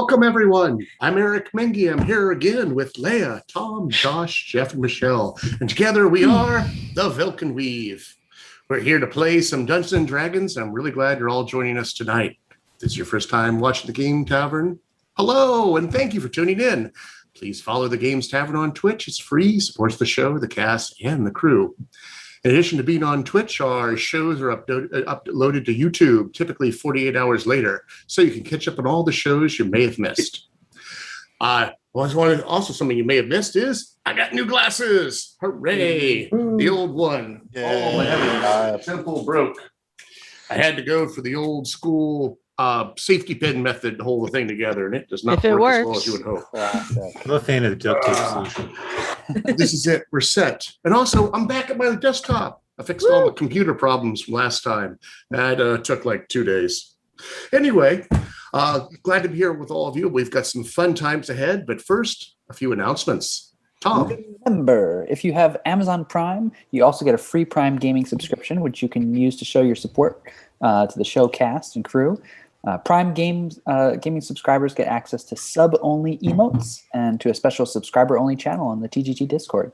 Welcome, everyone. I'm Eric Mengi. I'm here again with Leah, Tom, Josh, Jeff, and Michelle. And together we are the Velkyn Weave. We're here to play some Dungeons and Dragons. I'm really glad you're all joining us tonight. If this is your first time watching the Game Tavern, hello, and thank you for tuning in. Please follow the Games Tavern on Twitch. It's free, supports the show, the cast, and the crew. In addition to being on Twitch, our shows are uploaded to YouTube, typically 48 hours later, so you can catch up on all the shows you may have missed. Also, something you may have missed is I got new glasses. Hooray! The old one. Oh, my temple broke. I had to go for the old school safety pin method to hold the thing together, and it does not work as well as you would hope. I'm a fan of the duct tape solution. This is it. We're set. And also, I'm back at my desktop. I fixed all the computer problems from last time. That took like 2 days. Anyway, glad to be here with all of you. We've got some fun times ahead, but first, a few announcements. Tom. Remember, if you have Amazon Prime, you also get a free Prime gaming subscription, which you can use to show your support to the show cast and crew. Prime gaming subscribers get access to sub-only emotes and to a special subscriber-only channel on the TGT Discord.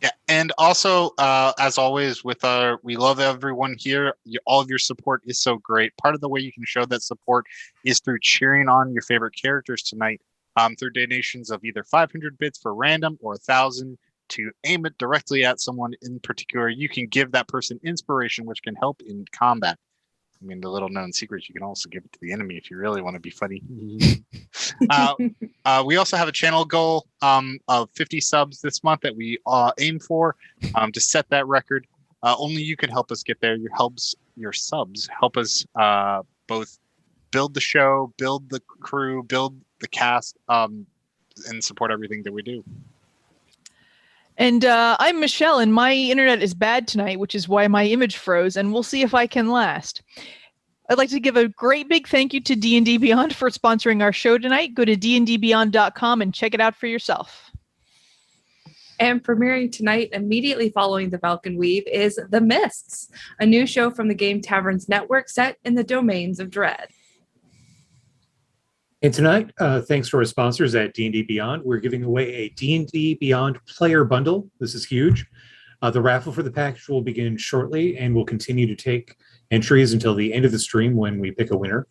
Yeah, and also, as always, we love everyone here. All of your support is so great. Part of the way you can show that support is through cheering on your favorite characters tonight through donations of either 500 bits for random or 1,000 to aim it directly at someone in particular. You can give that person inspiration, which can help in combat. I mean, the little known secret, you can also give it to the enemy if you really want to be funny. We also have a channel goal of 50 subs this month that we aim for to set that record. Only you can help us get there. Your subs help us both build the show, build the crew, build the cast, and support everything that we do. And I'm Michelle, and my internet is bad tonight, which is why my image froze, and we'll see if I can last. I'd like to give a great big thank you to D&D Beyond for sponsoring our show tonight. Go to dndbeyond.com and check it out for yourself. And premiering tonight, immediately following the Velkyn Weave, is The Mists, a new show from the Game Tavern's network set in the domains of Dread. And tonight, thanks to our sponsors at D&D Beyond, we're giving away a D&D Beyond player bundle. This is huge. The raffle for the package will begin shortly, and we'll continue to take entries until the end of the stream when we pick a winner.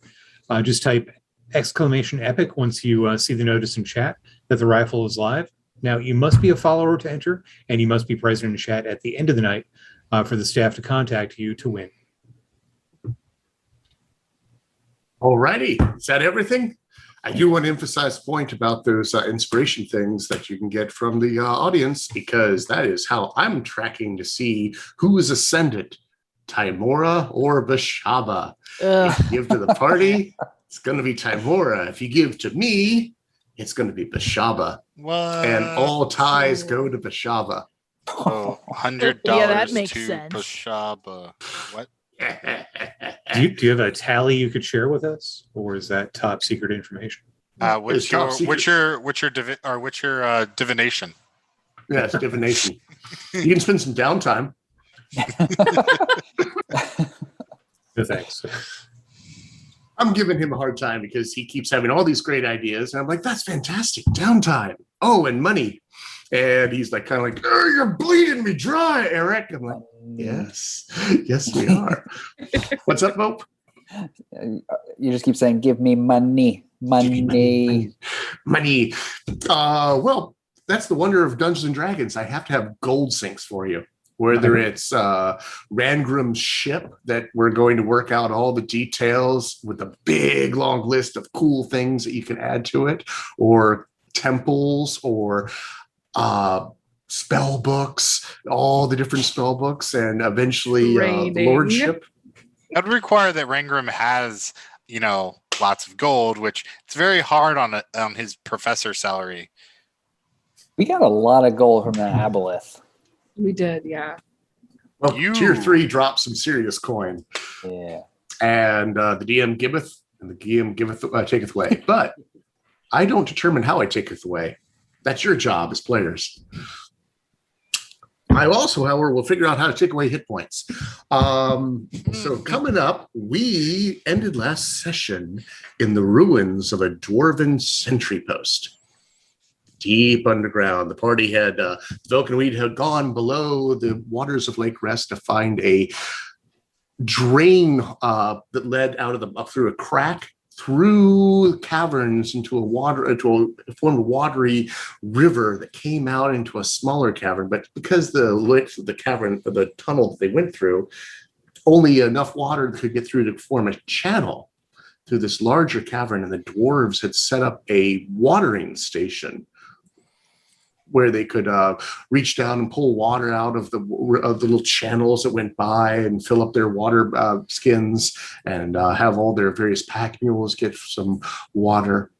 Just type !epic once you see the notice in chat that the raffle is live. Now, you must be a follower to enter, and you must be present in chat at the end of the night for the staff to contact you to win. All righty. Is that everything? I do want to emphasize the point about those inspiration things that you can get from the audience, because that is how I'm tracking to see who is ascendant, Tymora or Bashaba. If you give to the party, it's going to be Tymora. If you give to me, it's going to be Bashaba. What? And all ties go to Bashaba. Oh, $100 Yeah, that makes to sense. Bashaba. What? Do you have a tally you could share with us, or is that top secret information? What's your divination? Yes, divination. You can spend some downtime. No thanks. I'm giving him a hard time because he keeps having all these great ideas, and I'm like, that's fantastic. Downtime. Oh, and money. And he's like, kind of like, oh, you're bleeding me dry, Eric. I'm like, yes, we are. What's up, Mope? You just keep saying, give me money. Money. Well, that's the wonder of Dungeons and Dragons. I have to have gold sinks for you. Whether it's Rangrim's ship that we're going to work out all the details with a big long list of cool things that you can add to it, or temples, or spell books, all the different spell books, and eventually the lordship. That would require that Rangrim has, lots of gold, which it's very hard on his professor salary. We got a lot of gold from that aboleth. We did, yeah. Well, tier 3 dropped some serious coin. Yeah. And the DM giveth, and the DM taketh away. But I don't determine how I taketh away. That's your job as players. I also, however, will figure out how to take away hit points. So coming up, we ended last session in the ruins of a dwarven sentry post. Deep underground, the party had, Velkyn Weed had gone below the waters of Lake Rest to find a drain that led out of the up through a crack through caverns into a formed watery river that came out into a smaller cavern. But because the length of the cavern, the tunnel that they went through, only enough water could get through to form a channel through this larger cavern, and the dwarves had set up a watering station where they could reach down and pull water out of the little channels that went by and fill up their water skins and have all their various pack mules get some water.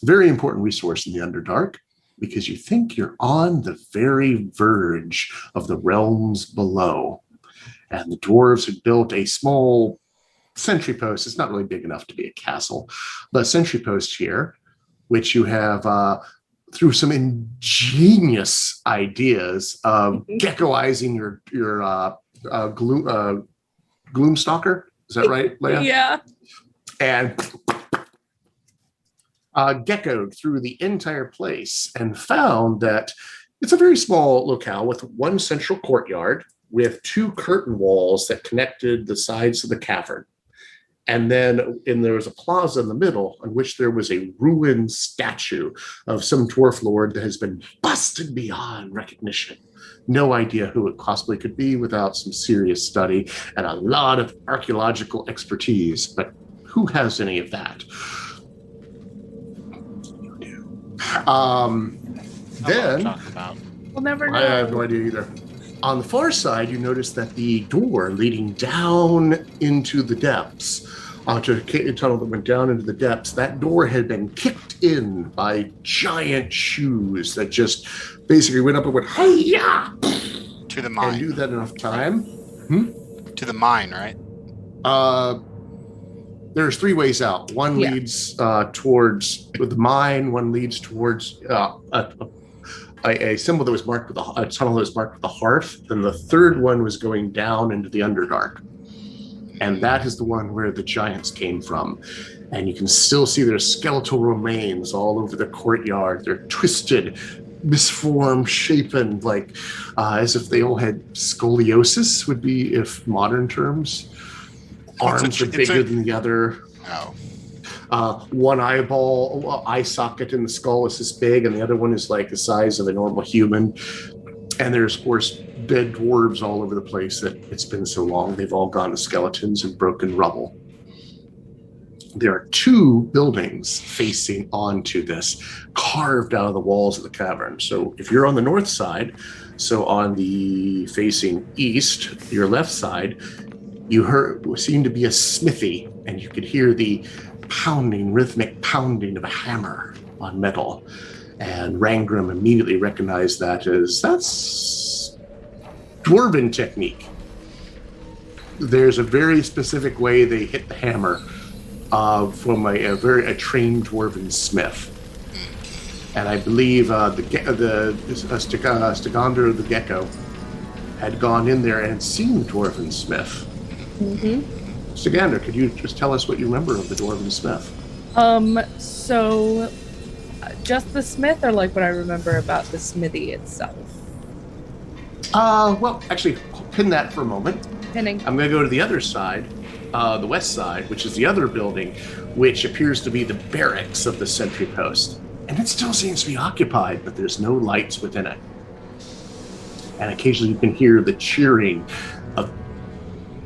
Very important resource in the Underdark because you think you're on the very verge of the realms below. And the dwarves had built a small sentry post. It's not really big enough to be a castle, but a sentry post here, which you have through some ingenious ideas of geckoizing your gloomstalker. Is that right, Leia? Yeah. And geckoed through the entire place and found that it's a very small locale with one central courtyard with two curtain walls that connected the sides of the cavern. And then there was a plaza in the middle on which there was a ruined statue of some dwarf lord that has been busted beyond recognition. No idea who it possibly could be without some serious study and a lot of archaeological expertise. But who has any of that? You do. Then We'll never know. I have no idea either. On the far side, you notice that the door leading down into the depths, to a tunnel that went down into the depths, that door had been kicked in by giant shoes that just basically went up and went, hi-ya! To the mine. And do that enough time. To the mine, right? There's three ways out. One leads towards the mine, one leads towards a symbol that was marked with a tunnel that was marked with a hearth. Then the third one was going down into the Underdark. And that is the one where the giants came from. And you can still see their skeletal remains all over the courtyard. They're twisted, misformed, shapen, like as if they all had scoliosis, would be if modern terms. Arms are bigger than the other. Oh. One eyeball, eye socket in the skull is this big, and the other one is like the size of a normal human. And there's, of course, dead dwarves all over the place that it's been so long. They've all gone to skeletons and broken rubble. There are two buildings facing onto this, carved out of the walls of the cavern. So if you're on the north side, so on the facing east, your left side, you seemed to be a smithy, and you could hear the rhythmic pounding of a hammer on metal. And Rangram immediately recognized that's dwarven technique. There's a very specific way they hit the hammer from a trained dwarven smith. And I believe Stigander the Gecko had gone in there and seen the dwarven smith. Mm-hmm. Stigander, could you just tell us what you remember of the dwarven smith? So just the smith, or like what I remember about the smithy itself? Well, actually, pin that for a moment. Pinning. I'm going to go to the other side, the west side, which is the other building, which appears to be the barracks of the sentry post. And it still seems to be occupied, but there's no lights within it. And occasionally you can hear the cheering of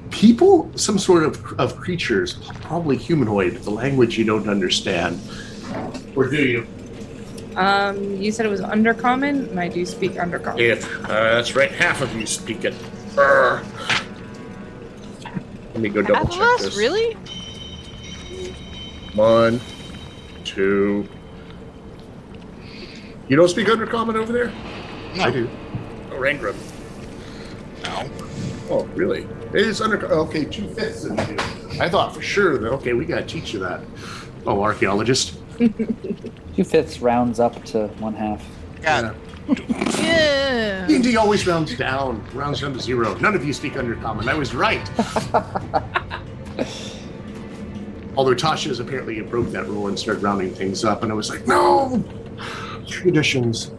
people, some sort of creatures, probably humanoid, the language you don't understand. Or do you? You said it was Undercommon, and I do speak Undercommon. That's right, half of you speak it. Let me go double check Half of us? this. Really? 1, 2. You don't speak Undercommon over there? No. I do. Oh, Rangram. No. Oh, really? It is okay, 2/5 of you. I thought for sure that, okay, we got to teach you that. Oh, archaeologist. 2/5 rounds up to 1/2. Yeah. Yeah. D&D always rounds down to 0. None of you speak Undercommon. I was right. Although Tasha's apparently broke that rule and started rounding things up, and I was like, no! Traditions.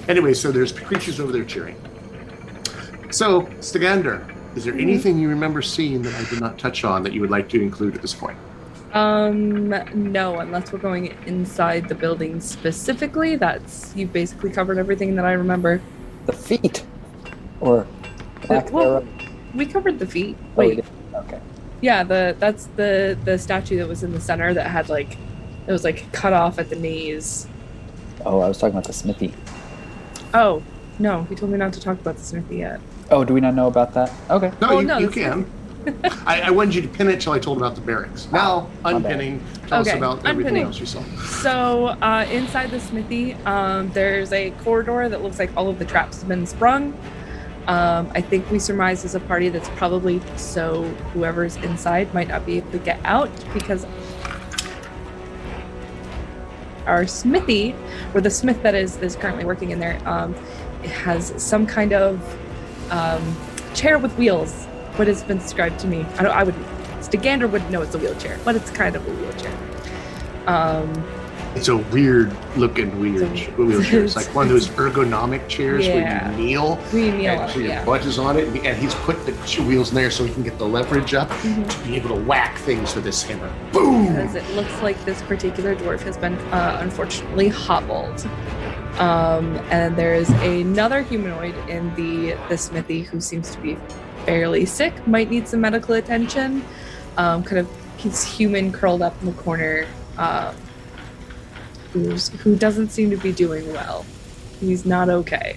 Anyway, so there's creatures over there cheering. So, Stagander, is there anything you remember seeing that I did not touch on that you would like to include at this point? No, unless we're going inside the building specifically. You've basically covered everything that I remember. The feet, or lack Well, thereof. we covered the feet. Oh, we Wait, did. Okay. yeah, that's the statue that was in the center that had it was cut off at the knees. Oh, I was talking about the smithy. Oh no, he told me not to talk about the smithy yet. Oh, do we not know about that? Okay. No, Oh, you, no, you that's can. I wanted you to pin it till I told about the barracks. Now, my bad. unpinning. Tell us Okay, about everything unpinning. else you saw. So inside the smithy, there's a corridor that looks like all of the traps have been sprung. I think we surmise as a party that's probably so whoever's inside might not be able to get out because our smithy, or the smith that is currently working in there, it has some kind of chair with wheels. What has been described to me? Stagander wouldn't know it's a wheelchair, but it's kind of a wheelchair. It's a weird looking wheelchair. It's like one of those ergonomic chairs Yeah. where you kneel. We kneel And up, so your yeah. butt is on it, and he's put the two wheels in there so he can get the leverage up to be able to whack things with this hammer. Boom! Because it looks like this particular dwarf has been unfortunately hobbled. And there's another humanoid in the smithy who seems to be fairly sick, might need some medical attention. He's human, curled up in the corner, who doesn't seem to be doing well. He's not okay.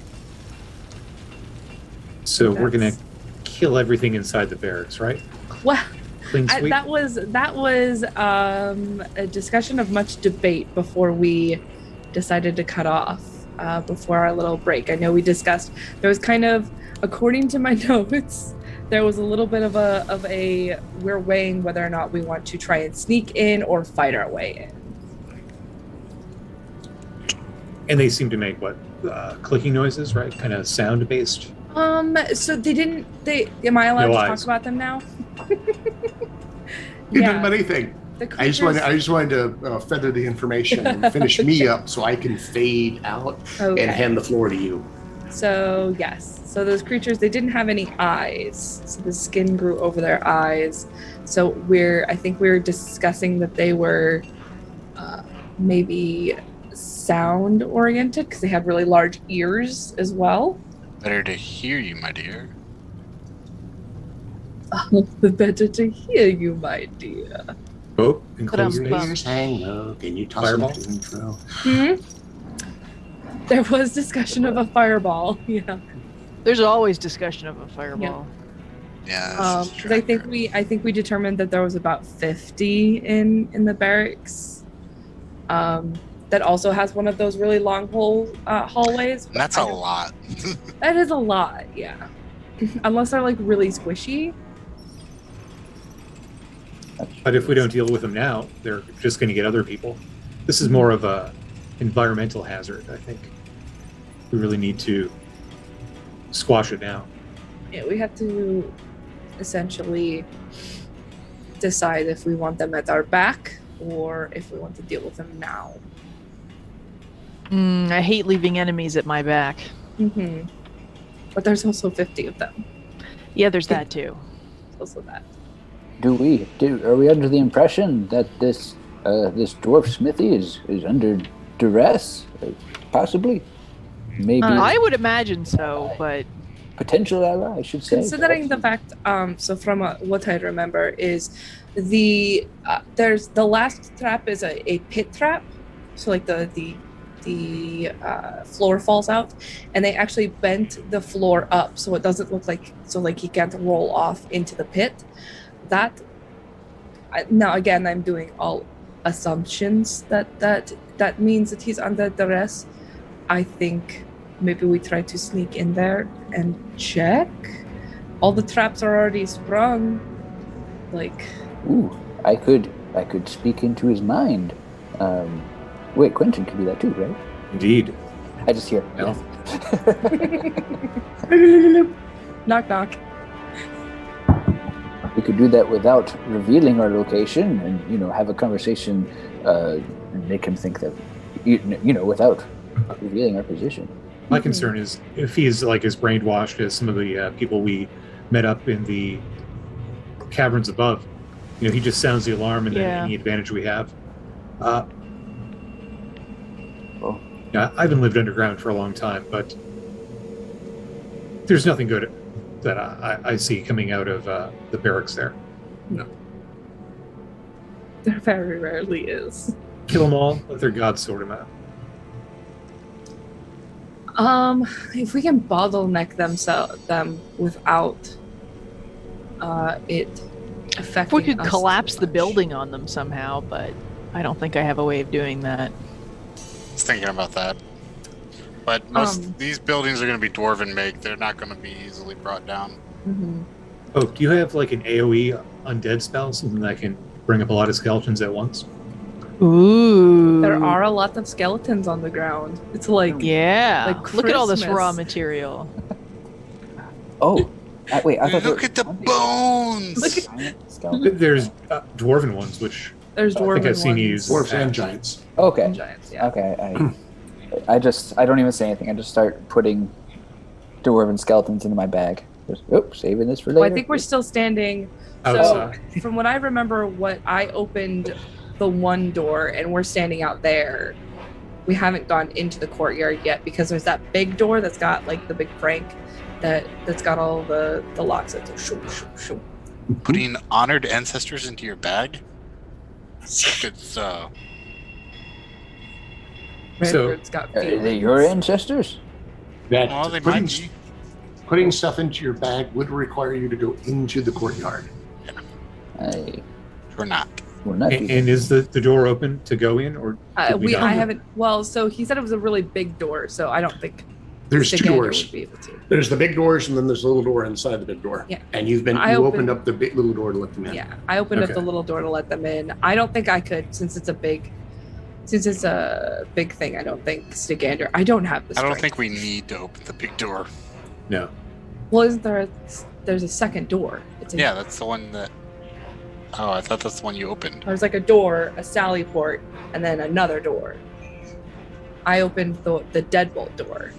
So we're gonna That's- kill everything inside the barracks, right? Well, Clean sweep. that was a discussion of much debate before we decided to cut off before our little break. I know we discussed there was kind of, according to my notes, there was a little bit of a we're weighing whether or not we want to try and sneak in or fight our way in. And they seem to make clicking noises, right? Kind of sound based. So am I allowed No to eyes. talk about them now? You didn't about anything. The I just wanted to feather the information and finish me up so I can fade out Okay. and hand the floor to you. So yes, so those creatures, they didn't have any eyes, so the skin grew over their eyes. So I think we were discussing that they were maybe sound oriented because they had really large ears as well. Better to hear you, my dear. Better to hear you, my dear. Oh, and close Ba-dum, the bum. base. Ears hang low. Can you toss Fireball? them to and fro? There was discussion of a fireball. Yeah. There's always discussion of a fireball. Yeah. Because I think we determined that there was about 50 in the barracks. That also has one of those really long hallways. And that's a lot. That is a lot, yeah. Unless they're really squishy. But if we don't deal with them now, they're just going to get other people. This is more of a environmental hazard, I think. We really need to squash it now. Yeah, we have to essentially decide if we want them at our back or if we want to deal with them now. I hate leaving enemies at my back. Mm-hmm. But there's also 50 of them. Yeah, there's that too. Also that. Are we under the impression that this dwarf smithy is under duress? Possibly. Maybe I would imagine so, but potential ally, I should say. Considering the fact, so from what I remember is the last trap is a pit trap, so the floor falls out, and they actually bent the floor up so it doesn't look like he can't roll off into the pit. Now again, I'm doing all assumptions that means that he's under duress. I think maybe we try to sneak in there and check. All the traps are already sprung. Ooh, I could speak into his mind. Wait, Quentin could do that too, right? Indeed. I just hear. No. Knock, knock. We could do that without revealing our location, and have a conversation, and make him think that, without revealing our position. My concern is if he's like as brainwashed as some of the people we met up in the caverns above. He just sounds the alarm, and then any advantage we have. Yeah, I haven't lived underground for a long time, but there's nothing good that I see coming out of the barracks there. No. There very rarely is. Kill them all, let their gods sort them out. If we can bottleneck them without it affecting If we could us collapse too the much. building on them somehow, but I don't think I have a way of doing that. I was thinking about that. But most these buildings are going to be dwarven make. They're not going to be easily brought down. Mhm. Oh, do you have like an AoE undead spell, something that can bring up a lot of skeletons at once? Ooh. There are a lot of skeletons on the ground. It's like Yeah. Like Look at all this Christmas. raw material. Oh, wait! I thought Look at the bones! Look at giant skeleton. There's dwarven ones, which there's I dwarven think I've seen you ones use. Dwarves and giants. Okay, and giants. Yeah. okay. I don't even say anything. I just start putting dwarven skeletons into my bag. Just, saving this for later. Well, I think we're still standing. Outside. So, from what I remember, what I opened the one door, and we're standing out there. We haven't gone into the courtyard yet because there's that big door that's got like the big crank that's got all the locks that go shoo, shoo, shoo. Putting honored ancestors into your bag? It's Redbird's got Are they feelings. your ancestors? That well, they putting, might be. putting stuff into your bag would require you to go into the courtyard. I Or not. will not do that. And is the door open to go in, or did we not? I haven't. Well, so he said it was a really big door, so I don't think There's two Stigander doors. would be able to. There's the big doors, and then there's a little door inside the big door. Yeah. And you I opened opened- up the big little door to let them in. Yeah, I opened up Okay. the little door to let them in. I don't think I could since it's a big thing. I don't think Stigander. I don't have the I strength. don't think we need to open the big door. No. Well, isn't there's a second door? It's Yeah, that's the one that. Oh, I thought that's the one you opened. There's like a door, a sally port, and then another door. I opened the deadbolt door.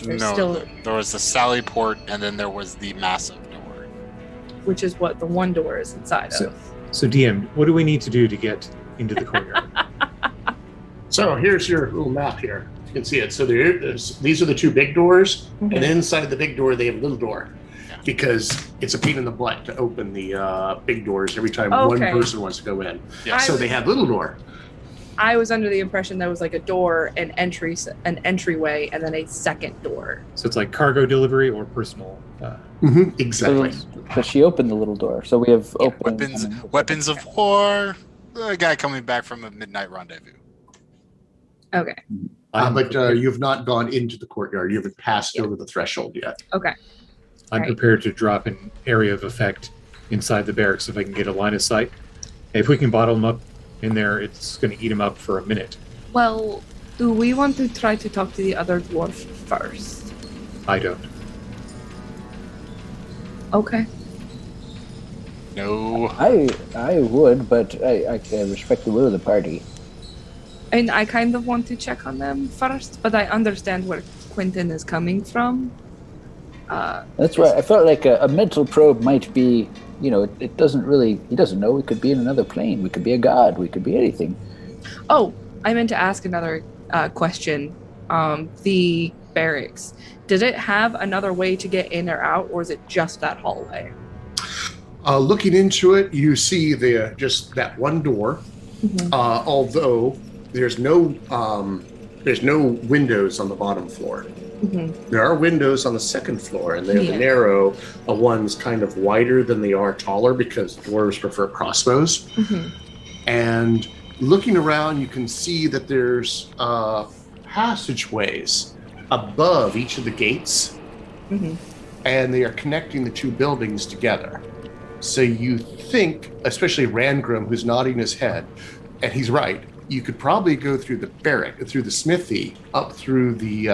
There's No, still- there was the sally port, and then there was the massive door. which is what the one door is inside So- of. So DM, what do we need to do to get into the courtyard? So here's your little map here. You can see it. So these are the two big doors, Mhm. and inside the big door they have a little door, Yeah. because it's a pain in the butt to open the big doors every time Okay. one person wants to go in. Yeah. I So they have little door. I was under the impression there was like a door, an entryway, and then a second door. So it's like cargo delivery or personal. Exactly. So she opened the little door. So we have opened Weapons of war. A guy coming back from a midnight rendezvous. Okay. But you've not gone into the courtyard. You haven't passed over the threshold yet. Okay. I'm Right. prepared to drop an area of effect inside the barracks if I can get a line of sight. If we can bottle them up in there, it's going to eat them up for a minute. Well, do we want to try to talk to the other dwarf first? I don't. Okay. No. I would, but I respect the will of the party. And I kind of want to check on them first, but I understand where Quentin is coming from. That's right. I felt like a mental probe might be, it doesn't really, he doesn't know. We could be in another plane. We could be a god. We could be anything. Oh, I meant to ask another question. The barracks, did it have another way to get in or out, or is it just that hallway? Looking into it, you see just that one door. Mhm. Although there's no windows on the bottom floor. Mhm. There are windows on the second floor, and they're Yeah. the narrow ones, kind of wider than they are taller, because dwarves prefer crossbows. Mhm. And looking around, you can see that there's passageways above each of the gates, Mhm. and they are connecting the two buildings together. So you think, especially Rangrim, who's nodding his head, and he's right, you could probably go through the barrack, through the smithy, up through the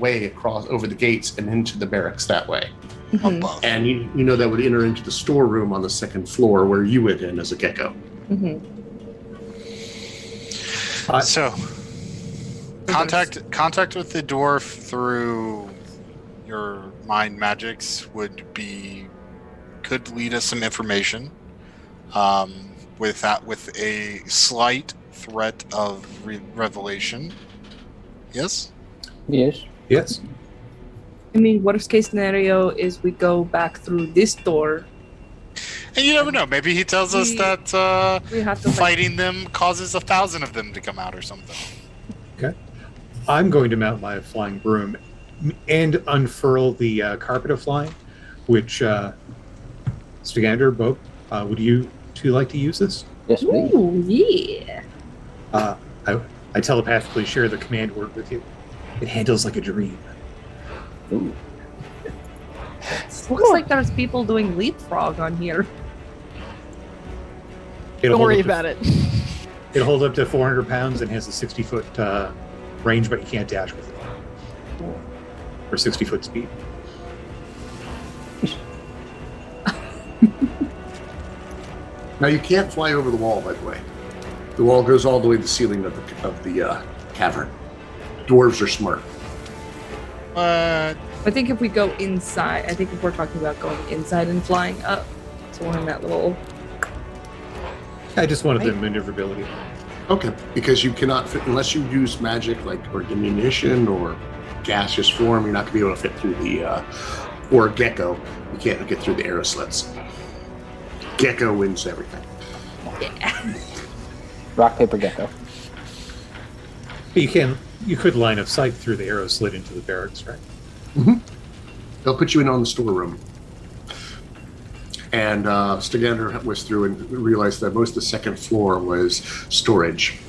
way across over the gates and into the barracks that way. Mhm. Above. And you know that would enter into the storeroom on the second floor where you went in as a gecko. Mhm. So, contact with the dwarf through your mind magics could lead us some information. With a slight threat of revelation. Yes. Yes. Yes. I mean, worst case scenario is we go back through this door. And you never know. Maybe he tells us that We have to fighting them causes 1,000 of them to come out or something. I'm going to mount my flying broom and unfurl the carpet of flying, which Stigander, Bob, would you two like to use this? Yes, please. Ooh, yeah. I telepathically share the command word with you. It handles like a dream. Ooh. Looks like there's people doing leapfrog on here. Don't worry about it. It'll hold up to 400 pounds and has a 60-foot range, but you can't dash with it. Or 60-foot speed. Now you can't fly over the wall, by the way. The wall goes all the way to the ceiling of the cavern. Dwarves are smart. I think if we go inside, I think if we're talking about going inside and flying up, so we're in that little. I just wanted the maneuverability. Okay, because you cannot fit unless you use magic or diminution or gaseous form. You're not going to be able to fit through the or gecko. You can't get through the arrow slits. Gecko wins everything. Yeah. Rock, paper, gecko. You could line of sight through the arrow slit into the barracks, right? Mm-hmm. They'll put you in on the storeroom. And Stigander was through and realized that most of the second floor was storage.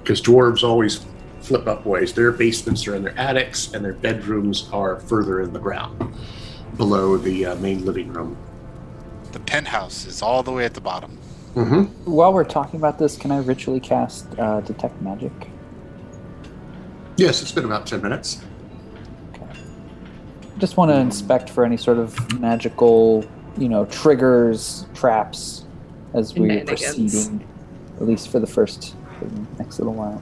Because dwarves always flip up ways. Their basements are in their attics, and their bedrooms are further in the ground, below the main living room. The penthouse is all the way at the bottom. Mm-hmm. While we're talking about this, can I ritually cast Detect Magic? Yes, it's been about 10 minutes. Just want to inspect for any sort of magical, triggers, traps as we're Shenanigans. proceeding, at least for the next little while.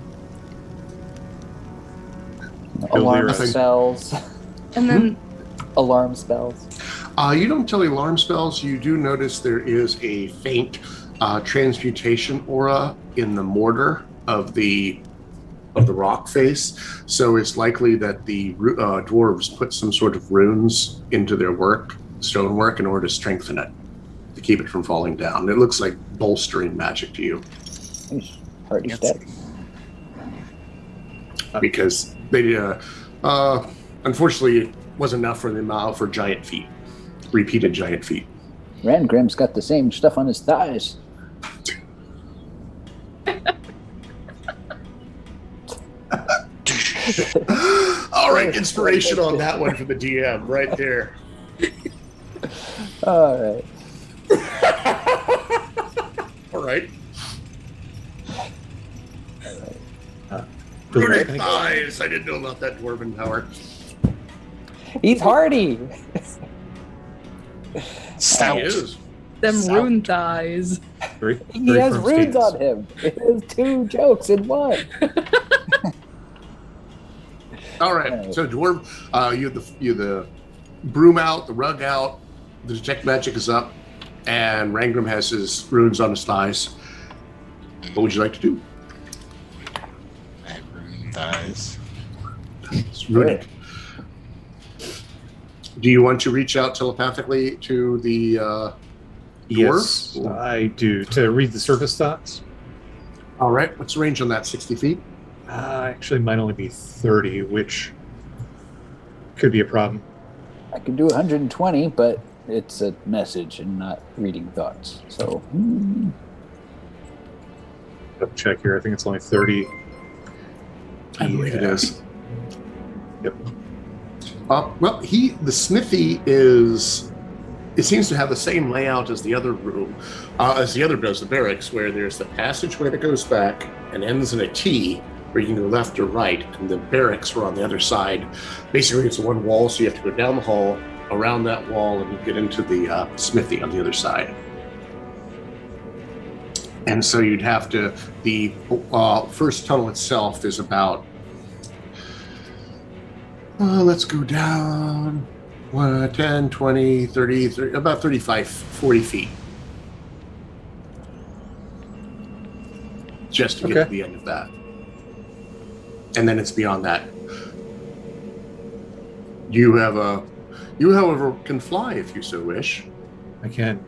Alarm Nothing. spells. And then Alarm spells. You don't tell alarm spells. You do notice there is a faint transmutation aura in the mortar of the rock face. So it's likely that the dwarves put some sort of runes into their stonework, in order to strengthen it, to keep it from falling down. It looks like bolstering magic to you. Hardy step. Because they, unfortunately, it wasn't enough for them for giant feet, repeated giant feet. Rangrim's got the same stuff on his thighs. All right, inspiration on that one for the DM, right there. All right. All right. Runic Runic thighs. I didn't know about that dwarven power. He's hardy. Stout. It is. them South. rune thighs. He has runes on him. It is 2 jokes in one. All right. So dwarf, you have the broom out, the rug out, the detect magic is up, and Rangrim has his runes on his thighs. What would you like to do? Rune thighs. It's runic. Do you want to reach out telepathically to the Yes, dwarf? I do. To read the surface thoughts? All right. What's the range on that? 60 feet? Actually, might only be 30, which could be a problem. I could do 120, but it's a message and not reading thoughts. So, Double check here. I think it's only 30. I believe it is. Yep. Well, the smithy is it seems to have the same layout as the other room, as the other does, the barracks, where there's the passageway that goes back and ends in a T, where you can go left or right, and the barracks are on the other side. Basically, it's one wall, so you have to go down the hall, around that wall, and you get into the smithy on the other side. And so you'd have to, the first tunnel itself is about, let's go down 10, 20, 30, about 35, 40 feet. Just to get to the end of that. And then it's beyond that. You, however, can fly if you so wish. I can.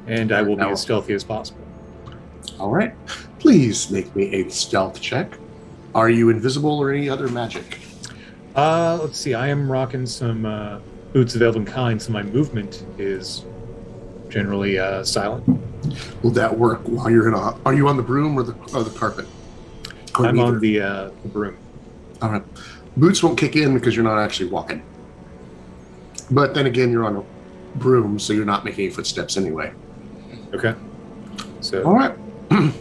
And I will be as stealthy as possible. All right. Please make me a stealth check. Are you invisible or any other magic? Let's see. I am rocking some boots of elven kind, so my movement is generally silent. Will that work while you're in a... Are you on the broom or the carpet? Or I'm neither? on the broom. All right. Boots won't kick in because you're not actually walking. But then again, you're on a broom, so you're not making any footsteps anyway. Okay. So. All right.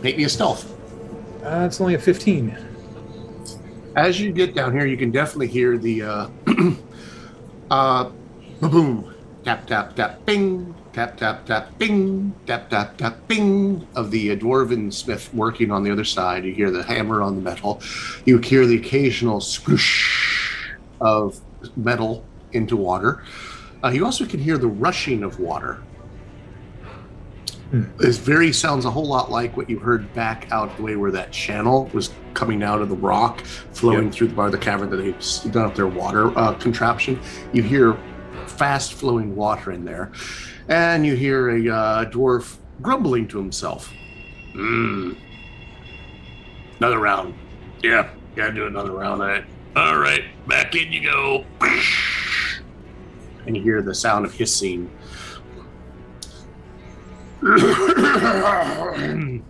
Make me a stealth. It's only a 15. As you get down here, you can definitely hear the boom, tap, tap, tap, bing, tap, tap, tap, bing, tap, tap, tap, bing of the dwarven smith working on the other side. You hear the hammer on the metal. You hear the occasional swoosh of metal into water. You also can hear the rushing of water. It sounds a whole lot like what you heard back out the way where that channel was coming out of the rock, flowing through the bar of the cavern that they've done up their water contraption. You hear fast flowing water in there, and you hear a dwarf grumbling to himself. Another round. Yeah, gotta do another round of it. All right, back in you go. And you hear the sound of hissing. And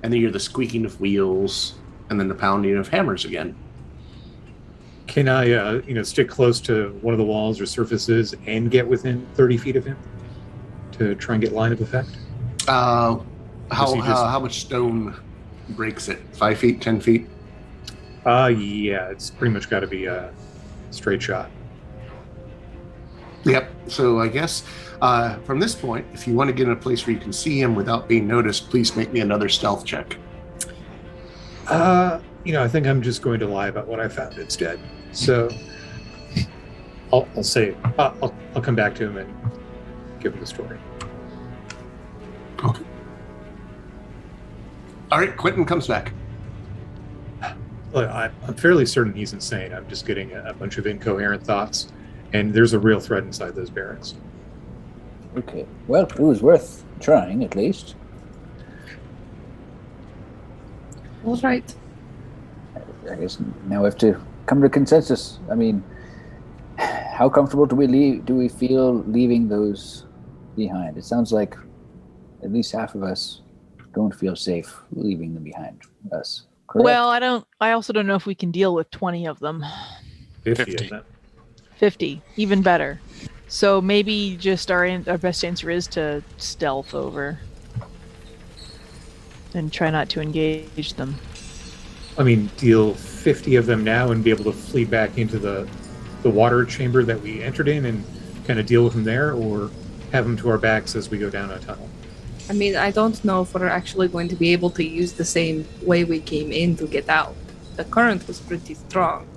then you hear the squeaking of wheels, and then the pounding of hammers again. Can I, stick close to one of the walls or surfaces and get within 30 feet of him to try and get line of effect? How much stone breaks it? 5 feet, 10 feet? Yeah, it's pretty much got to be a straight shot. Yep. So I guess from this point, if you want to get in a place where you can see him without being noticed, please make me another stealth check. I think I'm just going to lie about what I found instead. So I'll say I'll come back to him and give him the story. Okay. All right. Quentin comes back. Look, I'm fairly certain he's insane. I'm just getting a bunch of incoherent thoughts, and there's a real threat inside those barracks. Okay. Well, it was worth trying, at least. All right. I guess now we have to come to consensus. I mean, how comfortable do we feel leaving those behind? It sounds like at least half of us don't feel safe leaving them behind us. Correct? Well, I also don't know if we can deal with 20 of them. 50 of them. 50, even better. So maybe just our best answer is to stealth over and try not to engage them. I mean, deal 50 of them now and be able to flee back into the water chamber that we entered in and kind of deal with them there, or have them to our backs as we go down a tunnel. I mean, I don't know if we're actually going to be able to use the same way we came in to get out. The current was pretty strong.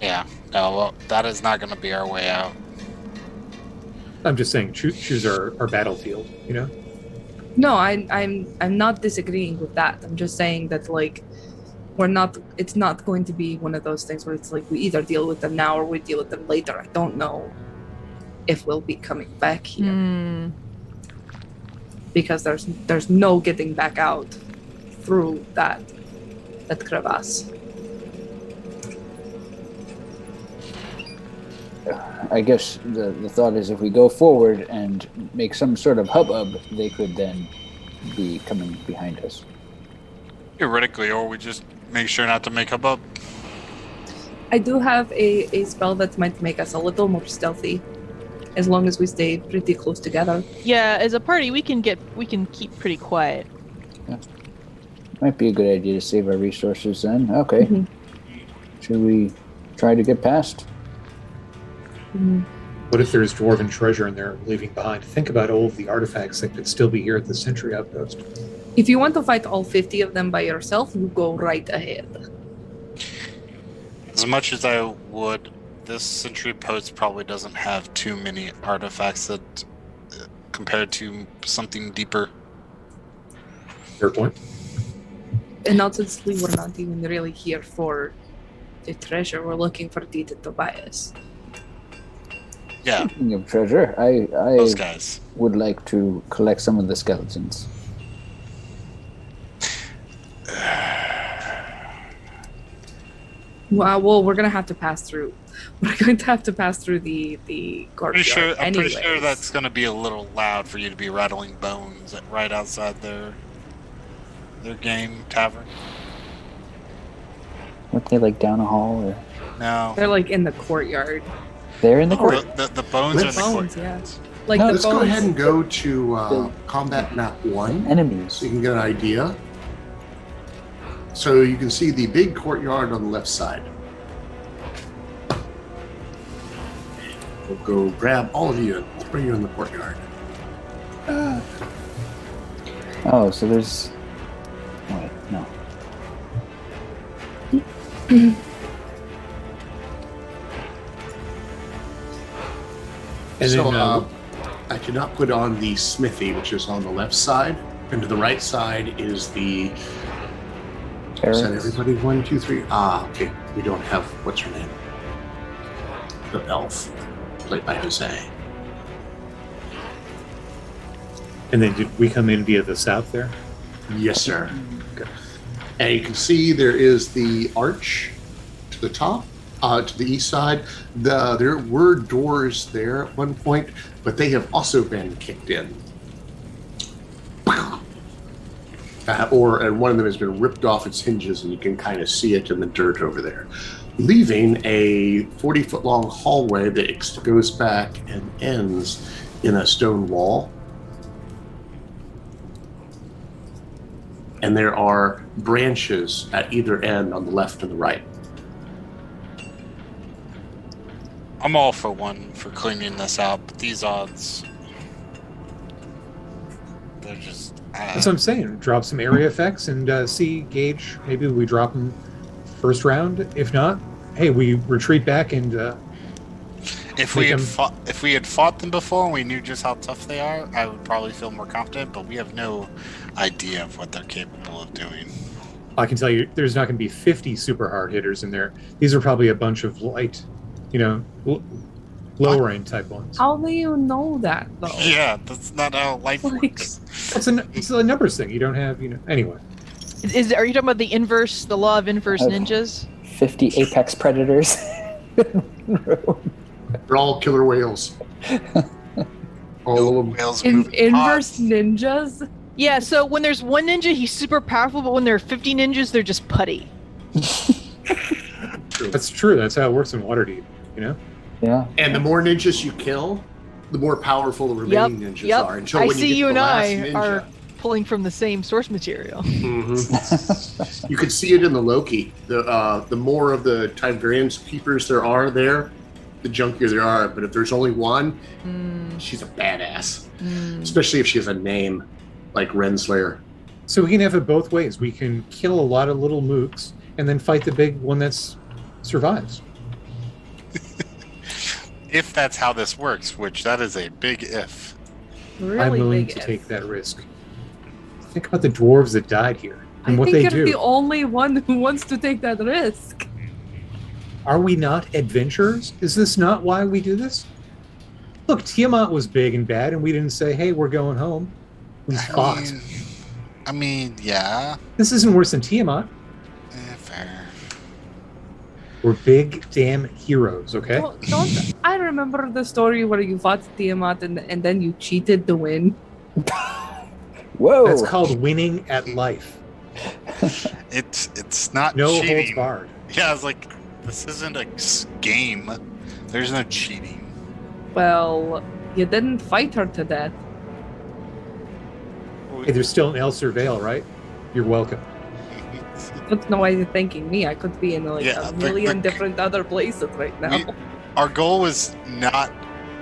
Yeah, no, well, that is not going to be our way out. I'm just saying, choose our battlefield, No, I'm not disagreeing with that. I'm just saying that, like, it's not going to be one of those things where it's like we either deal with them now or we deal with them later. I don't know if we'll be coming back here. Because there's no getting back out through that crevasse. I guess the thought is if we go forward and make some sort of hubbub, they could then be coming behind us. Theoretically, or we just make sure not to make a bub. I do have a spell that might make us a little more stealthy. as long as we stay pretty close together. Yeah, as a party, we can keep pretty quiet. Might be a good idea to save our resources then. Okay. Mhm. Should we try to get past? What if there's dwarven treasure in there leaving behind? Think about all of the artifacts that could still be here at the sentry outpost. If you want to fight all 50 of them by yourself, you go right ahead. As much as I would, this sentry post probably doesn't have too many artifacts that compared to something deeper. Fair point. And ultimately, we're not even really here for the treasure. We're looking for Dita Tobias. Yeah, Speaking of treasure, I those guys. would like to collect some of the skeletons. Well, we're gonna have to pass through. We're going to have to pass through the courtyard. I'm pretty sure anyways. that's going to be a little loud for you to be rattling bones right outside their game tavern. Weren't they like down a hall or? No, They're like in the courtyard. They're in the court. the bones are in the Bones, courtyard. yeah. Like No, the Let's go bones. ahead and go to combat map 1 Enemies. so you can get an idea. So you can see the big courtyard on the left side. We'll go grab all of you and throw you in the courtyard. Oh, so there's. Wait, no. And So then, I did not put on the smithy, which is on the left side. And to the right side is the... Is that Terrence? everybody? 1, 2, 3. Ah, okay. We don't have... What's her name? The elf. Played by Jose. and then did we come in via the south there? Yes, sir. Okay. And you can see there is the arch to the top, to the east side. There were doors there at one point, but they have also been kicked in. And one of them has been ripped off its hinges, and you can kind of see it in the dirt over there, leaving a 40-foot long hallway that goes back and ends in a stone wall. And there are branches at either end on the left and the right. I'm all for one for cleaning this out, but these odds, they're just. That's what I'm saying. Drop some area effects and see, gauge. Maybe we drop them first round. If not, hey, we retreat back and If we had fought them before and we knew just how tough they are, I would probably feel more confident. But we have no idea of what they're capable of doing. I can tell you there's not going to be 50 super hard hitters in there. These are probably a bunch of light, lower end type ones. How do you know that, though? Yeah, that's not how life Like- works. It's a numbers thing. You don't have, anyway. Are you talking about the law of inverse Oh. ninjas? 50 apex predators. They're all killer whales. All of them. Whales In, moving inverse pods. ninjas? Yeah, so when there's one ninja, he's super powerful, but when there are 50 ninjas, they're just putty. That's true. That's how it works in Waterdeep, Yeah. And the more ninjas you kill, the more powerful the remaining ninjas are. Until I when see you, get you to and the I last ninja. are pulling from the same source material. Mhm. You can see it in the Loki. The more of the Tiberians keepers there are there, the junkier there are. But if there's only one, she's a badass. Especially if she has a name like Renslayer. So we can have it both ways. We can kill a lot of little mooks and then fight the big one that's survives. If that's how this works, which that is a big if. Really I'm willing big to if. take that risk. Think about the dwarves that died here and I what think they you're do. the only one who wants to take that risk. Are we not adventurers? Is this not why we do this? Look, Tiamat was big and bad, and we didn't say, hey, we're going home. We fought. I mean, yeah. This isn't worse than Tiamat. Fair. We're big damn heroes, okay? Don't I remember the story where you fought Tiamat and then you cheated to win? Whoa. That's called winning at life. It's not No cheating. holds barred. Yeah, I was like, this isn't a game. There's no cheating. Well, you didn't fight her to death. Hey, there's still an El Surveil, right? You're welcome. I don't know why you're thanking me. I could be in like Yeah, a million different other places right now. Our goal was not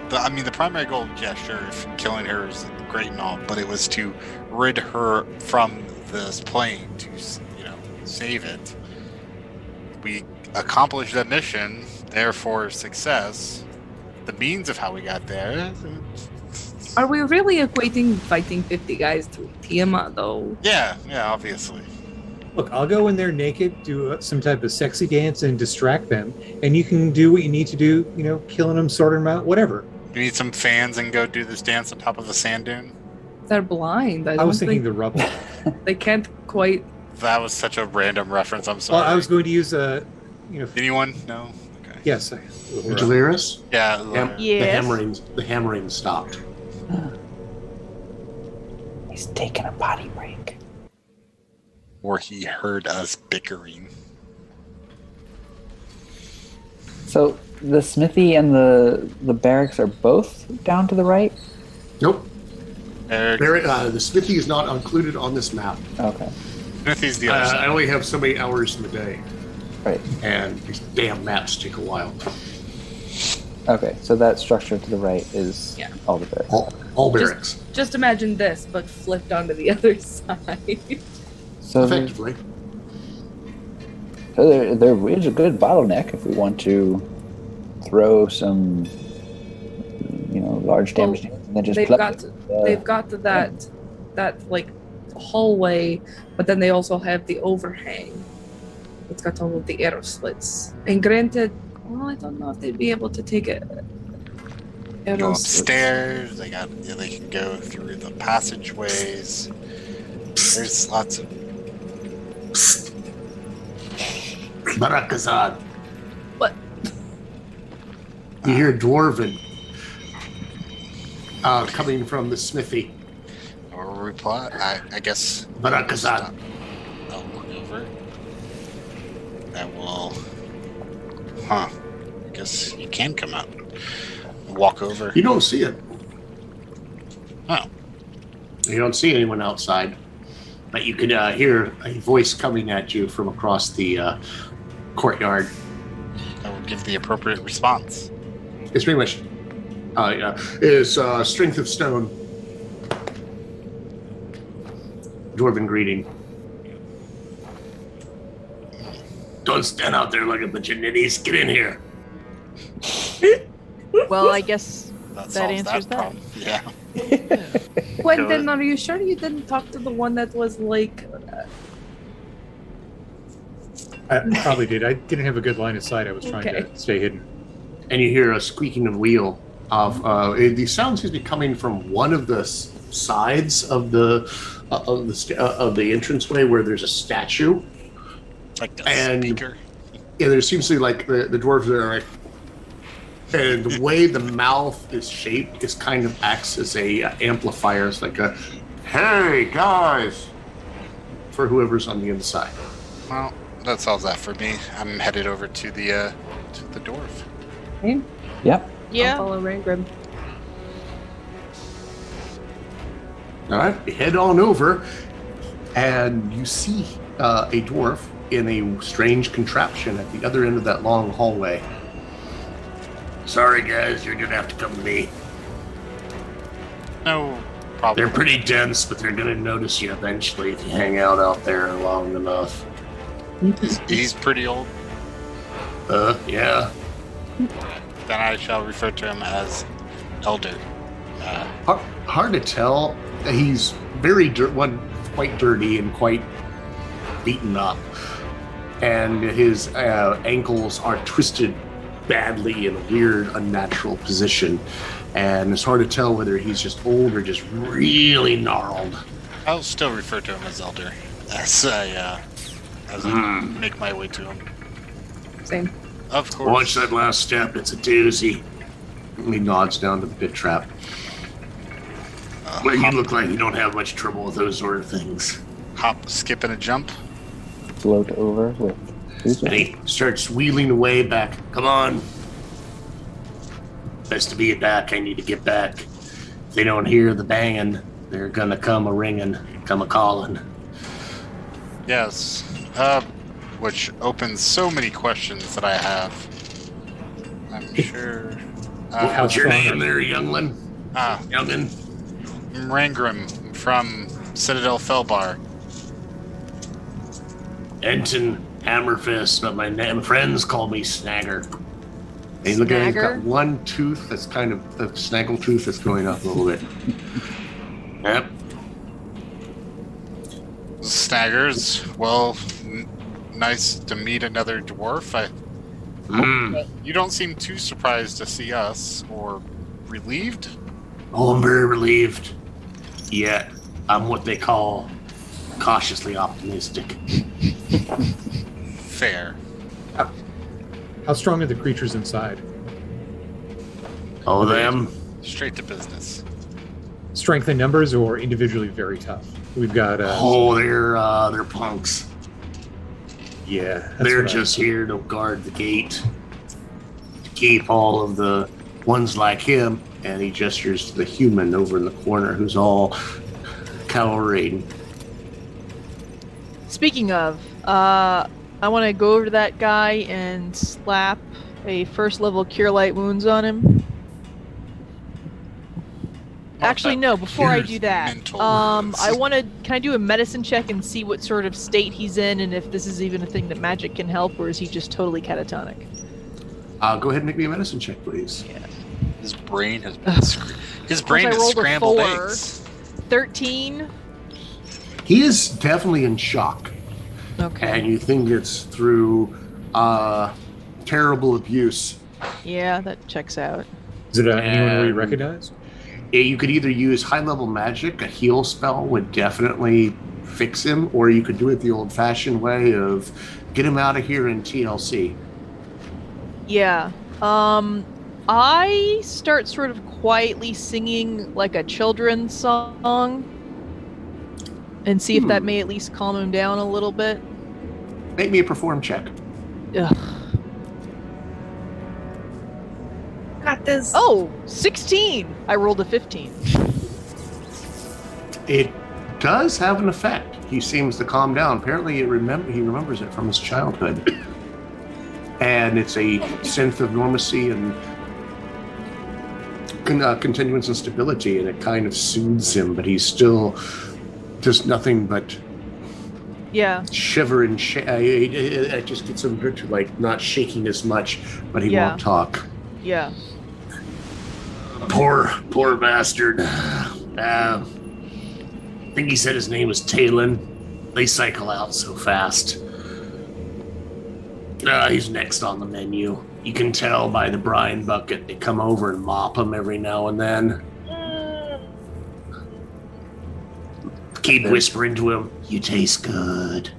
the primary goal, yeah, sure, if killing her is great and all, but it was to rid her from this plane to, save it. We accomplished that mission, therefore success. The means of how we got there. Are we really equating fighting 50 guys to Tiamat, though? Yeah, obviously. Look, I'll go in there naked, do some type of sexy dance and distract them, and you can do what you need to do, killing them, sorting them out, whatever. You need some fans and go do this dance on top of the sand dune? They're blind. I was thinking the rubble. They can't quite... That was such a random reference, I'm sorry. Well, I was going to use Anyone? No? Okay. Yes. Vigiliris? Yeah. The hammering stopped. He's taking a potty break. Or he heard us bickering. So the smithy and the barracks are both down to the right? Nope. Eric, The smithy is not included on this map. Okay. Smithy's the other side. I only have so many hours in the day. Right. And these damn maps take a while. Okay, so that structure to the right is all the barracks. All barracks. Just imagine this, but flipped onto the other side. So Effectively. So there is a good bottleneck if we want to throw some, large damage, and then just they've got to that like hallway, but then they also have the overhang. It's got all of the arrow slits. And granted, well, I don't know if they'd be able to take it. Go upstairs. They can go through the passageways. There's lots of. Barakazad. What? You hear dwarven coming from the smithy. Or reply. I guess. Barakazad. I'll look over. That will. I guess you can come out. Walk over. You don't see it. Oh. You don't see anyone outside. But you could hear a voice coming at you from across the courtyard. I will give the appropriate response. It's pretty much is strength of stone. Dwarven greeting. Don't stand out there like a bunch of ninnies. Get in here. Well, I guess That that solves answers that. problem. Yeah. Quentin, are you sure you didn't talk to the one that was like... I probably did. I didn't have a good line of sight. I was trying to stay hidden. And you hear a squeaking of wheel. The sound seems to be coming from one of the sides of the entranceway where there's a statue. Like a speaker. Yeah, there seems to be like the dwarves are like, and the way the mouth is shaped is kind of acts as a amplifier. It's like a, hey guys, for whoever's on the inside. Well, that solves that for me. I'm headed over to the dwarf. Same? Yep. Yeah. I'll follow Rangrim. All right, head on over, and you see a dwarf in a strange contraption at the other end of that long hallway. Sorry, guys, you're gonna have to come to me. No problem. They're pretty dense, but they're gonna notice you eventually if you hang out there long enough. He's pretty old. Yeah. Then I shall refer to him as Elder. Hard to tell. He's quite dirty and quite beaten up, and his ankles are twisted badly in a weird, unnatural position, and it's hard to tell whether he's just old or just really gnarled. I'll still refer to him as Elder as I make my way to him. Same. Of course. Watch that last step, it's a doozy. He nods down to the pit trap. Well, you look like you don't have much trouble with those sort of things. Hop, skip, and a jump. Float over with And he starts wheeling away back. Come on. Best to be back. I need to get back. If they don't hear the banging, they're gonna come a ringing, come a calling. Yes. Which opens so many questions that I have. I'm sure. What's your name there, youngling? Youngin? Rangrim from Citadel Felbar. Ensign Hammerfist, but my friends call me Snagger. Hey, look at it, he's got one tooth that's kind of the snaggle tooth that's going up a little bit. Yep. Snaggers, well, nice to meet another dwarf. You don't seem too surprised to see us, or relieved? Oh, I'm very relieved. Yet, I'm what they call cautiously optimistic. Fair. How strong are the creatures inside? Oh, them? Straight to business. Strength in numbers or individually very tough? We've got... they're punks. Yeah. They're just here to guard the gate. To keep all of the ones like him, and he gestures to the human over in the corner who's all cowering. Speaking of, I want to go over to that guy and slap a first level Cure Light Wounds on him. Actually, no, before I do that, I want to, can I do a medicine check and see what sort of state he's in and if this is even a thing that magic can help, or is he just totally catatonic? Go ahead and make me a medicine check, please. Yeah. His brain has been his brain is scrambled eggs. 13. He is definitely in shock. Okay. And you think it's through terrible abuse. Yeah, that checks out. Is it anyone we recognize? You could either use high-level magic, a heal spell would definitely fix him, or you could do it the old-fashioned way of get him out of here in TLC. Yeah. I start sort of quietly singing like a children's song and see if that may at least calm him down a little bit. Make me a perform check. Ugh. Got this. Oh, 16! I rolled a 15. It does have an effect. He seems to calm down. Apparently, he remembers it from his childhood. And it's a sense of normacy and continuance and stability, and it kind of soothes him, but he's still just nothing but shiver and it just gets him to like not shaking as much, but he won't talk. Yeah. Poor bastard. I think he said his name was Talon. They cycle out so fast. He's next on the menu. You can tell by the brine bucket. They come over and mop him every now and then. Keep whispering to him, "You taste good."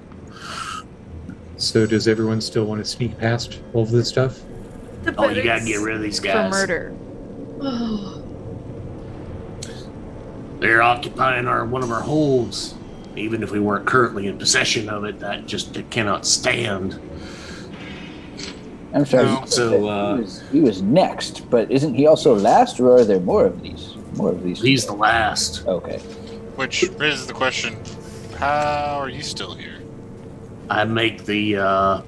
So does everyone still want to sneak past all of this stuff? Oh, you gotta get rid of these guys. For murder. They're occupying one of our holds. Even if we weren't currently in possession of it, that cannot stand. I'm sorry. No. So He was next, but isn't he also last, or are there more of these? He's the last. Okay. Which raises the question, how are you still here? I make the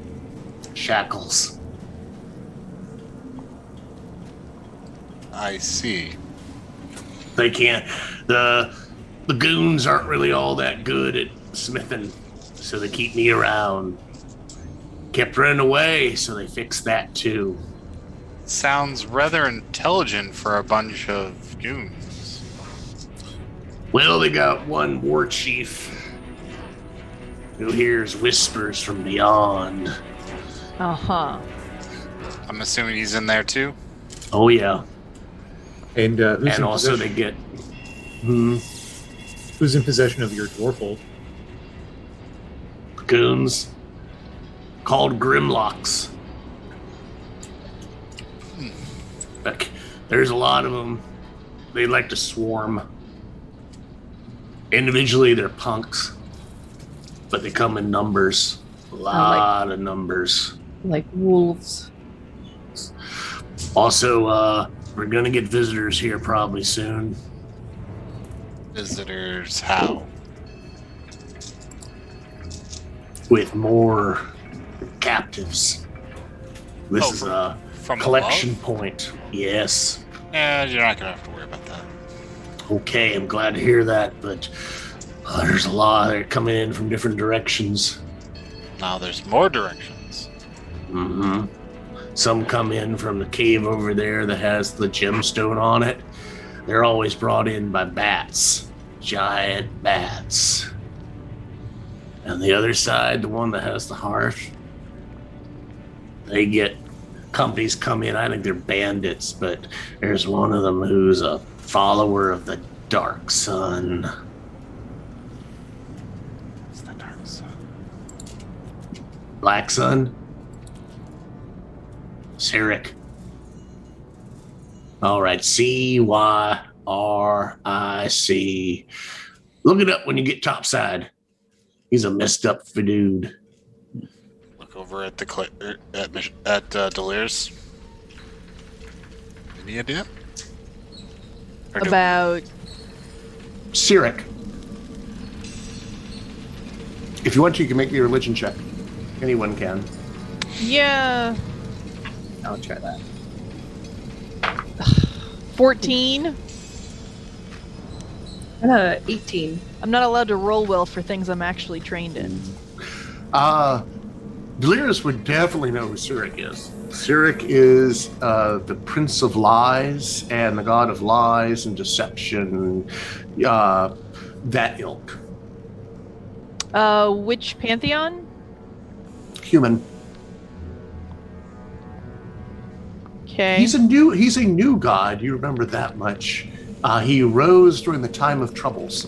shackles. I see. They can't. The goons aren't really all that good at smithing, so they keep me around. Kept running away, so they fixed that too. Sounds rather intelligent for a bunch of goons. Well, they got one war chief who hears whispers from beyond. Uh-huh. I'm assuming he's in there too? Oh yeah. And who's And in also possession? they get Who's in possession of your dwarf hold? goons called Grimlocks. Like, there's a lot of them. They like to swarm. Individually, they're punks, but they come in numbers. A lot of numbers. Like wolves. Also, We're gonna get visitors here probably soon. Visitors, how? With more captives. This Oh, is a From collection above? point. Yes. Yeah, you're not gonna have to worry about that. Okay, I'm glad to hear that, but there's a lot that are coming in from different directions. Now there's more directions. Mm-hmm. Some come in from the cave over there that has the gemstone on it. They're always brought in by bats. Giant bats. And the other side, the one that has the hearth, they get companies come in. I think they're bandits, but there's one of them who's a follower of the Dark Sun. It's the dark side. Black Sun? Cyric. All right, Cyric. Look it up when you get topside. He's a messed up dude. Look over at the Delirious. Any idea? Or do- About Cyric. If you want to, you can make me a religion check. Anyone can. yeah, I'll try that. 14. 18. I'm not allowed to roll well for things I'm actually trained in. Delirious would definitely know who Cyric is. Cyric is the Prince of Lies and the God of Lies and Deception, that ilk. Which pantheon? Human. Okay. He's a new god. You remember that much. He arose during the time of troubles.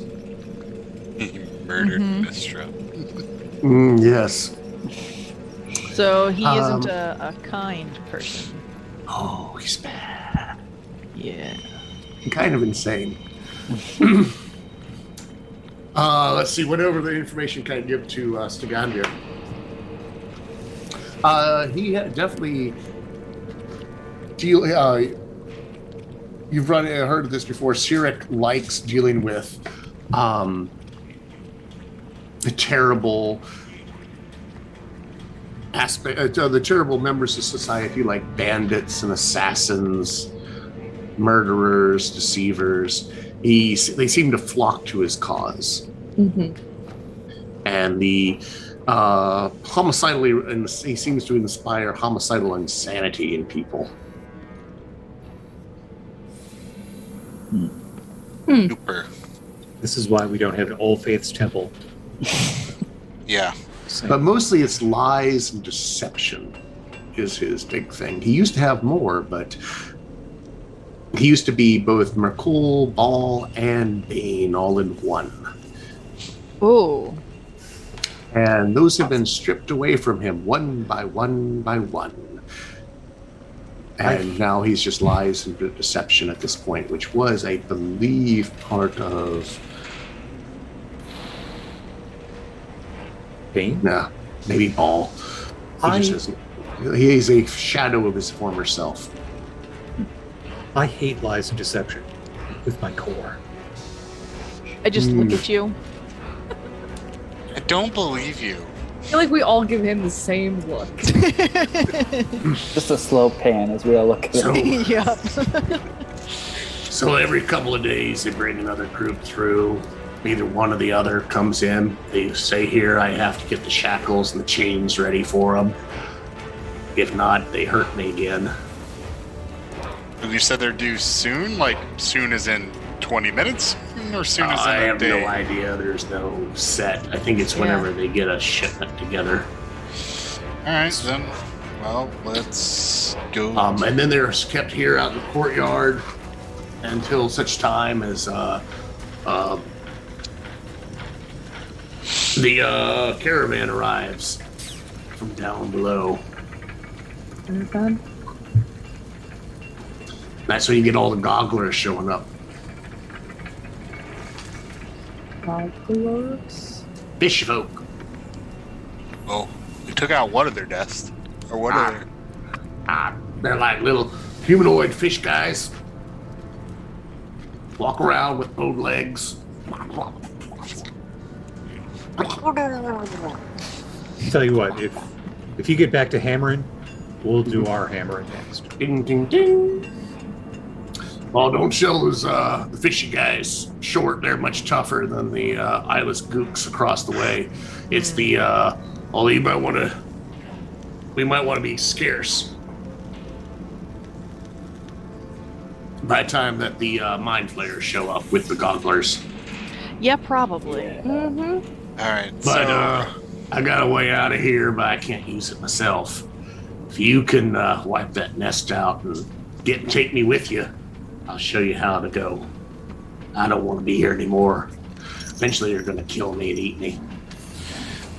He murdered Mhm. Mistra. Yes. So he isn't a kind person. Oh, he's bad. Yeah. Kind of insane. Let's see. Whatever the information can I give to Stagander. He definitely deal. You've heard of this before. Cyric likes dealing with the terrible aspect, the terrible members of society, like bandits and assassins, murderers, deceivers. They seem to flock to his cause. Mm-hmm. And the homicidally, he seems to inspire homicidal insanity in people. Super. This is why we don't have an All Faiths temple. Yeah. But mostly it's lies and deception is his big thing. He used to have more, but he used to be both Merkul, Baal, and Bane all in one. Oh. And those have been stripped away from him one by one by one. And now he's just lies and deception at this point, which was, I believe, part of... Bane? Nah, maybe Baal. He is a shadow of his former self. I hate lies and deception with my core. I just look at you. I don't believe you. I feel like we all give him the same look. Just a slow pan as we all look at So, it. Yup. so every couple of days they bring another group through. Either one or the other comes in. They say, here, I have to get the shackles and the chains ready for them. If not, they hurt me again. And you said they're due soon? Like, soon as in 20 minutes? Or soon as in I a have day? no idea. There's no set. I think it's whenever they get a shipment together. Alright, then. Well, let's go. And then they're kept here out in the courtyard until such time as the caravan arrives from down below. That's when you get all the gogglers showing up. Gogglers? Fish folk. Oh, we took out one of their desks. Or what are They're like little humanoid fish guys. Walk around with both legs. Tell you what, if you get back to hammering, we'll do our hammering next. Ding, ding, ding. Well, don't sell those the fishy guys short. They're much tougher than the eyeless gooks across the way. It's the although we might want to be scarce by the time that the mind flayers show up with the gogglers. Yeah, probably. Mm-hmm. All right. But I got a way out of here, but I can't use it myself. If you can wipe that nest out and take me with you, I'll show you how to go. I don't want to be here anymore. Eventually, you're going to kill me and eat me.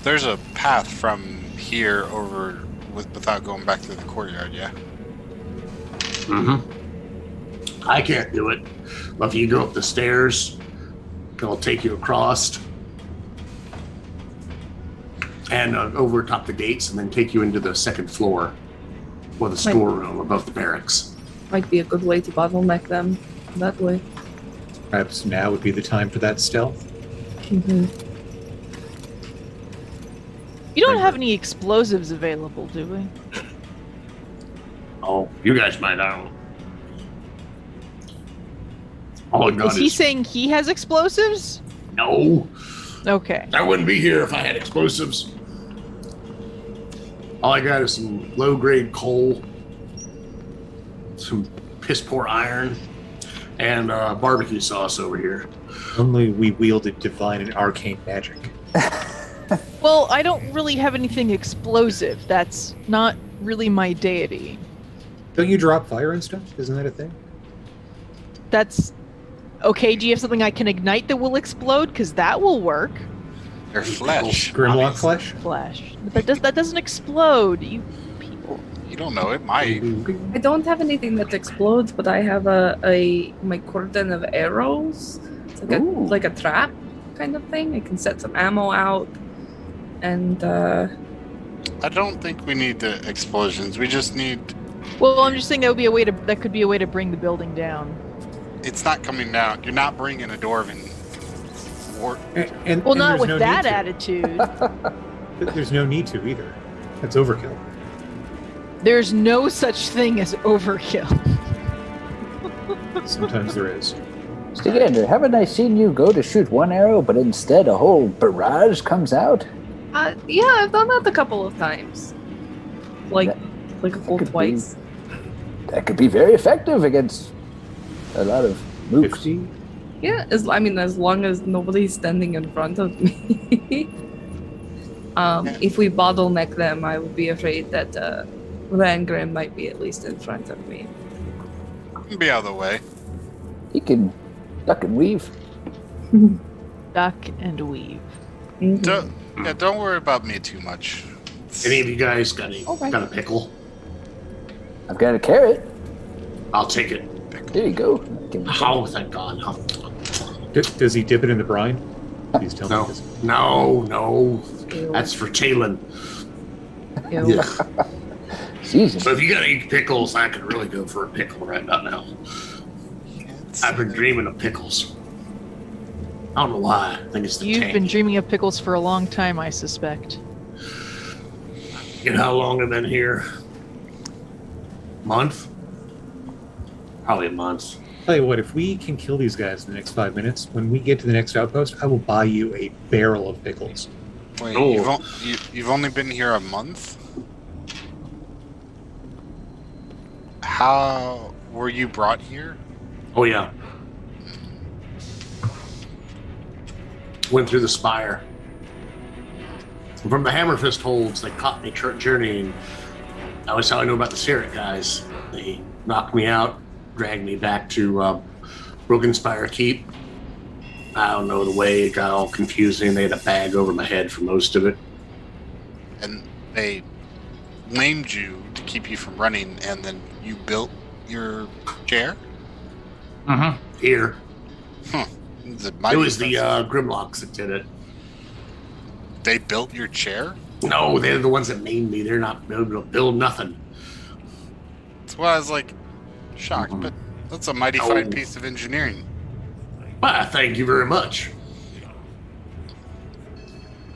There's a path from here over without going back to the courtyard, yeah? Mm-hmm. I can't do it. But if you go up the stairs, I'll take you across and over top the gates and then take you into the second floor or the storeroom above the barracks. Might be a good way to bottleneck them that way. Perhaps now would be the time for that stealth. Mm-hmm. You don't have any explosives available, do we? Oh, you guys might. I don't know. All I got Is he saying he has explosives? No. Okay. I wouldn't be here if I had explosives. All I got is some low-grade coal, some piss-poor iron, and barbecue sauce over here. Only we wielded divine and arcane magic. Well, I don't really have anything explosive. That's not really my deity. Don't you drop fire and stuff? Isn't that a thing? That's... Okay, do you have something I can ignite that will explode? Because that will work. They're flesh. Grimlock obviously. flesh? Flash. But that doesn't explode, you people. You don't know, it might. I don't have anything that explodes, but I have my cordon of arrows. It's like a trap kind of thing. I can set some ammo out, and I don't think we need the explosions. We just need... Well, I'm just saying that could be a way to bring the building down. It's not coming down. You're not bringing a dwarven. And Well, not there's with no that need to. attitude. There's no need to either. That's overkill. There's no such thing as overkill. Sometimes there is. Stigander, haven't I seen you go to shoot one arrow, but instead a whole barrage comes out? yeah, I've done that a couple of times. Like a full could twice. That could be very effective against a lot of mooks. 50? Yeah, as long as nobody's standing in front of me. If we bottleneck them, I would be afraid that Rangrim might be at least in front of me. Be out of the way. He can duck and weave. Duck and weave. Mhm. Don't worry about me too much. Any of you guys got Okay. a pickle? I've got a carrot. I'll take it. There you go. Oh, thank God. Oh. Does he dip it in the brine? Please tell me No, this. no. Ew. That's for Talon. Ew. Yeah. Season. So if you got any pickles, I could really go for a pickle right about now. I've been dreaming of pickles. I don't know why. I think it's the You've tank. been dreaming of pickles for a long time, I suspect. You know how long I've been here? Month? Probably a month. Tell you what, if we can kill these guys in the next 5 minutes, when we get to the next outpost, I will buy you a barrel of pickles. Wait, Oh. you've only been here a month? How were you brought here? Oh, yeah. Went through the spire. From the Hammerfist holds, they caught me journeying. That was how I know about the Sirik guys. They knocked me out, dragged me back to Broken Spire Keep. I don't know the way, it got all confusing. They had a bag over my head for most of it. And they lamed you to keep you from running, and then you built your chair? Here. It was the Grimlocks that did it. They built your chair? No, they're the ones that maimed me. They're not able to build nothing. That's why I was like shocked, but that's a mighty fine piece of engineering. Why, thank you very much.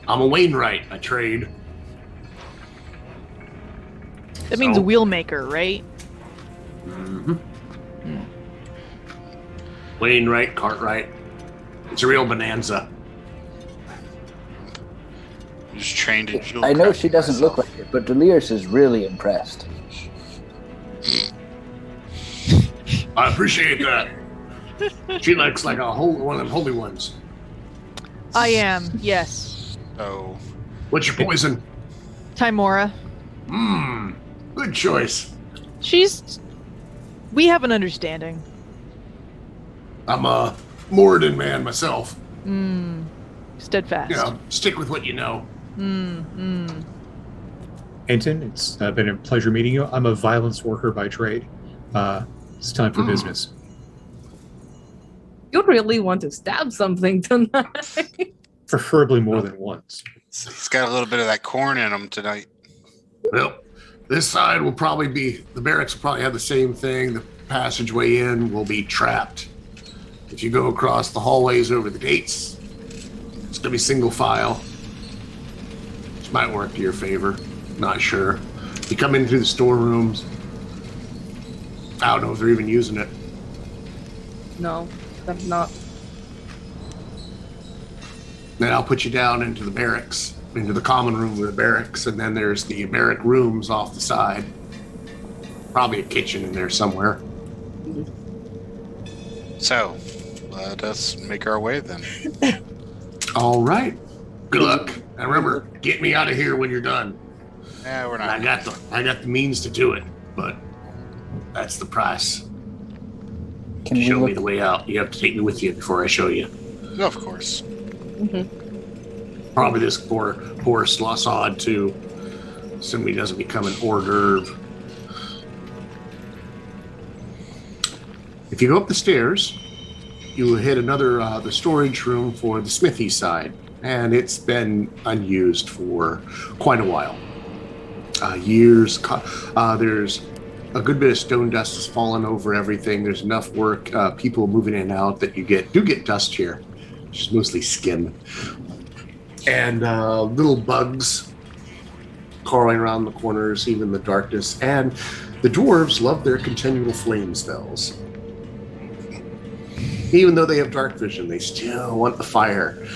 I'm a Wainwright by trade. That means a So- wheelmaker, right? Mm-hmm. Wainwright, Cartwright. It's a real bonanza. Just trained in jewel I know crafting she doesn't look myself. like it, but Delirious is really impressed. I appreciate that. She looks like a one of them holy ones. I am, yes. So, What's your poison? Timora. Good choice. We have an understanding. I'm a Moradin man myself. Steadfast. Stick with what you know. Anton, it's been a pleasure meeting you. I'm a violence worker by trade. It's time for business. You really want to stab something tonight. Preferably more than once. he's got a little bit of that corn in him tonight. Well, this side will probably be, the barracks will probably have the same thing. The passageway in will be trapped. If you go across the hallways over the gates, it's going to be single file. Which might work to your favor. Not sure. You come into the storerooms. I don't know if they're even using it. No, that's not. Then I'll put you down into the barracks, into the common room of the barracks, and then there's the barrack rooms off the side. Probably a kitchen in there somewhere. So, let us make our way then. All right. Good luck. And remember, get me out of here when you're done. Yeah, we're I not. got the means to do it, but that's the price. Can we Show me look? the way out. You have to take me with you before I show you. Of course. Probably this poor Slossod too. Assuming he doesn't become an hors d'oeuvre. If you go up the stairs, you will hit another the storage room for the smithy side, and it's been unused for quite a while. Years. There's a good bit of stone dust has fallen over everything. There's enough work, people moving in and out that you do get dust here, which is mostly skin. And little bugs crawling around the corners, even the darkness. And the dwarves love their continual flame spells. Even though they have dark vision, they still want the fire.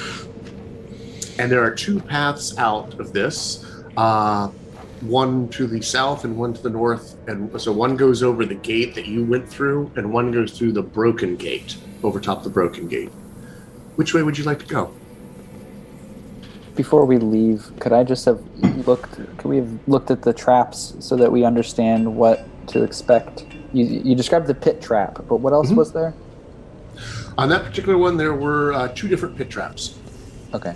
And there are two paths out of this. One to the south and one to the north. And so one goes over the gate that you went through, and one goes through the broken gate, over top the broken gate. Which way would you like to go? Before we leave, could I just have looked? Could we have looked at the traps so that we understand what to expect? You described the pit trap, but what else was there? On that particular one, there were two different pit traps. Okay.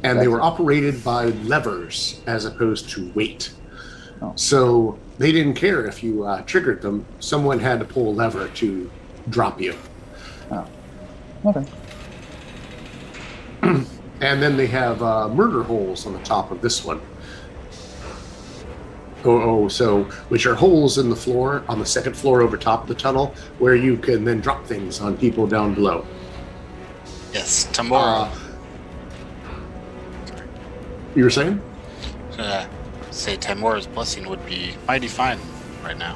And they were operated by levers as opposed to weight. Oh. So they didn't care if you triggered them. Someone had to pull a lever to drop you. Oh. Okay. And then they have murder holes on the top of this one. So which are holes in the floor, on the second floor over top of the tunnel, where you can then drop things on people down below. Yes, tomorrow. You were saying? Say Tamora's blessing would be mighty fine right now.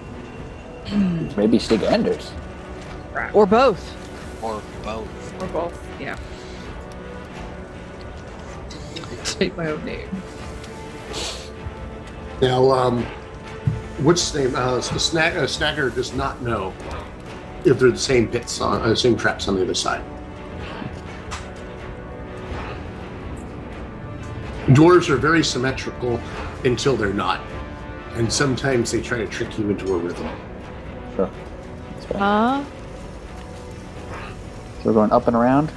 Maybe Stiganders. Or both. Or both. Or both, yeah. Take my own name. Now, what's his name? Snagger does not know if they're the same pits on same traps on the other side. Dwarves are very symmetrical until they're not, and sometimes they try to trick you into a rhythm. Sure. That's fine. So we're going up and around.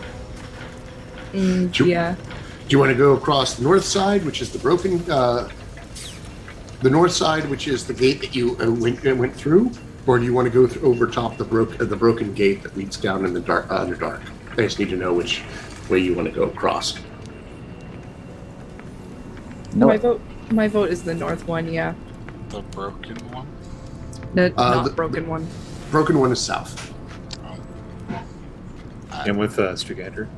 Sure. Yeah. Do you want to go across the north side, which is the broken, the north side, which is the gate that you went through, or do you want to go over top the broken gate that leads down in the Underdark? I just need to know which way you want to go across. North. My vote is the north one, yeah. The broken one? The not the- broken one. Broken one is south. And with Strigander.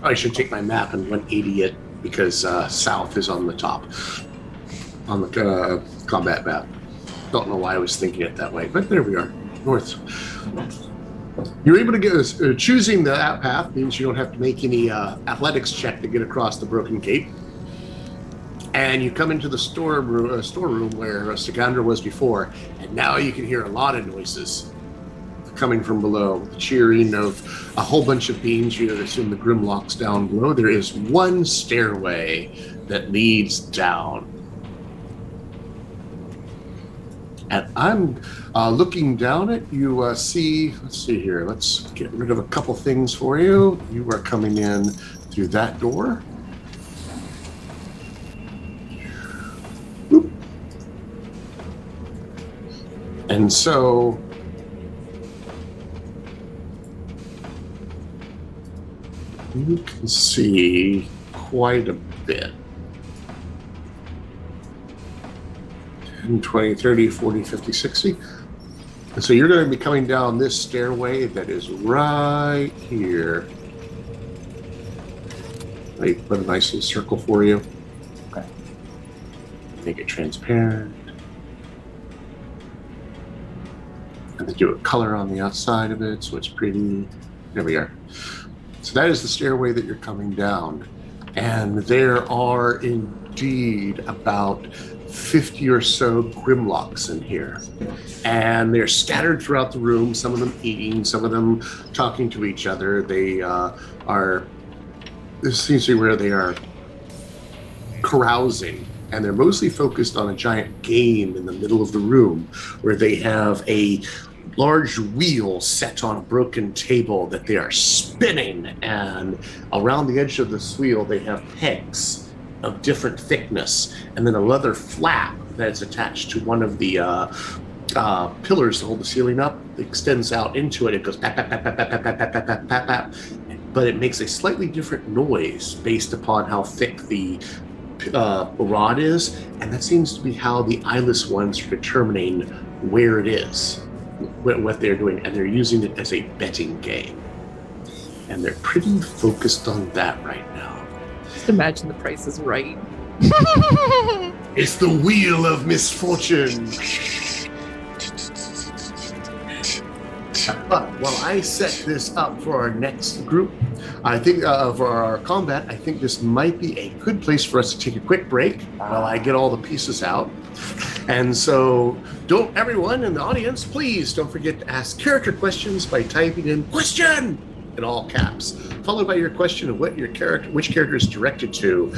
I should take my map and 180 it because south is on the top on the combat map. Don't know why I was thinking it that way, but there we are, north. You're able to get choosing that path means you don't have to make any athletics check to get across the broken gate. And you come into the storeroom where Strigander was before, and now you can hear a lot of noises coming from below, the cheering of a whole bunch of beings. You assume the Grimlock's down below. There is one stairway that leads down. And I'm looking down it. You see, let's see here. Let's get rid of a couple things for you. You are coming in through that door. Boop. And so you can see quite a bit. 10, 20, 30, 40, 50, 60. And so you're going to be coming down this stairway that is right here. I put a nice little circle for you. Okay. Make it transparent. And then do a color on the outside of it so it's pretty. There we are. So that is the stairway that you're coming down. And there are indeed about 50 or so Grimlocks in here. And they're scattered throughout the room, some of them eating, some of them talking to each other. They this seems to be where they are carousing. And they're mostly focused on a giant game in the middle of the room where they have a large wheel set on a broken table that they are spinning, and around the edge of this wheel they have pegs of different thickness, and then a leather flap that's attached to one of the pillars to hold the ceiling up. It extends out into it. It goes pap, pap, pap, pap, pap, pap, pap, pap, pap, pap, pap, but it makes a slightly different noise based upon how thick the rod is, and that seems to be how the eyeless ones are determining where it is, what they're doing, and they're using it as a betting game. And they're pretty focused on that right now. Just imagine the price is right. It's the wheel of misfortune. But while I set this up for our next group, I think for our combat, I think this might be a good place for us to take a quick break while I get all the pieces out. And so don't everyone in the audience, please don't forget to ask character questions by typing in "question" in all caps, followed by your question of which character is directed to.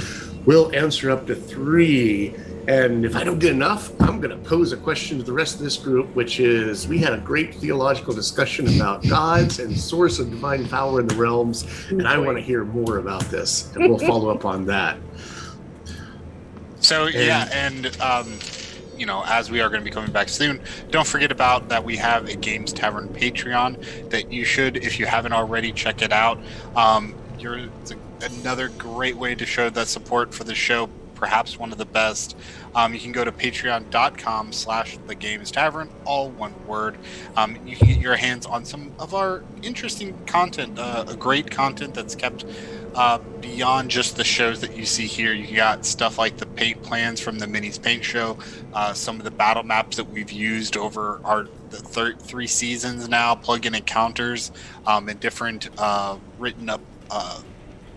We'll answer up to 3. And if I don't get enough, I'm going to pose a question to the rest of this group, which is, we had a great theological discussion about gods and source of divine power in the realms, and I want to hear more about this, and we'll follow up on that. So, you know, as we are going to be coming back soon, don't forget about that we have a Games Tavern Patreon that you should, if you haven't already, check it out. It's another great way to show that support for the show, perhaps one of the best. You can go to patreon.com/thegamestavern, all one word. You can get your hands on some of our interesting content, a great content that's kept beyond just the shows that you see here. You got stuff like the paint plans from the Minis Paint Show, some of the battle maps that we've used over the 3 seasons now, plug-in encounters, and different written up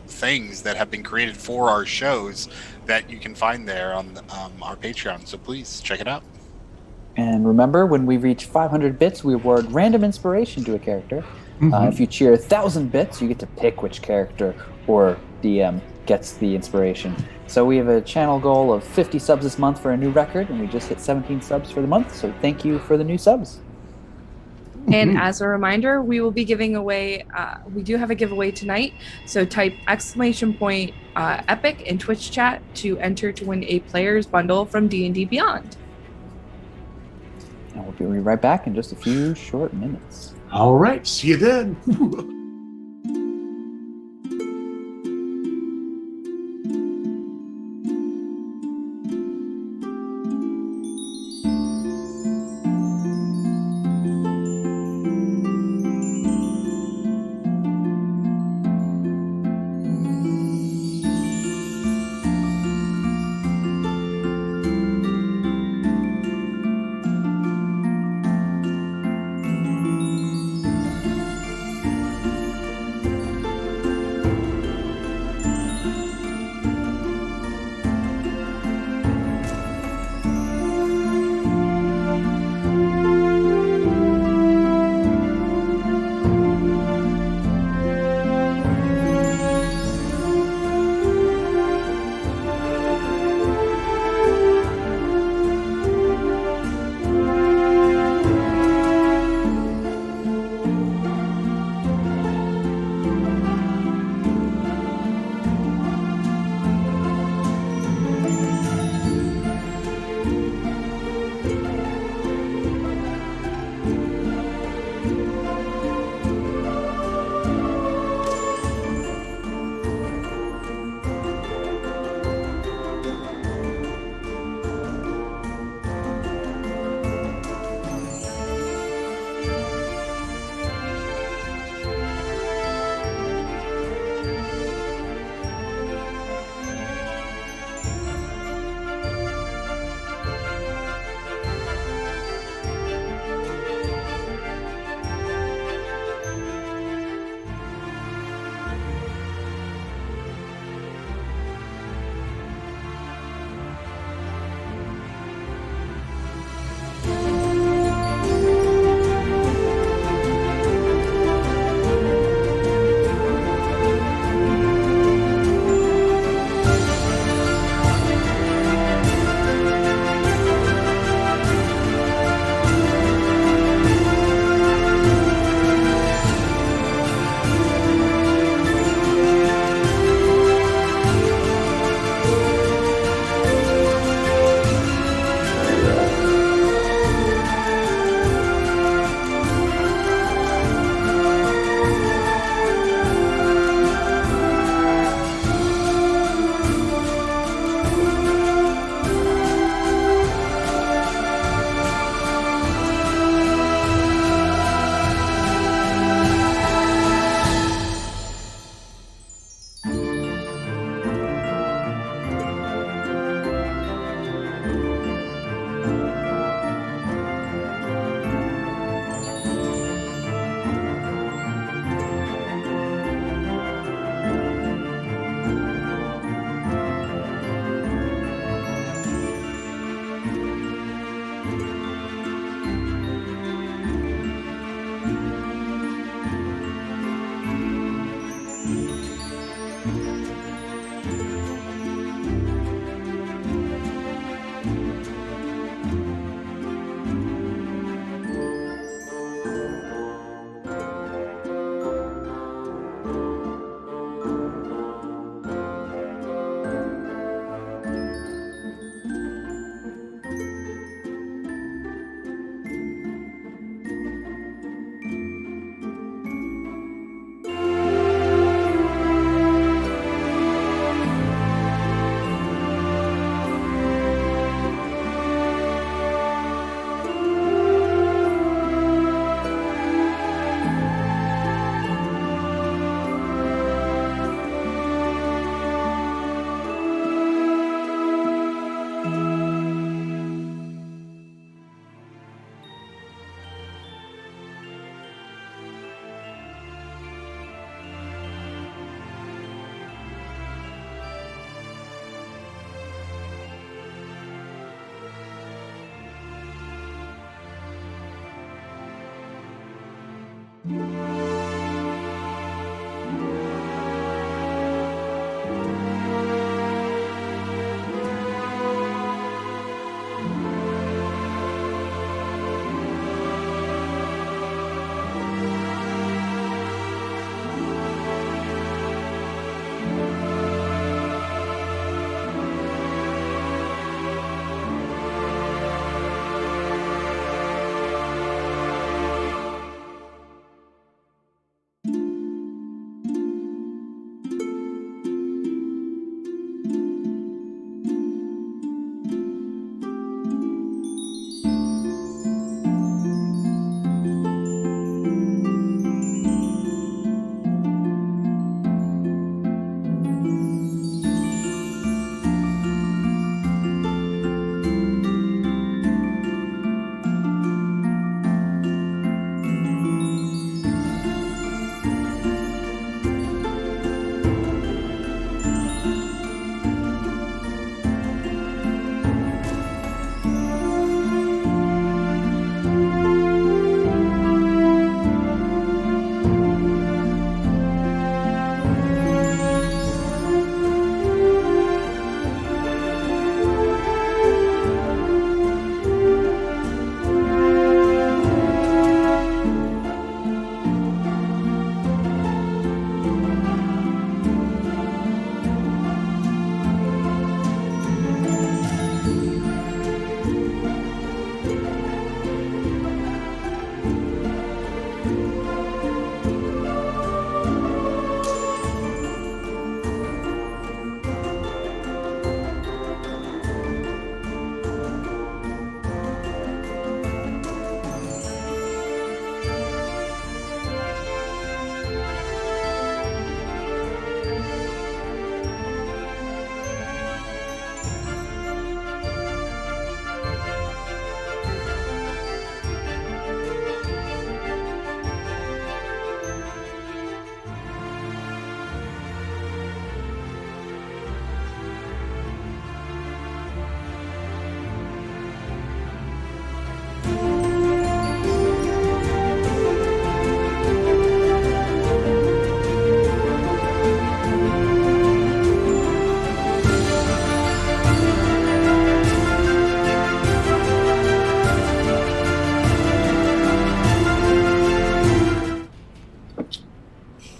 things that have been created for our shows that you can find there on our Patreon. So please check it out. And remember, when we reach 500 bits, we award random inspiration to a character. If you cheer 1,000 bits, you get to pick which character or DM gets the inspiration. So we have a channel goal of 50 subs this month for a new record, and we just hit 17 subs for the month. So thank you for the new subs. And as a reminder, we will be giving away, we do have a giveaway tonight. So type !epic in Twitch chat to enter to win a player's bundle from D&D Beyond. And we'll be right back in just a few short minutes. All right, see you then.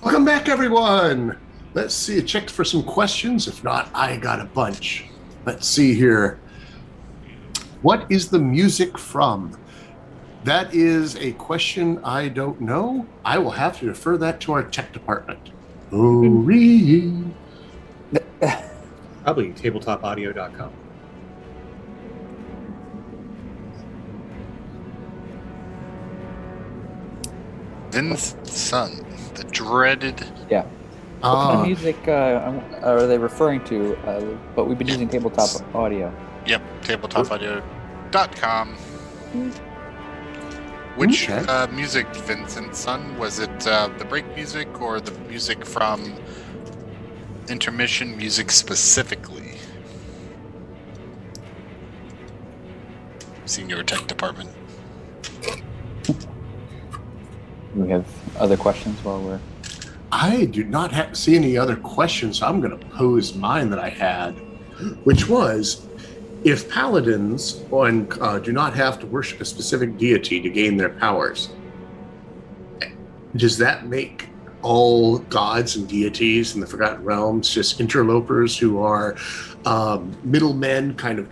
Welcome back, everyone. Let's see. Check for some questions. If not, I got a bunch. Let's see here. What is the music from? That is a question I don't know. I will have to defer that to our tech department. Hooray. Probably tabletopaudio.com. Vin's son, the dreaded. Yeah. What kind of music are they referring to? But we've been using tabletop audio. Yep, tabletopaudio.com. Which music, Vincent's son? Was it the break music or the music from intermission music specifically? Senior Tech Department. We have other questions while we're... I do not see any other questions, so I'm going to pose mine that I had, which was, if paladins do not have to worship a specific deity to gain their powers, does that make all gods and deities in the Forgotten Realms just interlopers who are middlemen, kind of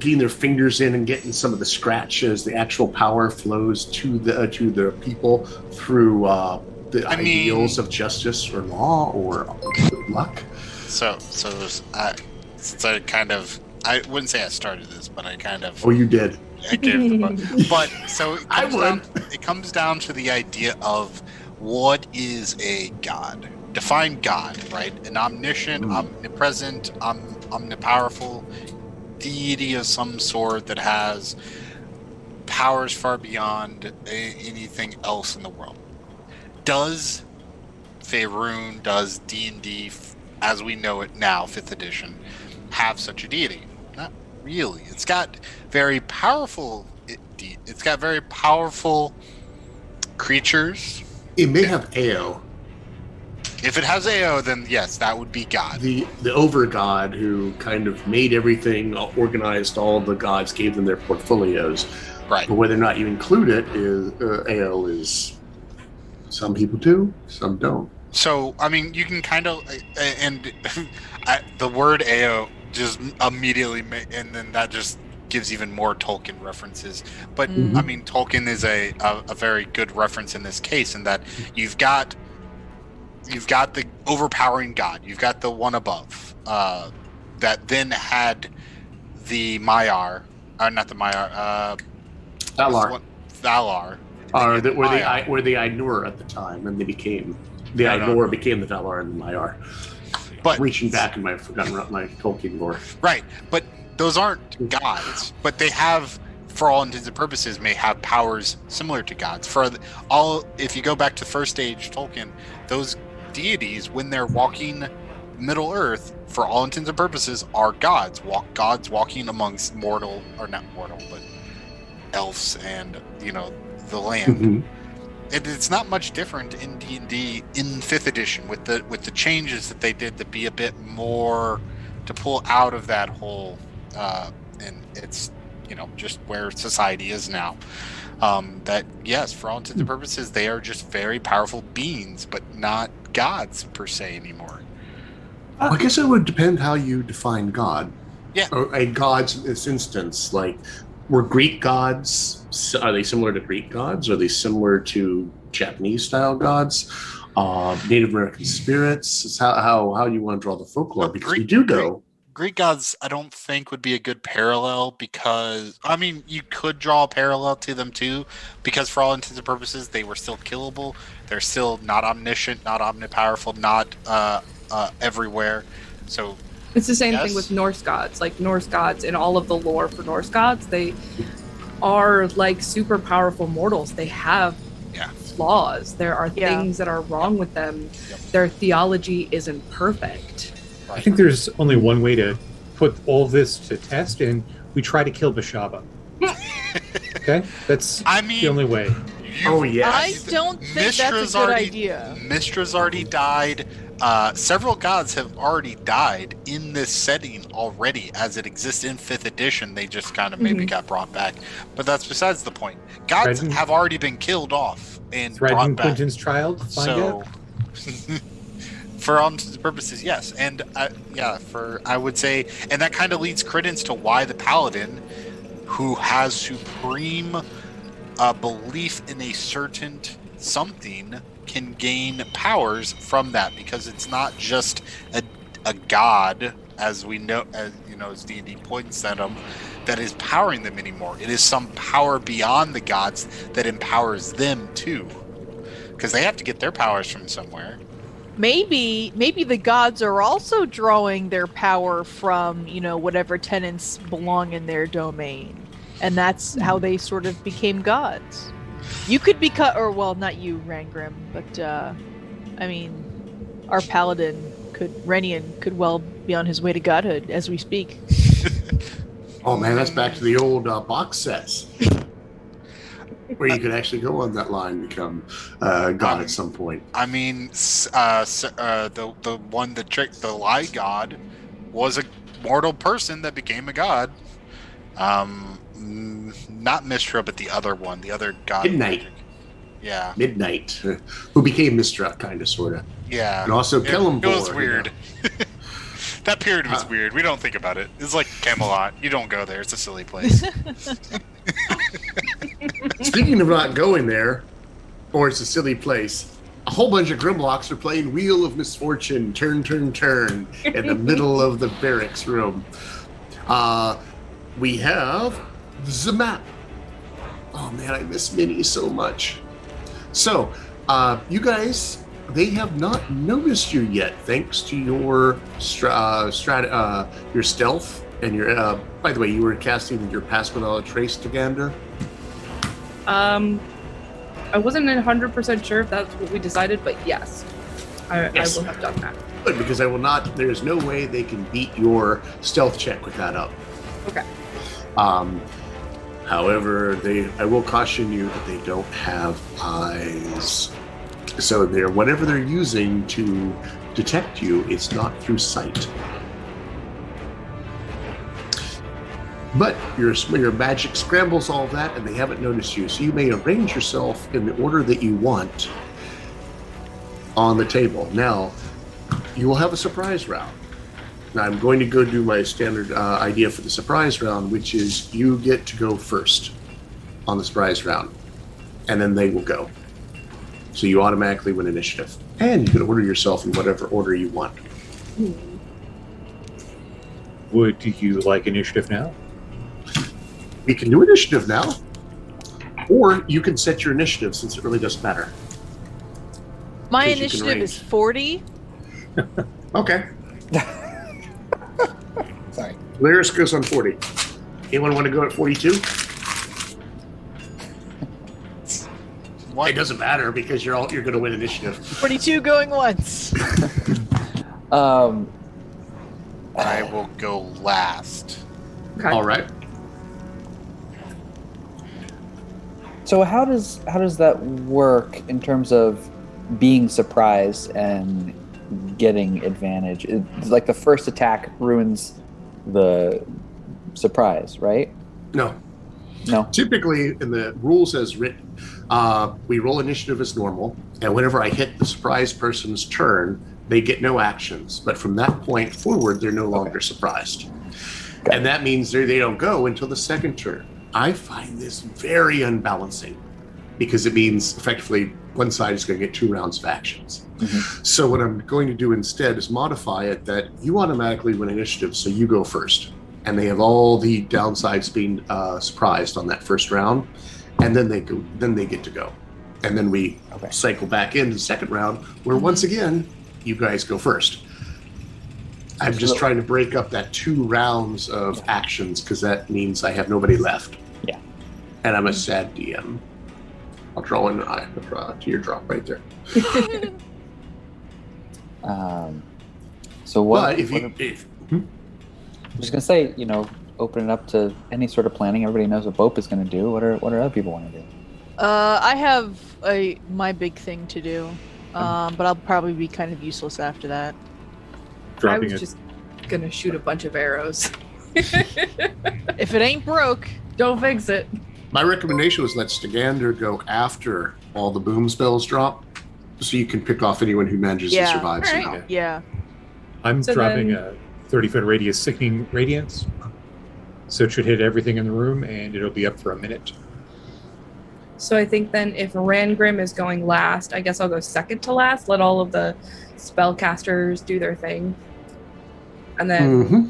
getting their fingers in and getting some of the scratch as the actual power flows to the people through the ideals of justice or law or luck? So since I kind of, I wouldn't say I started this, but I kind of. Oh, you did. I did. But so it comes down to the idea of what is a god. Define God, right? An omniscient, omnipresent, omnipowerful deity of some sort that has powers far beyond anything else in the world. Does Faerun, does D&D as we know it now, 5th edition, have such a deity? Not really. It's got very powerful creatures It may have AO. If it has AO, then yes, that would be God. The over god who kind of made everything, organized all the gods, gave them their portfolios. Right. But whether or not you include it is AO is some people do, some don't. So I mean, you can kind of and the word AO just immediately and then that just gives even more Tolkien references. But I mean, Tolkien is a very good reference in this case, in that you've got the overpowering god, you've got the one above that then had the Maiar, not the Maiar, Valar. Valar. Were the Ainur at the time, and they became the Ainur became the Valar and the Maiar. But reaching back in my forgotten my Tolkien lore. Right, but those aren't gods, but they have, for all intents and purposes, may have powers similar to gods. If you go back to First Age Tolkien, those deities, when they're walking Middle Earth, for all intents and purposes, are gods. Gods walking amongst mortal, or not mortal, but elves and the land. Mm-hmm. It's not much different in D&D in 5th edition with the changes that they did to be a bit more to pull out of that whole and it's just where society is now. That yes, for all intents and purposes, they are just very powerful beings, but not gods per se anymore. I guess it would depend how you define God. Yeah. Or a gods in this instance, like were Greek gods? Are they similar to Greek gods? Are they similar to Japanese style gods? Native American spirits? It's how you want to draw the folklore, because we do know. Greek gods, I don't think would be a good parallel, because I mean you could draw a parallel to them too, because for all intents and purposes they were still killable. They're still not omniscient, not omnipowerful, not everywhere. So it's the same thing with Norse gods. Like Norse gods, in all of the lore for Norse gods, they are like super powerful mortals. They have flaws. There are things that are wrong with them. Their theology isn't perfect. I think there's only one way to put all this to test, and we try to kill Bashaba. Okay? That's the only way. I don't think that's a good idea. Mistra's already died. Several gods have already died in this setting already as it exists in 5th edition. They just kind of maybe got brought back. But that's besides the point. Gods have already been killed off and brought back. Quentin's child? For all intents and purposes, yes. And I would say, and that kind of leads credence to why the Paladin, who has supreme belief in a certain something, can gain powers from that, because it's not just a god, as we know, as D&D points at them, that is powering them anymore. It is some power beyond the gods that empowers them too, because they have to get their powers from somewhere. Maybe the gods are also drawing their power from, whatever tenants belong in their domain. And that's how they sort of became gods. You could not you, Rangrim, but, our paladin Renian could well be on his way to godhood as we speak. Oh man, that's back to the old box sets. Where you could actually go on that line and become god at some point. I mean, the one that tricked the lie god was a mortal person that became a god. Not Mistra, but the other one, the other god. Midnight. Yeah. Midnight, who became Mistra, kind of, sort of. Yeah. And also Kellumbor. It was weird. That period was weird. We don't think about it. It's like Camelot. You don't go there. It's a silly place. Speaking of not going there, or it's a silly place, a whole bunch of Grimlocks are playing Wheel of Misfortune, turn, turn, turn, in the middle of the barracks room. We have the map. Oh man, I miss Minnie so much. So, you guys, they have not noticed you yet, thanks to your your stealth and your. By the way, you were casting your Pass Without a Trace to Gander. I wasn't 100% sure if that's what we decided, but yes, I will have done that. Good, because I will not. There's no way they can beat your stealth check with that up. Okay. However, I will caution you that they don't have eyes. So whatever they're using to detect you, it's not through sight. But your magic scrambles all that, and they haven't noticed you. So you may arrange yourself in the order that you want on the table. Now, you will have a surprise round. Now, I'm going to go do my standard idea for the surprise round, which is you get to go first on the surprise round, and then they will go. So you automatically win initiative. And you can order yourself in whatever order you want. Would you like initiative now? We can do initiative now. Or you can set your initiative, since it really doesn't matter. My 'Cause you can initiative range. is 40. Okay. Sorry. Lyris goes on 40. Anyone want to go at 42? What? It doesn't matter because you're going to win initiative. 42 going once. I will go last. Okay. All right. So how does that work in terms of being surprised and getting advantage? It's like the first attack ruins the surprise, right? No. No. Typically, in the rules as written, we roll initiative as normal, and whenever I hit the surprised person's turn, they get no actions. But from that point forward, they're no longer surprised. And that means they don't go until the second turn. I find this very unbalancing because it means effectively one side is going to get 2 rounds of actions. Mm-hmm. So what I'm going to do instead is modify it that you automatically win initiative, so you go first. And they have all the downsides being surprised on that first round, and then they get to go. And then we cycle back into the second round where once again, you guys go first. I'm just trying to break up that 2 rounds of actions because that means I have nobody left. Yeah. And I'm a sad DM. I'll draw an eye to your drop right there. So what? But I'm just gonna say, open it up to any sort of planning. Everybody knows what Bope is gonna do. What are other people want to do? I have my big thing to do, but I'll probably be kind of useless after that. I Dropping was it. just gonna shoot a bunch of arrows. If it ain't broke, Don't fix it. my recommendation was let Stagander go after all the boom spells drop, so you can pick off anyone who manages to yeah. survive All right. somehow. Yeah. I'm So dropping then- a 30-foot radius sickening radiance. So it should hit everything in the room, and it'll be up for a minute. So I think then if Rangrim is going last, I guess I'll go second to last. Let all of the spellcasters do their thing. And then Mm-hmm.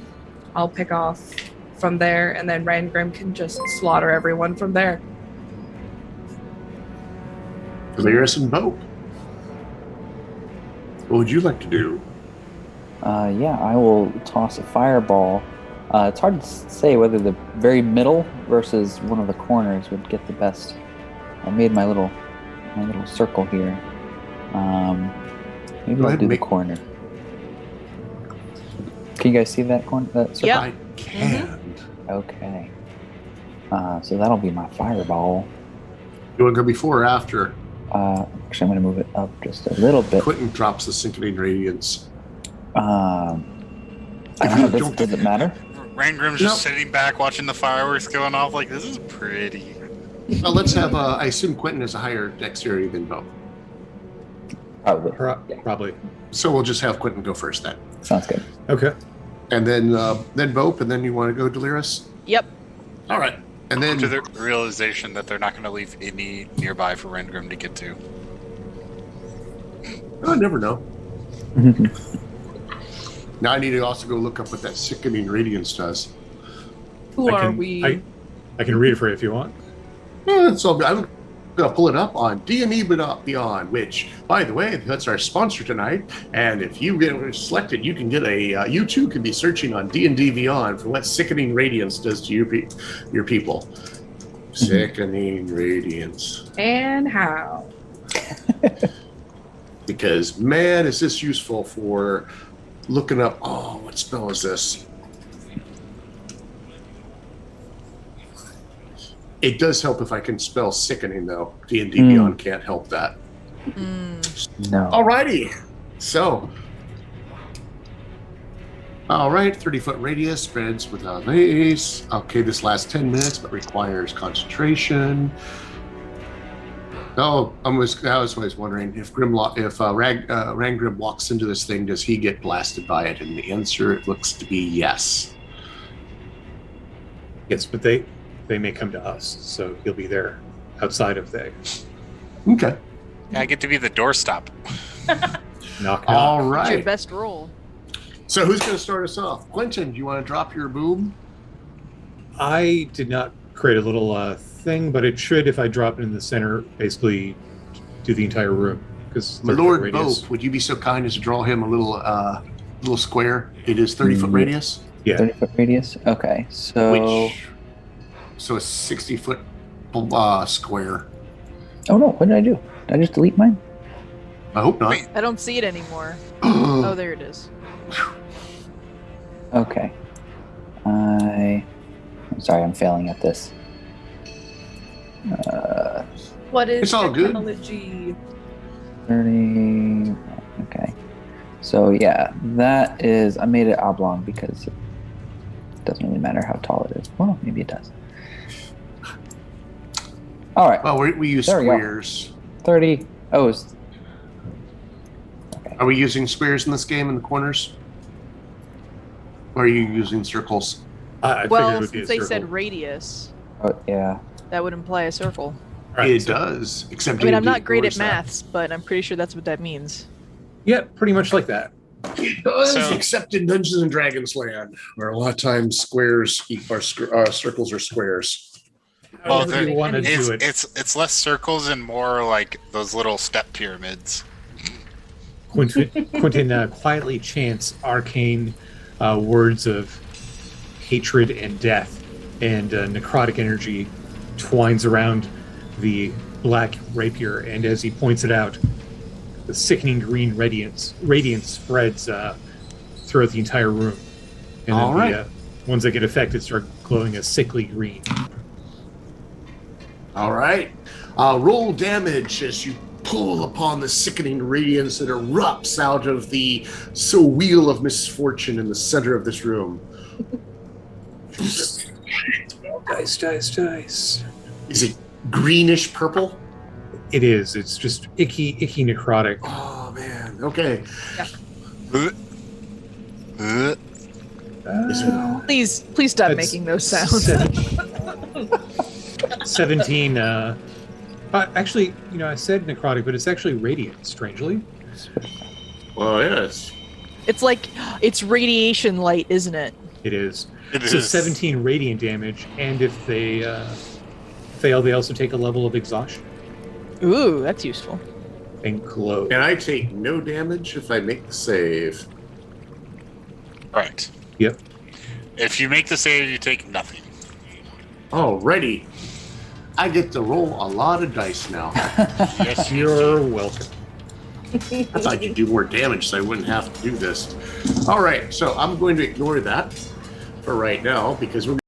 I'll pick off from there, and then Rangrim can just slaughter everyone from there. Lyris and Bope. What would you like to do? Yeah, I will toss a fireball. It's hard to say whether the very middle versus one of the corners would get the best. I made my little circle here. Maybe Go I'll ahead do and the make- corner. Can you guys see that corner? That circle? Yep. I can. Okay. So that'll be my fireball. You want to go before or after? Actually, I'm going to move it up just a little bit. Quentin drops the synchroning radiance. I don't know. Does it matter? Rangrim's just sitting back watching the fireworks going off like, this is pretty. Well, let's have, I assume Quentin has a higher dexterity than Bope. Probably. Probably. So we'll just have Quentin go first then. Sounds good. Okay. And then Bope, and then you want to go Delirious? Yep. All right. And then To the realization that they're not going to leave any nearby for Rangrim to get to. I never know. Now I need to also go look up what that sickening radiance does. Who I are can- we? I can read it for you if you want. It's all good. I'm going to pull it up on D&D Beyond, which, by the way, that's our sponsor tonight. And if you get selected, you can get you too can be searching on D&D Beyond for what sickening radiance does to your people. Sickening radiance. And how? Because, man, is this useful for looking up, what spell is this? It does help if I can spell sickening, though. D&D Beyond can't help that. No. Alrighty. So, all right, 30-foot radius spreads without ace. Okay, this lasts 10 minutes, but requires concentration. Oh, I was always wondering if Rangrim walks into this thing, does he get blasted by it? And the answer, it looks to be yes. Yes, but they may come to us, so he'll be there outside of they. Okay. Yeah, I get to be the doorstop. Knock, knock. All It's your right. best roll. So who's going to start us off? Quentin, do you want to drop your boom? I did not create a little thing, but it should, if I drop it in the center, basically do the entire room. Because Lord Bope, would you be so kind as to draw him a little square? It is 30-foot radius. Yeah. 30-foot radius? Okay, so... So a 60-foot square. Oh no, what did I do? Did I just delete mine? I hope not. Wait. I don't see it anymore. Oh, there it is. Okay. I'm sorry, I'm failing at this. What is It's all good. technology? 30... Okay. So yeah, that is... I made it oblong because it doesn't really matter how tall it is. Well, maybe it does. All right, Well, we use There we go. squares. 30... Oh, it's... Are we using squares in this game in the corners? Or are you using circles? I figured it Well, would be a since they circle. said radius, Oh, yeah. that would imply a circle. All right, It so- does, except I mean, I'm D&D not great at ignores that. maths, but I'm pretty sure that's what that means. Yeah, pretty much like that. It does, So- except in Dungeons and Dragons land, where a lot of times squares are circles are squares. Well, However you there- want to do it. It's less circles and more like those little step pyramids. Quentin quietly chants arcane words of hatred and death, and necrotic energy twines around the black rapier. And as he points it out, the sickening green radiance spreads throughout the entire room. And All then right. the ones that get affected start glowing a sickly green. All right. Roll damage as you pull upon the sickening radiance that erupts out of the wheel of misfortune in the center of this room. Dice. Is it greenish purple? It is. It's just icky necrotic. Oh, man. Okay. Is it, Please stop That's making those sounds. 17. Actually, I said necrotic, but it's actually radiant, strangely. well, yes. It's like it's radiation light, isn't it? It is. It So is. 17 radiant damage, and if they fail, they also take a level of exhaustion Ooh, that's useful. and glow. And I take no damage if I make the save. Right. Yep. If you make the save, you take nothing. Alrighty. I get to roll a lot of dice now. Yes, You're welcome. I thought you'd do more damage so I wouldn't have to do this. All right, so I'm going to ignore that for right now because we're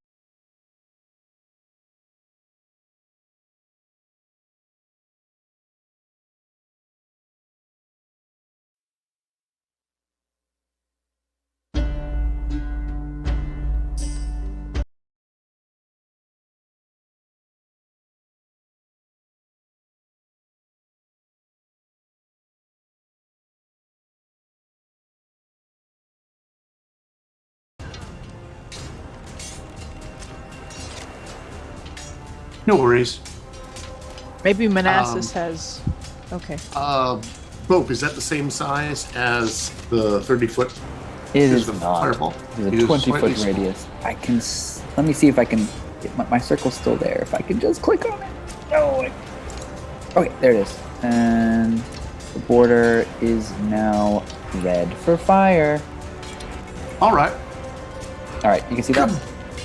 no worries. Maybe Manassas has. Okay. Bope, is that the same size as the 30-foot? It is the not. fireball? It's a It is 20-foot slightly radius. I can... Let me see if I can... My circle's still there. If I can just click on it. No. Okay, there it is. And the border is now red for fire. All right. All right, you can see that?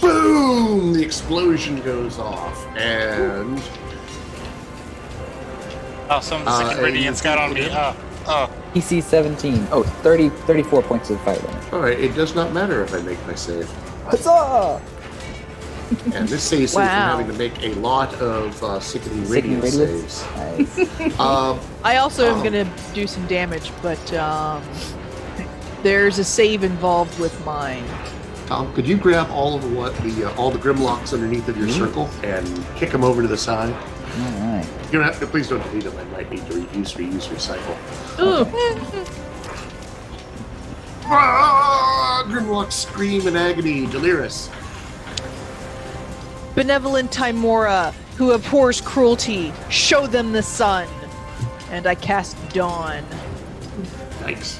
Boom! The explosion goes off, and Oh, some of the second radiance got on me. Oh, PC 17. Oh, 34 points of fire damage. all right. It does not matter if I make my save. Huzzah! And this save saves Wow. from having to make a lot of sickening Sickening radiant radiance. saves. Nice. I also am going to do some damage, but there's a save involved with mine. Tom, could you grab all of all the Grimlocks underneath of your circle and kick them over to the side? All right. You don't have to. Please don't delete them. I might need to reuse, recycle. Ooh. Grimlocks scream in agony. Delirious. Benevolent Timora, who abhors cruelty, show them the sun. And I cast Dawn, Nice.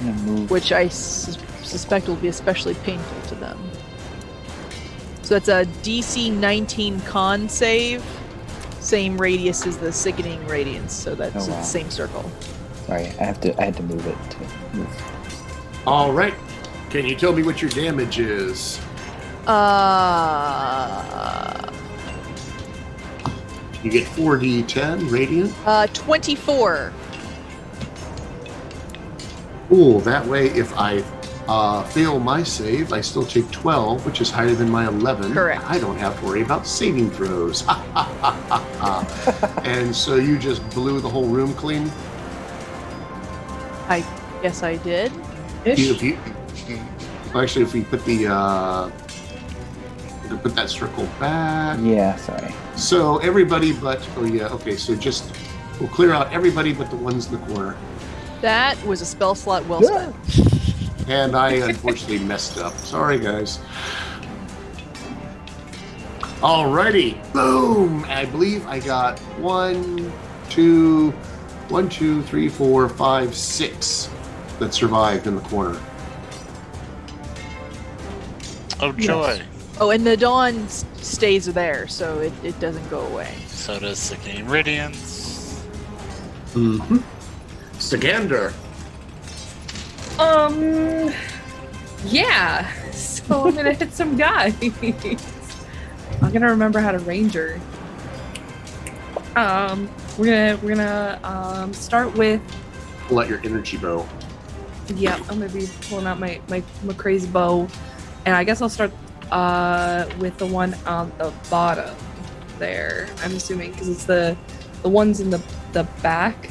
I'm gonna move. which I suspect will be especially painful to them. So that's a DC 19 con save. Same radius as the sickening radiance, so that's Oh, wow. the same circle. Sorry, I had to move it to move. All right. Can you tell me what your damage is? You get 4d10 radiant. 24. Cool. That way, if I fail my save, I still take 12, which is higher than my 11. Correct. I don't have to worry about saving throws. And so you just blew the whole room clean? I guess I did. If you, actually, if we put the put that circle back. Yeah, sorry. So everybody but so just we'll clear out everybody but the ones in the corner. That was a spell slot well spent. And I unfortunately messed up. Sorry, guys. Alrighty. Boom! I believe I got 1, 2, 3, 4, 5, 6 that survived in the corner. Oh, joy. Oh, and the dawn stays there, so it doesn't go away. So does Sickening Radiance. Mm-hmm. Sagander. Yeah. So I'm gonna hit some guys. I'm gonna remember how to ranger. We're gonna start with. Pull out your energy bow. Yeah, I'm gonna be pulling out my crazy bow, and I guess I'll start with the one on the bottom there. I'm assuming because it's the ones in the back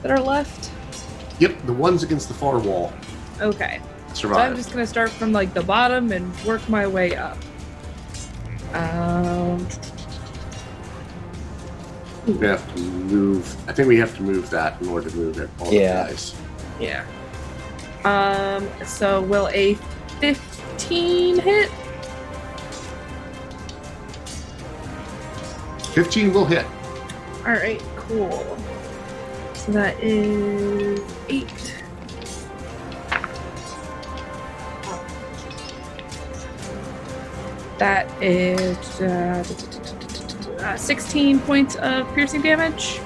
that are left. Yep, the ones against the far wall. Okay. So I'm Survive. just gonna start from like the bottom and work my way up. We have to move. I think we have to move that in order to move it. All Yeah. the guys. Yeah. So will a 15 hit? 15 will hit. All right, cool. So that is 8. That is 16 points of piercing damage.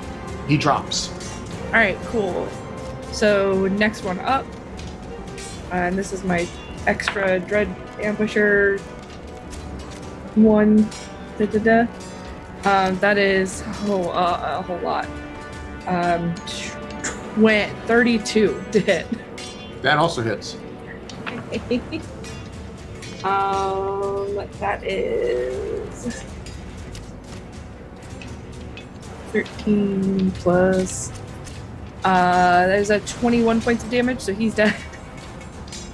He drops. All right, cool. So next one up, and this is my extra dread ambusher one. That is a whole lot. 32 to hit. That also hits. That is 13 plus. There's a 21 points of damage, so he's dead.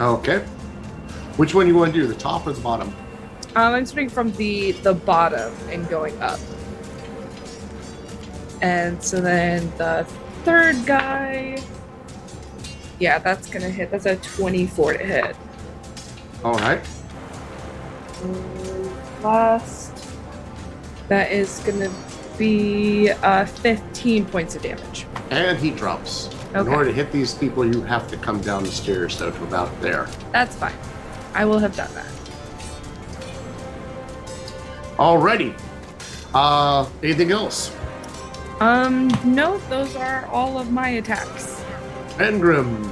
Okay. Which one do you want to do? The top or the bottom? I'm starting from the bottom and going up. And so then the third guy. Yeah, that's gonna hit. That's a 24 to hit. All right. Last. That is gonna be 15 points of damage. And he drops. In Okay. order to hit these people, you have to come down the stairs, though, to about there. That's fine. I will have done that. Alrighty. Anything else? No, those are all of my attacks. Engrim.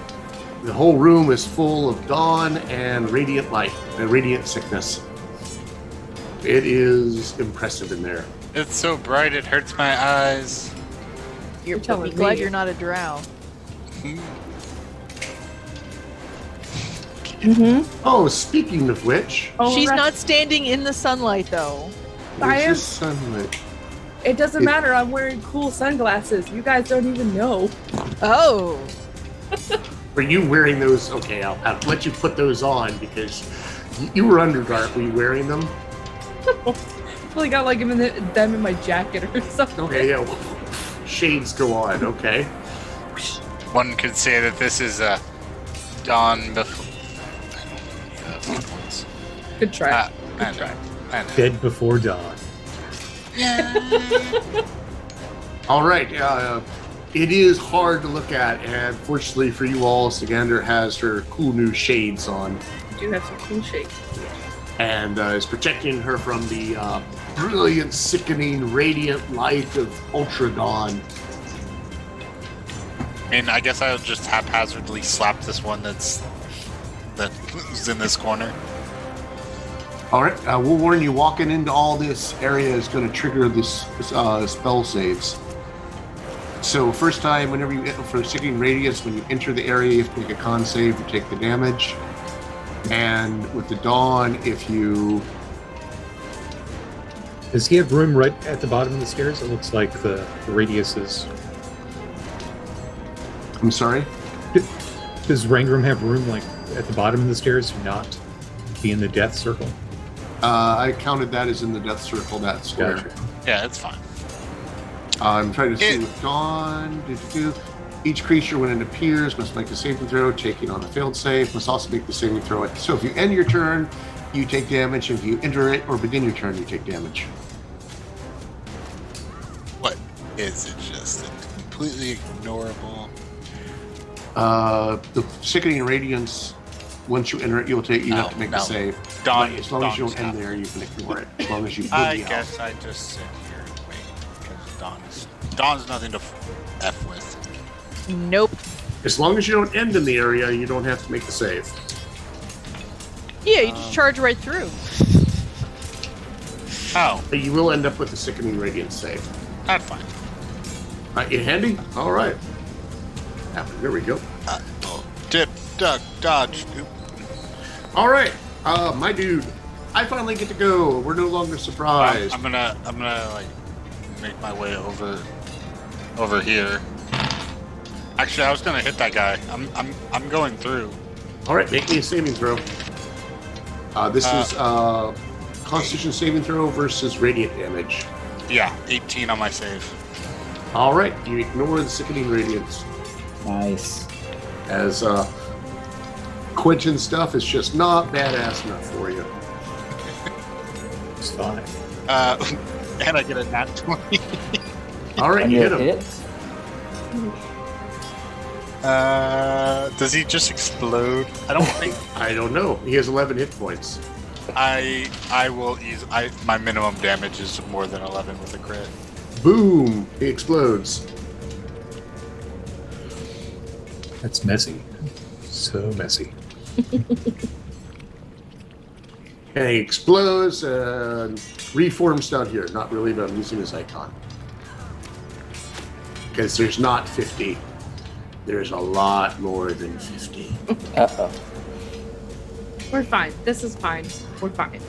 The whole room is full of dawn and radiant light and radiant sickness. It is impressive in there. It's so bright it hurts my eyes. You're telling glad me. you're not a drow. Oh, speaking of which, Oh, She's right. not standing in the sunlight, though. I there's am- this sunlight. It doesn't matter. I'm wearing cool sunglasses. You guys don't even know. Oh. Were you wearing those? Okay, I'll let you put those on because you were Underdark. Were you wearing them? Probably got like them in my jacket or something. Okay, yeah. Shades go on. Okay. One could say that this is a dawn before. I don't know any ones. Good try. I know. I know. Dead before dawn. All right. It is hard to look at, and fortunately for you all, Sigander has her cool new shades on, You do have some cool shades. and is protecting her from the brilliant, sickening, radiant light of Ultra Dawn. And I guess I'll just haphazardly slap this one that's in this corner. All right. We'll warn you, walking into all this area is going to trigger this spell saves. So first time, whenever you for sickening radius, when you enter the area, you have to make a con save to take the damage. And with the dawn, if you Does he have room right at the bottom of the stairs? It looks like the radius is. I'm sorry. Does Rangram have room like at the bottom of the stairs to not be in the death circle? I counted that as in the death circle, that square. Gotcha. Yeah, it's fine. I'm trying to see with dawn. Each creature, when it appears, must make a saving throw. Taking on a failed save, must also make the saving throw. So if you end your turn, you take damage. If you enter it or begin your turn, you take damage. What is it? Just completely ignorable. The sickening radiance. Once you enter it, you have to make the save. Dawn, But as long as you don't Dawn's end there, you can ignore it. As long as you. I boogie out. guess I just sit here and wait because Dawn's nothing to f with. Nope. As long as you don't end in the area, you don't have to make the save. Yeah, you just charge right through. Oh, But you will end up with a sickening radiance save. that's fine. You handy? All right. There we go. Dip, duck, dodge, scoop. All right, my dude. I finally get to go. We're no longer surprised. I'm gonna like make my way over here. Actually, I was gonna hit that guy. I'm going through. All right, make me a saving throw. This is Constitution saving throw versus radiant damage. Yeah, 18 on my save. All right, you ignore the sickening radiance Nice. as quenching stuff is just not badass enough for you. It's fine. And I get a nat 20. All right, And you you hit him. hit? Does he just explode? I don't think. I don't know. He has 11 hit points. I will use. My minimum damage is more than 11 with a crit. Boom! He explodes. That's messy. So messy. And he explodes and reforms down here. Not really, but I'm using his icon. Because there's not 50. There's a lot more than 50. Uh-oh. We're fine. This is fine. We're fine.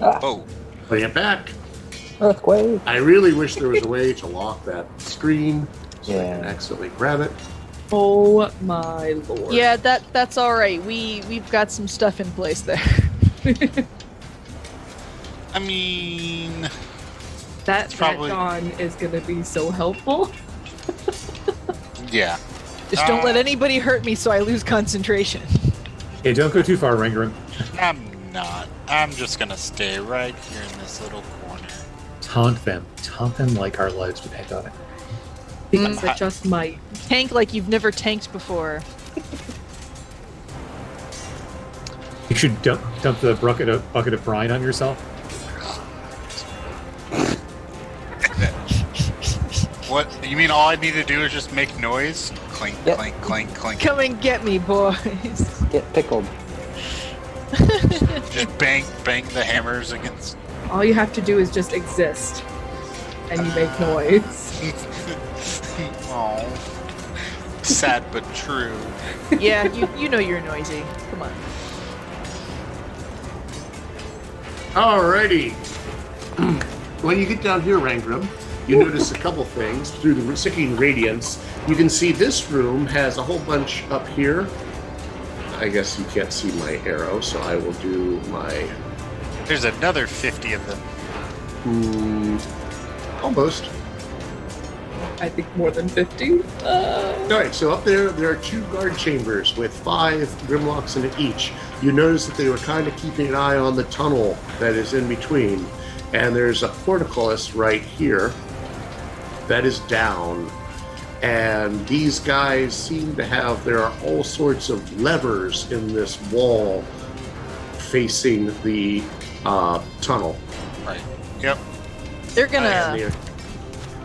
Oh, Bring it back. Earthquake. I really wish there was a way to lock that screen so I can Yeah. accidentally grab it. Oh my lord. Yeah, that's all right. We've got some stuff in place there. I mean, That probably- dawn is gonna be so helpful. yeah. Just don't let anybody hurt me so I lose concentration. Hey, don't go too far, Rangram. I'm not. I'm just gonna stay right here in this little corner. Taunt them. Taunt them like our lives depend on it. Because it just might. Tank like you've never tanked before. You should dump the bucket of brine on yourself. What? You mean all I need to do is just make noise? Clink, Yep. clink, clink, clink. Come and get me, boys. Get pickled. Just bang the hammers against. All you have to do is just exist. And you make noise. Oh. Sad but true. Yeah, you know you're noisy. Come on. Alrighty. When you get down here, Rangram, you notice a couple things through the sickening radiance. You can see this room has a whole bunch up here. I guess you can't see my arrow, so I will do my... There's another 50 of them. Almost. I think more than 50. Alright, so up there are 2 guard chambers with 5 Grimlocks in it each. You notice that they were kind of keeping an eye on the tunnel that is in between. And there's a portcullis right here that is down. And these guys seem to have, there are all sorts of levers in this wall facing the tunnel. Right. Yep. They're gonna.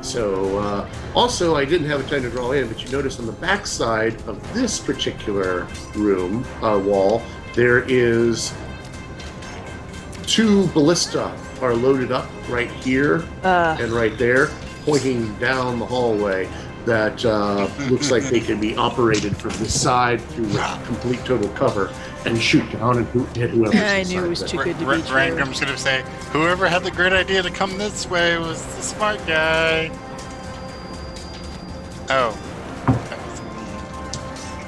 So, also, I didn't have a time to draw in, but you notice on the back side of this particular room, wall, there is 2 ballista are loaded up right here and right there, pointing down the hallway. That looks like they can be operated from this side through complete total cover and shoot down and hit whoever's I knew it was too good to be true. Rangram's gonna say, whoever had the great idea to come this way was the smart guy. Oh.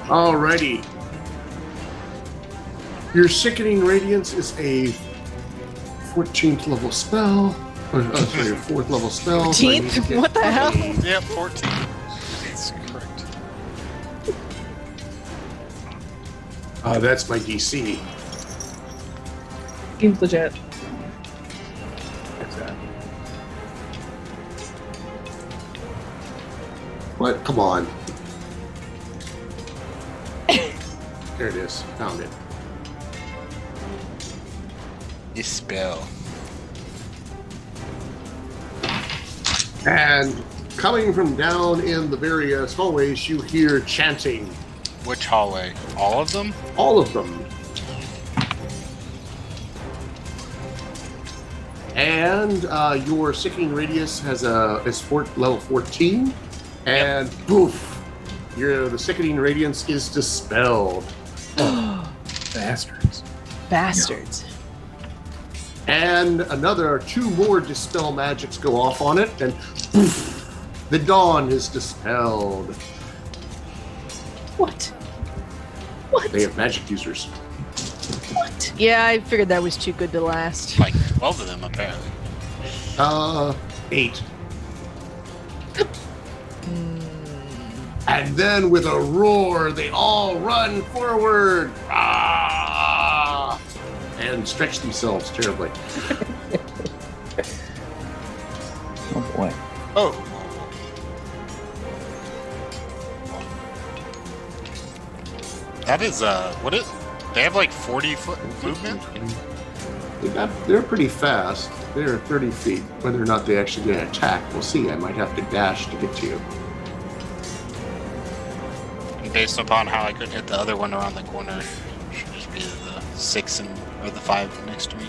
Alrighty. Your Sickening Radiance is a 14th level spell. Or, sorry, your 4th level spell. 14th? What the hell? Yep, 14. That's correct. That's my DC. Seems legit. What? Come on. There it is. Found it. You spell. And coming from down in the various hallways, you hear chanting. Which hallway? All of them? All of them. And your Sickening Radius is level 14. And poof, the Sickening Radiance is dispelled. Bastards. Bastards. And another 2 more dispel magics go off on it, and poof, the dawn is dispelled. What? What? They have magic users. What? Yeah, I figured that was too good to last. Like 12 of them, apparently. 8. And then with a roar, they all run forward. Ah! And stretch themselves terribly. Oh boy. Oh. That is, they have like 40-foot movement? They're pretty fast. They're 30 feet. Whether or not they actually get an attack, we'll see. I might have to dash to get to you. And based upon how I couldn't hit the other one around the corner, it should just be the 6 or the 5 next to me.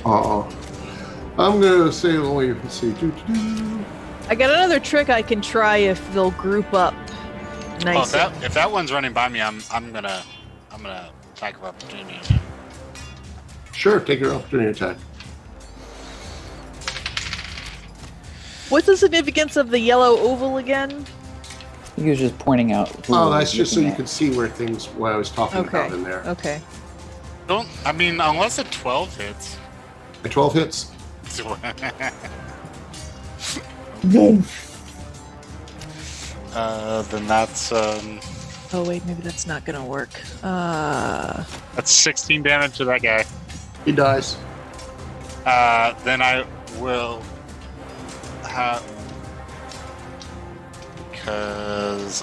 I'm gonna say only, let's see. I got another trick I can try if they'll group up. Nice. Oh, if that one's running by me, I'm gonna attack of opportunity on him. Sure, take your opportunity attack. What's the significance of the yellow oval again? He was just pointing out. Who Oh, he that's was just so looking you at. can see what I was talking Okay. about in there. Okay. Unless a 12 hits. A 12 hits. Then that's Oh wait, maybe that's not gonna work. That's 16 damage to that guy. He dies. then I will have because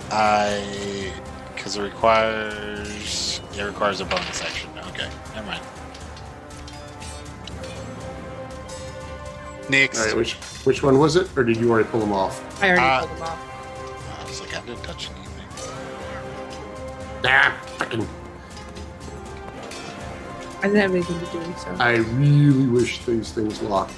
it requires a bonus action. Okay, never mind. Next. All right, which one was it, or did you already pull them off? I already pulled them off. I was like, I didn't touch anything. Ah, fucking! I didn't have anything to do, so. I really wish these things locked.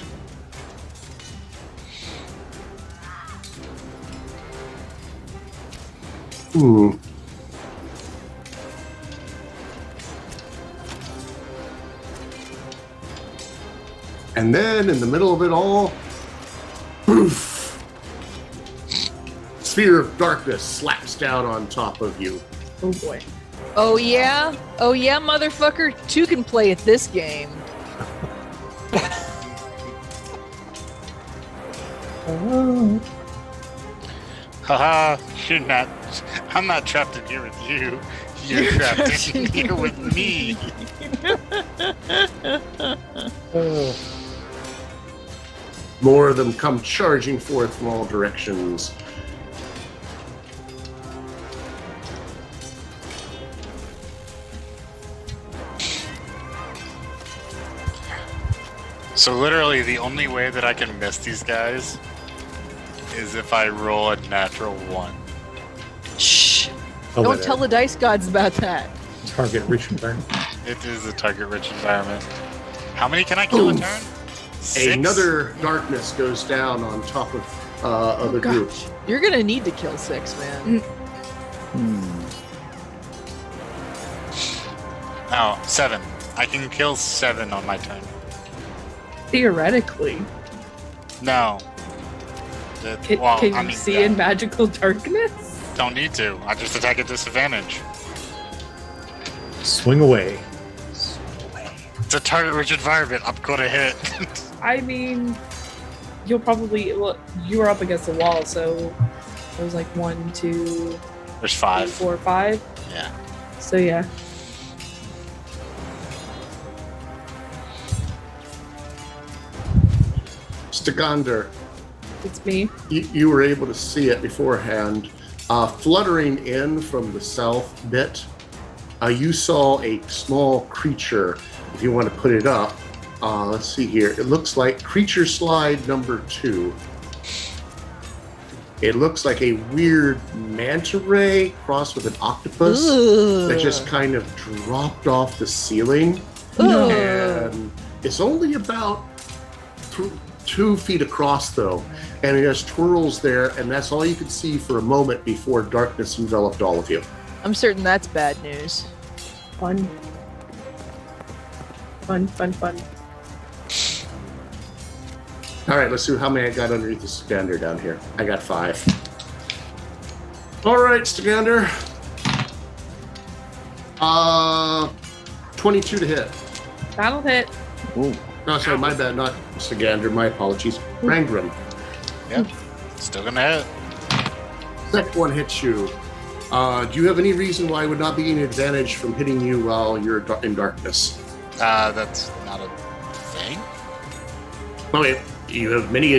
And then in the middle of it all, poof! Sphere of darkness slaps down on top of you. Oh boy. Oh yeah? Oh yeah, motherfucker? Two can play at this game. Haha, I'm not trapped in here with you. You're trapped in here with me. More of them come charging forth from all directions. So literally the only way that I can miss these guys is if I roll a natural 1. Shh. Oh, Don't tell the dice gods about that. Target rich environment. It is a target-rich environment. How many can I kill in turn? 6? Another darkness goes down on top of the group. Gosh. You're gonna need to kill 6, man. Oh, 7. I can kill 7 on my turn. Theoretically. No. Can you see in magical darkness? Don't need to. I just attack at disadvantage. Swing away. It's a target-rich environment. I'm gonna hit. I mean, you'll probably. Well, you were up against the wall, so it was like 1, 2, There's 3, 5. 4, 5. Yeah. So yeah. Stagander, It's me. you were able to see it beforehand. Fluttering in from the south bit, you saw a small creature. If you want to put it up, let's see here. It looks like creature slide number 2. It looks like a weird manta ray crossed with an octopus that just kind of dropped off the ceiling. And it's only about 2 feet across, though, and it just twirls there, and that's all you could see for a moment before darkness enveloped all of you. I'm certain that's bad news. Fun. Fun. All right, let's see how many I got underneath the Stagander down here. I got 5. All right, Stagander. 22 to hit. That'll hit. Ooh. No, sorry, my bad, not Stagander. My apologies. Rangram. Yep. Still gonna hit. Second one hits you. Do you have any reason why I would not be getting advantage from hitting you while you're in darkness? That's not a thing. Okay, you have many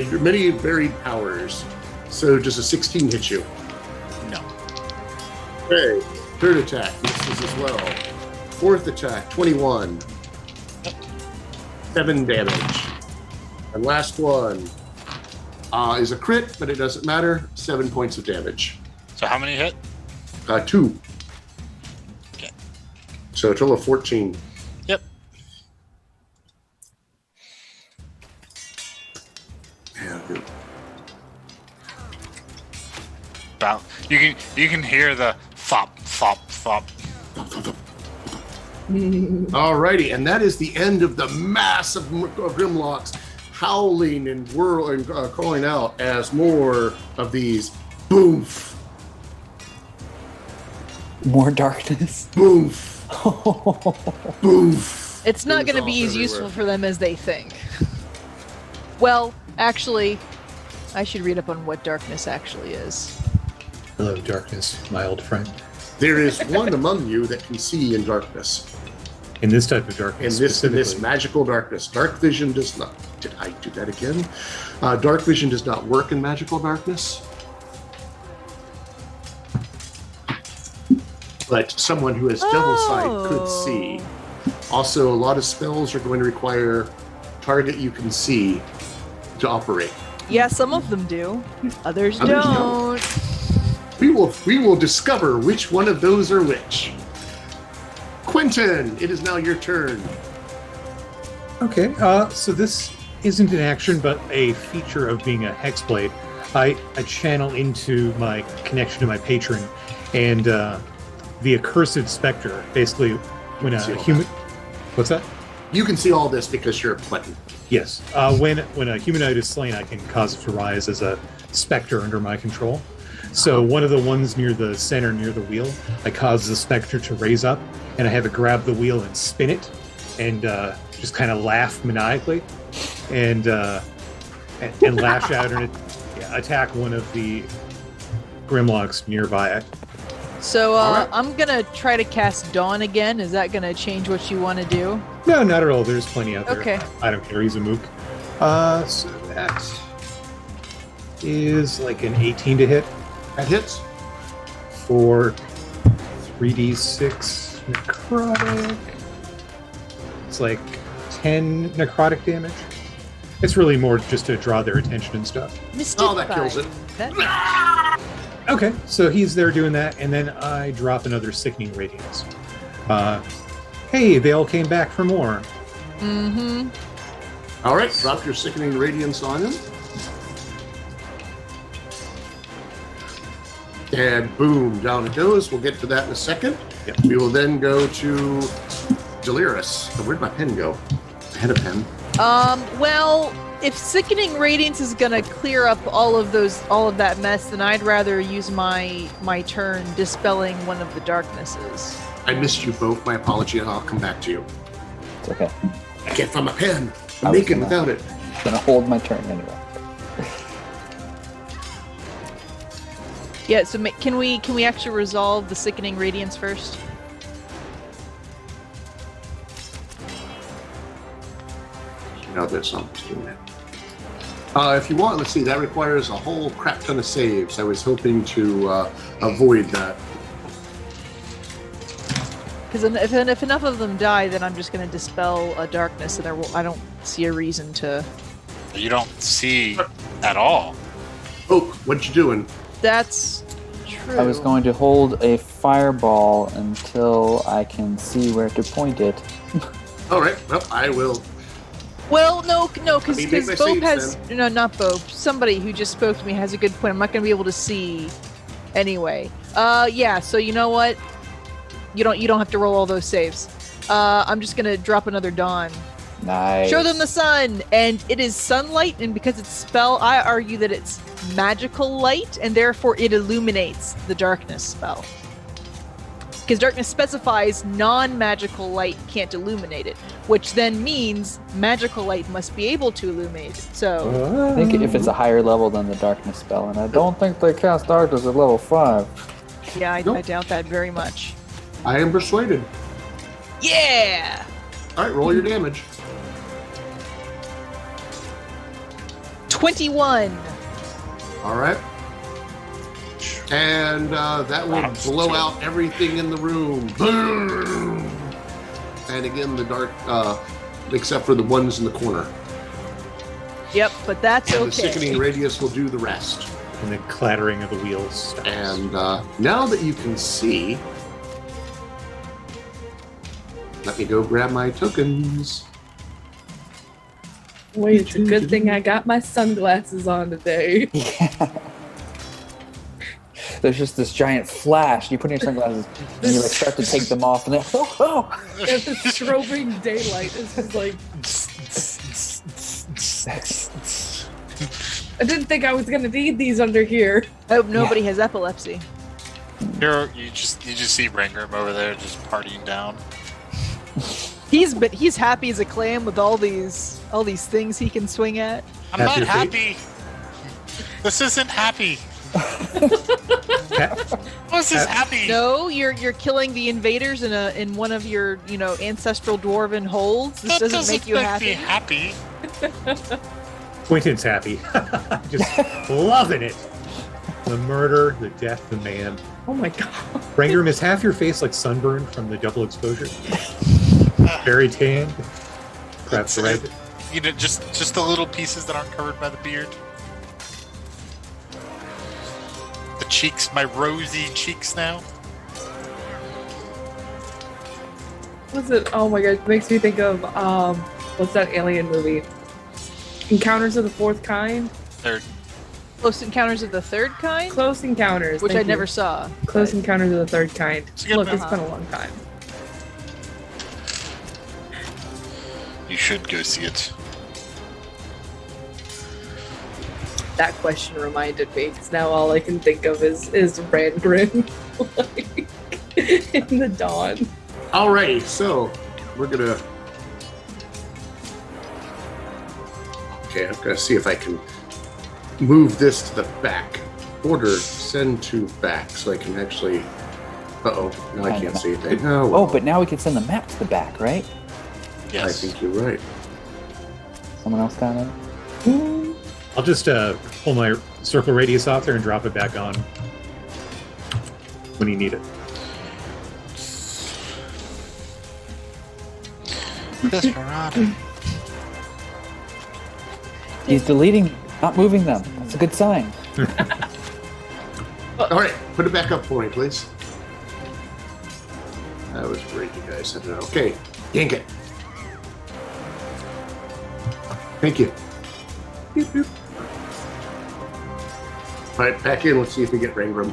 varied powers. So does a 16 hit you? No. Okay. Third attack misses as well. Fourth attack, 21. 7 damage. And last one is a crit, but it doesn't matter. 7 points of damage. So how many hit? 2. Okay. So a total of 14. Yep. Yeah, good. About you can hear the fop fop fop. Alrighty, and that is the end of the mass of Grimlocks howling and whirling, calling out as more of these boof, More darkness. boof, boof. It's not goes going to be off as useful everywhere. for them as they think. Well, actually, I should read up on what darkness actually is. Hello, darkness, my old friend. There is one among you that can see in darkness. In this type of In darkness, this specifically. magical darkness. Dark vision does not. Did I do that again? Dark vision does not work in magical darkness. But someone who has devil sight could see. Also, a lot of spells are going to require target you can see to operate. Yeah, some of them do. Others Others don't. We will discover which one of those are which. Quentin, it is now your turn. Okay, so this isn't an action, but a feature of being a hexblade. I channel into my connection to my patron, and the accursed specter. Basically, when See a all human, what's that? You can see all this because you're Quentin. Yes. When a humanoid is slain, I can cause it to rise as a specter under my control. So one of the ones near the center, near the wheel, I cause the specter to raise up, and I have it grab the wheel and spin it, and just kind of laugh maniacally, and lash out and attack one of the Grimlocks nearby. So Alright. I'm gonna try to cast Dawn again. Is that gonna change what you want to do? No, not at all. There's plenty out there. Okay. I don't care. He's a mook. So that is like an 18 to hit That hits. for 3d6 necrotic. It's like 10 necrotic damage. It's really more just to draw their attention and stuff. Oh, that kills it. Okay, so he's there doing that, and then I drop another Sickening Radiance. Hey, they all came back for more. Mm-hmm. All right, drop your Sickening Radiance on him. And boom, down it goes. We'll get to that in a second. Yep. We will then go to Delirus. Where'd my pen go? I had a pen. Well, if Sickening Radiance is gonna clear up all of that mess, then I'd rather use my turn dispelling one of the darknesses. I missed you both. My apology, and I'll come back to you. It's okay. I can't find my pen. I I'm was naked gonna- without it. I'm gonna hold my turn anyway. Yeah. So can we actually resolve the Sickening Radiance first? You know this, I'm just doing that. If you want, let's see, that requires a whole crap ton of saves. I was hoping to avoid that. Because if enough of them die, then I'm just going to dispel a darkness, and I don't see a reason to. You don't see at all. Oak, what you doing? That's true. I was going to hold a fireball until I can see where to point it. All right, well, I will. Well, no, because Let me make my Bob saves, has then. no, not Bob. Somebody who just spoke to me has a good point. I'm not going to be able to see anyway. Yeah. So you know what? You don't have to roll all those saves. I'm just going to drop another Dawn. Nice. Show them the sun, and it is sunlight, and because it's spell, I argue that it's magical light, and therefore it illuminates the darkness spell. Because darkness specifies non-magical light can't illuminate it, which then means magical light must be able to illuminate it. So, I think if it's a higher level than the darkness spell, and I don't think they cast darkness at level 5. yeah, I Nope. doubt that very much. I am persuaded. Yeah! All right, roll your damage. 21. All right. And that will blow out everything in the room. Boom! And again, the dark, except for the ones in the corner. Yep, but that's And the Sickening okay. Radius will do the rest. And the clattering of the wheels stops. And now that you can see, let me go grab my tokens. Wait, it's a good thing I got my sunglasses on today. Yeah. There's just this giant flash. You put in your sunglasses, and you like start to take them off, and then And the strobing daylight is just like. I didn't think I was gonna need these under here. I hope nobody has epilepsy. You just see Rangram over there just partying down. He's happy as a clam with all these things he can swing at. I'm Happy not your happy. This isn't happy. This is happy. No, you're killing the invaders in one of your ancestral dwarven holds. This That doesn't make you me happy. happy. Quentin's happy. Just loving it. The murder, the death, the man. Oh my god. Rangram, is half your face like sunburned from the double exposure? Very tanned. Perhaps red. Just the little pieces that aren't covered by the beard. The cheeks, my rosy cheeks now. What's it? Oh my god, it makes me think of what's that alien movie? Encounters of the Fourth Kind? Third. Close Encounters of the Third Kind, Close Encounters. which thank I never you. saw. Close but- Encounters of the Third Kind. It's a good Look, movie. it's been a long time. You should go see it. that question reminded me, because now all I can think of is Rangrim like, in the dawn. Alrighty, so we're gonna. Okay, I'm gonna see if I can move this to the back. Order send to back, so I can actually. Uh-oh, now I can't see it. No. Oh, but now we can send the map to the back, right? Yes. I think you're right. Someone else got it? I'll just pull my circle radius off there and drop it back on when you need it. Desperado. He's deleting, not moving them. That's a good sign. All right, put it back up for me, please. That was great, you guys. Okay, yank it. Thank you. Boop, boop. All right, back in. Let's see if we get Rangram.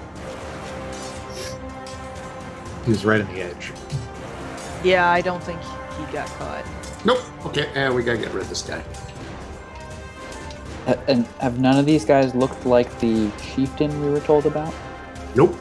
He was right on the edge. Yeah, I don't think he got caught. Nope. Okay, and we gotta get rid of this guy. And have none of these guys looked like the chieftain we were told about? Nope.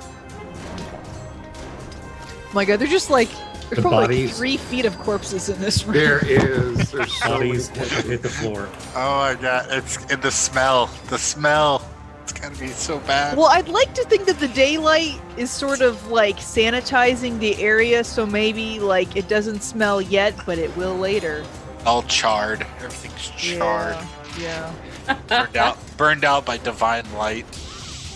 Oh my god, they're just like there's The probably like bodies. 3 feet of corpses in this room. There's so many Bodies hit the floor. Oh my god, it's in the smell. The smell. It's gonna be so bad. Well, I'd like to think that the daylight is sort of like sanitizing the area, so maybe like it doesn't smell yet, but it will later. All charred. Everything's charred. Yeah. Burned out by divine light.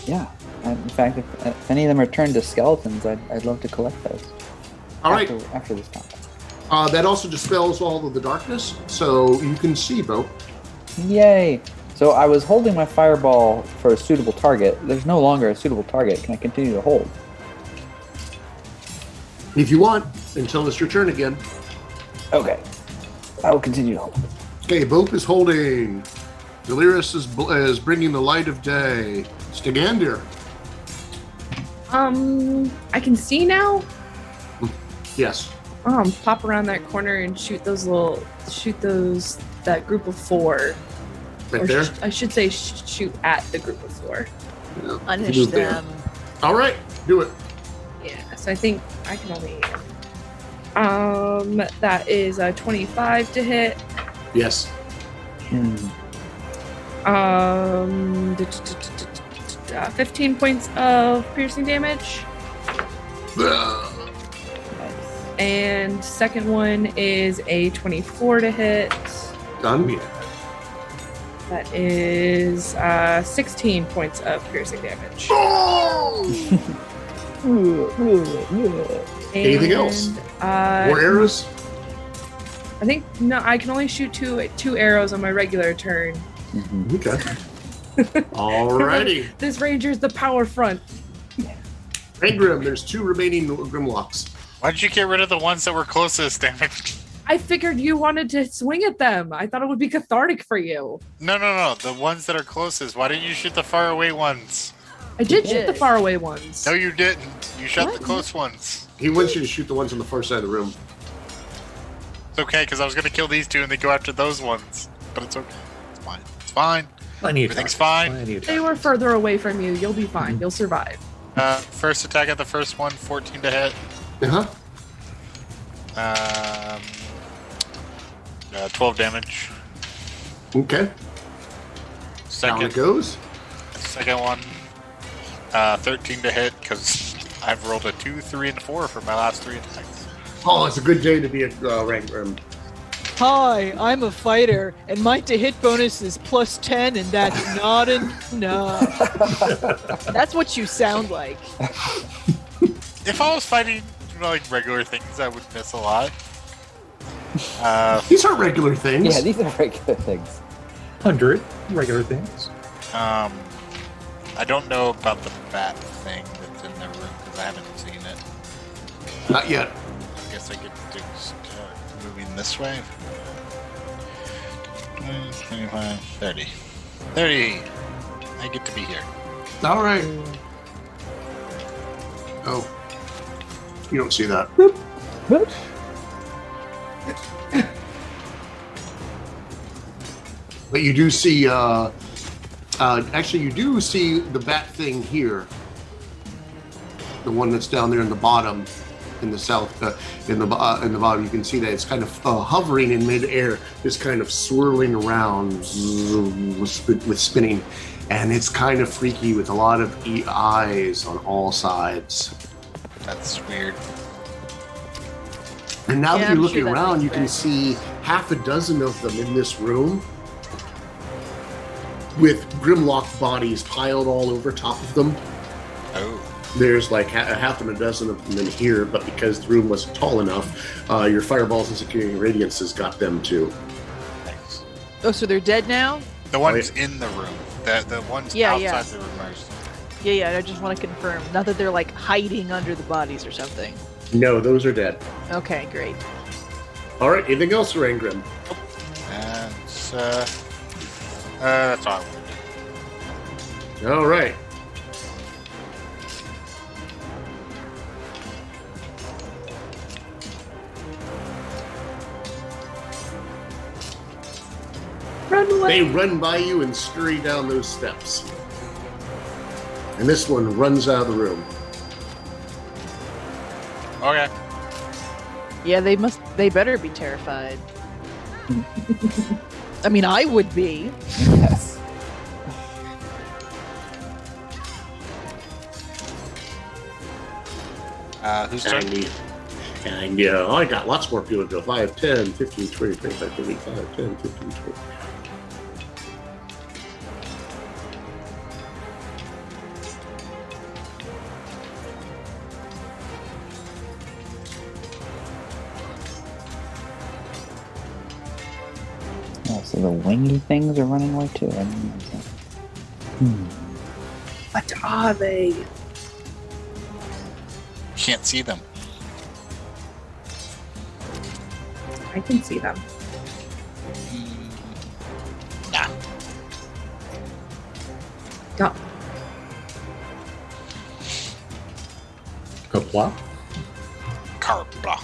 Yeah. In fact, if any of them are turned to skeletons, I'd love to collect those. All right. After this combat. That also dispels all of the darkness, so you can see, Bo. Yay! So I was holding my fireball for a suitable target. There's no longer a suitable target. Can I continue to hold? If you want, until it's your turn again. Okay. I will continue to hold. Okay, Bope is holding. Delirious is bringing the light of day. Stigandir. I can see now. Yes. Pop around that corner and shoot that group of 4. Right Or there. I should say shoot at the group of 4. Yeah, Punish move there. them. All right, do it. Yeah, so I think I can only. That is a 25 to hit. Yes. 15 points of piercing damage. Ugh. And second one is a 24 to hit. Done. Yeah. That is 16 points of piercing damage. Anything else? More arrows? I think no. I can only shoot two arrows on my regular turn. Okay. Alrighty. This ranger's the power front. Rangram, there's 2 remaining Grimlocks. Why did you get rid of the ones that were closest, damn it? I figured you wanted to swing at them. I thought it would be cathartic for you. No. The ones that are closest. Why didn't you shoot the far away ones? I did shoot the faraway ones. No, you didn't. You shot What? the close ones. He wants you to shoot the ones on the far side of the room. It's okay, because I was going to kill these 2 and then go after those ones. But it's okay. It's fine. It's fine. Plenty of Everything's time. fine. Plenty of They time. were further away from you. You'll be fine. You'll survive. First attack at the first one, 14 to hit. Uh-huh. 12 damage. Okay. Down it goes. Second one, 13 to hit, because I've rolled a 2, 3, and 4 for my last 3 attacks. Oh, it's a good day to be a Rangram. Hi, I'm a fighter, and my to hit bonus is +10, and that's not enough. That's what you sound like. If I was fighting like regular things, I would miss a lot. These aren't regular things. Yeah, these are regular things. 100 regular things. I don't know about the bat thing that's in the room because I haven't seen it. Not yet. I guess I get to start moving this way. 20, 25, 30. 30! I get to be here. All right. Oh. You don't see that. But you do see Actually, you do see the bat thing here. The one that's down there in the bottom, in the south, in the bottom. You can see that it's kind of hovering in midair, just kind of swirling around with spinning, and it's kind of freaky with a lot of eyes on all sides. That's weird. And now that I'm you're looking sure that around, makes you can sense. see half a dozen of them in this room, with Grimlock bodies piled all over top of them. Oh. There's like half and a dozen of them in here, but because the room wasn't tall enough, your fireballs and security radiances got them too. Thanks. Oh, so they're dead now? The ones in the room. The ones Yeah, outside yeah. the room are. Yeah, I just want to confirm. Not that they're like hiding under the bodies or something. No, those are dead. Okay, great. All right, anything else, Rangrim? And that's all I want to do. All right. Run away. They run by you and scurry down those steps. And this one runs out of the room. Okay. Yeah, they better be terrified. I mean, I would be. Yes. Who's turn? And I got lots more people to go. 5, 10, 15, 20, 25, 30, 5, 10, 15, 20. Oh, so the wingy things are running away too. I didn't realize that. What are they? Can't see them. I can see them. Nah. Go. Kapla. Carpla.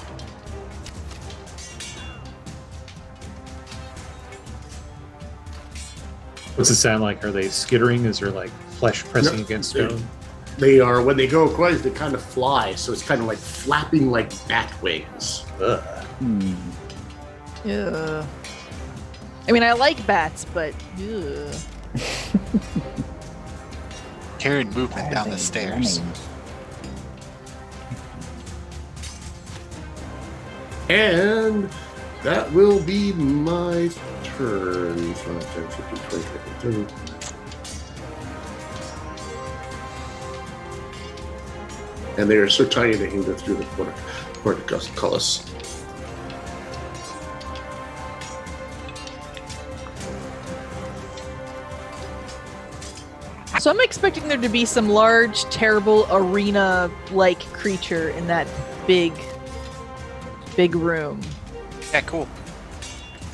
What's it sound like? Are they skittering? Is there like flesh pressing No, against they- stone? They are, when they go across, they kind of fly, so it's kind of like flapping like bat wings. Ugh. Ugh. I mean, I like bats, but ugh. Carried Why movement are down they the stairs. running? And that will be my turn. 5, 10, 15, 20, 30. And they are so tiny they can go through the portcullis. So I'm expecting there to be some large, terrible arena-like creature in that big room. Yeah, cool.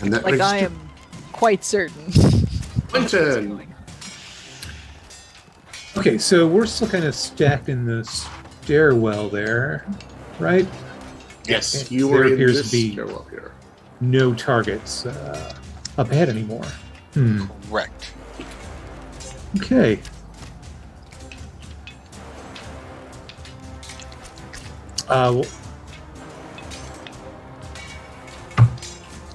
And that Like brings I us am quite certain. to Quentin. Okay, so we're still kind of stacked in the stairwell there, right? Yes, Okay. you There are in appears this to be- stairwell here. No targets up ahead anymore. Correct. Okay.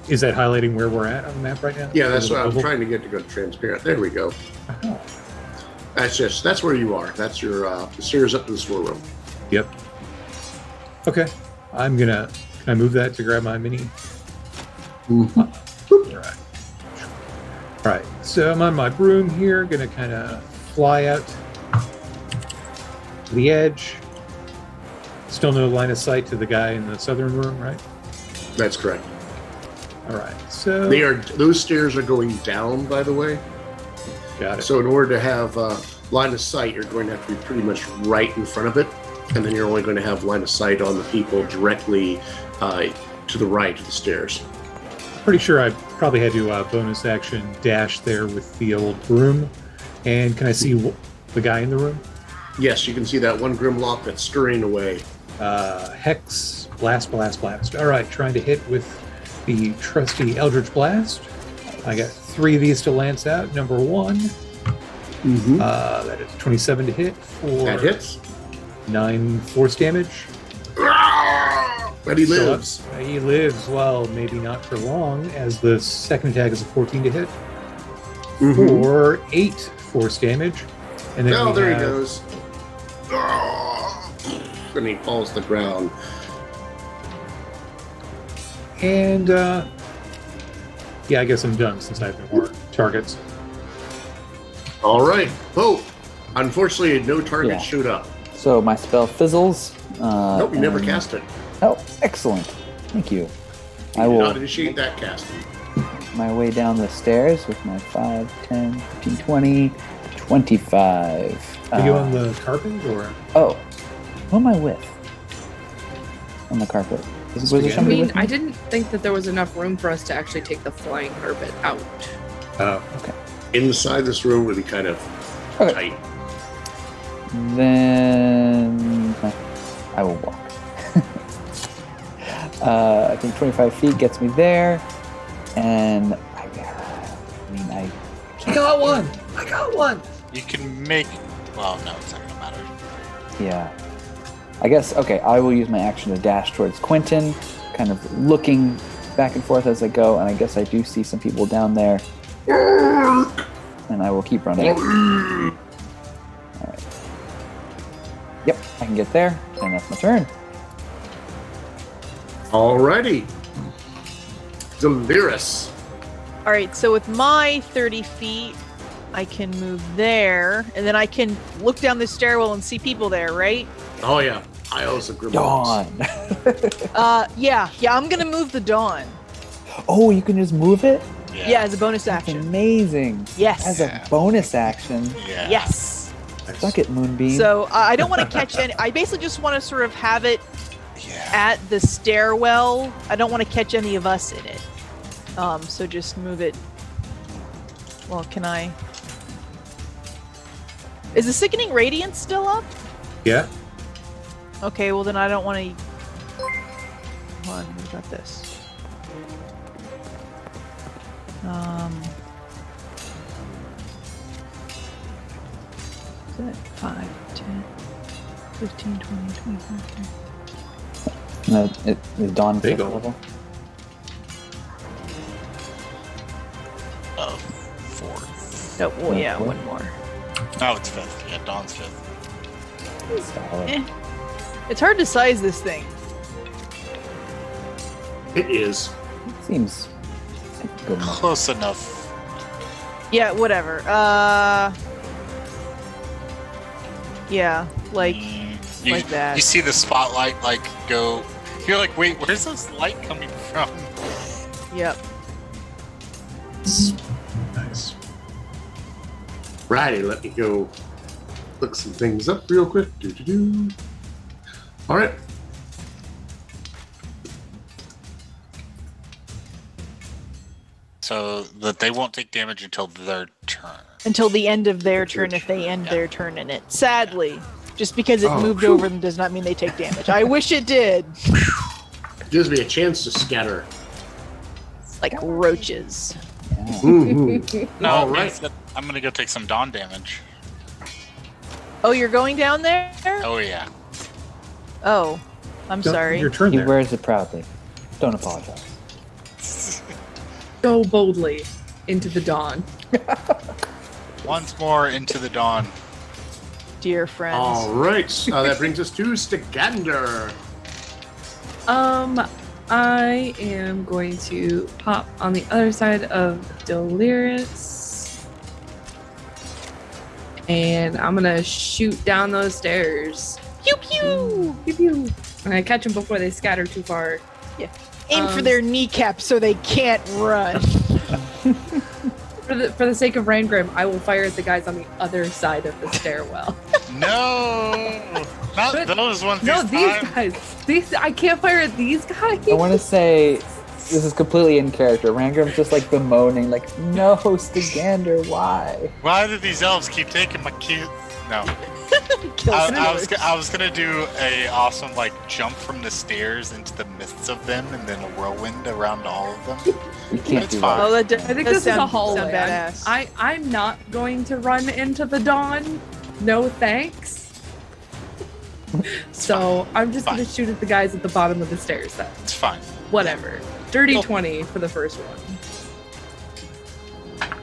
Is that highlighting where we're at on the map right now? Yeah, that's Is it what I'm oval? trying to get to go transparent. There we go. Oh, That's where you are. That's your the stairs up to the storeroom. yep. Okay. Can I move that to grab my mini? Alright. Alright, so I'm on my broom here, gonna kind of fly out to the edge. Still no line of sight to the guy in the southern room, right? That's correct. Alright, so Those stairs are going down, by the way. got it. So in order to have line of sight, you're going to have to be pretty much right in front of it, and then you're only going to have line of sight on the people directly to the right of the stairs. Pretty sure I probably had to bonus action dash there with the old broom. And can I see the guy in the room? Yes, you can see that one Grimlock that's scurrying away. Hex, blast. All right, trying to hit with the trusty Eldritch Blast. I got 3 of these to lance out. Number 1 Mm-hmm. That is 27 to hit for That hits. 9 force damage. But he lives. So, he lives, well, maybe not for long, as the second attack is a 14 to hit Mhm. for 8 force damage. And then Oh, we there he have- goes. And he falls to the ground. And, yeah, I guess I'm done since I have no more targets. All right. Oh, unfortunately, no target Yeah. shoot up. So my spell fizzles. Nope, you never and- cast it. Oh, excellent. Thank you. You I did will not initiate that casting. my way down the stairs with my 5, 10, 15, 20, 25. Are you on the carpet or? Oh, who am I with? On the carpet. Was there I I somebody mean, with me? I didn't think that there was enough room for us to actually take the flying carpet out. Inside this room would be kind of Okay. tight. Then I will walk. I think 25 feet gets me there, and I mean, I got one! I got one! You can make. Well, no, it's not gonna matter. yeah. I guess, okay, I will use my action to dash towards Quentin, kind of looking back and forth as I go, and I guess I do see some people down there, and I will keep running. Alright. Yep, I can get there, and that's my turn. Alrighty. Delirious. All right, so with my 30 feet, I can move there, and then I can look down the stairwell and see people there, right? Oh, yeah. Eyeless of Grimlock. Dawn! Yeah, I'm gonna move the dawn. Oh, you can just move it? Yeah, as a bonus That's action. amazing. Yes. As a bonus action. Yeah. Yes. Suck it, Moonbeam. So I don't want to catch any. I basically just want to sort of have it Yeah. at the stairwell. I don't want to catch any of us in it. So just move it. Well, can I? Is the Sickening Radiance still up? Yeah. Okay, well then I don't want to. Hold on, what about this? Is it 5, 10, 15, 20, 25, 30? No, it is Dawn There you fifth go. level. Oh, fourth. No, well, yeah, What? one more. No, it's fifth. Yeah, Dawn's fifth. Solid. Eh. It's hard to size this thing. It is. Seems good enough. Close enough. Yeah, whatever. Yeah, like You, like that. You see the spotlight like go. You're like, wait, where's this light coming from? yep. Nice. Righty, let me go look some things up real quick. Doo-doo-doo. All right. So that they won't take damage until their turn. Until the end of their Your turn if they end yeah. their turn in it. Sadly. Just because it Oh, moved phew. over them does not mean they take damage. I wish it did. Gives me a chance to scatter. Like roaches. Yeah. Mhm. No, All it right. means that I'm gonna go take some dawn damage. Oh, you're going down there? Oh yeah. Oh, I'm sorry. Your turn He there. wears it proudly. Don't apologize. Go boldly into the dawn. Once more into the dawn. Dear friends. All right. That brings us to Stigander. I am going to pop on the other side of Delirious. And I'm gonna shoot down those stairs. Pew pew! Pew pew. And I catch them before they scatter too far. Aim for their kneecaps so they can't run. For the sake of Rangrim, I will fire at the guys on the other side of the stairwell. No, not But- those ones. No, this these time. guys. These I can't fire at these guys. I want to say this is completely in character. Rangrim's just like bemoaning, like, no, Stigander, why? Why do these elves keep taking my kids? No. Kills I was gonna do a awesome like jump from the stairs into the midst of them and then a whirlwind around all of them. You can't It's do fine. that. Oh, that I think does this is a sound hallway. badass. I'm not going to run into the dawn. No thanks. So I'm just gonna shoot at the guys at the bottom of the stairs then. It's fine. Whatever. Dirty Well- 20 for the first one.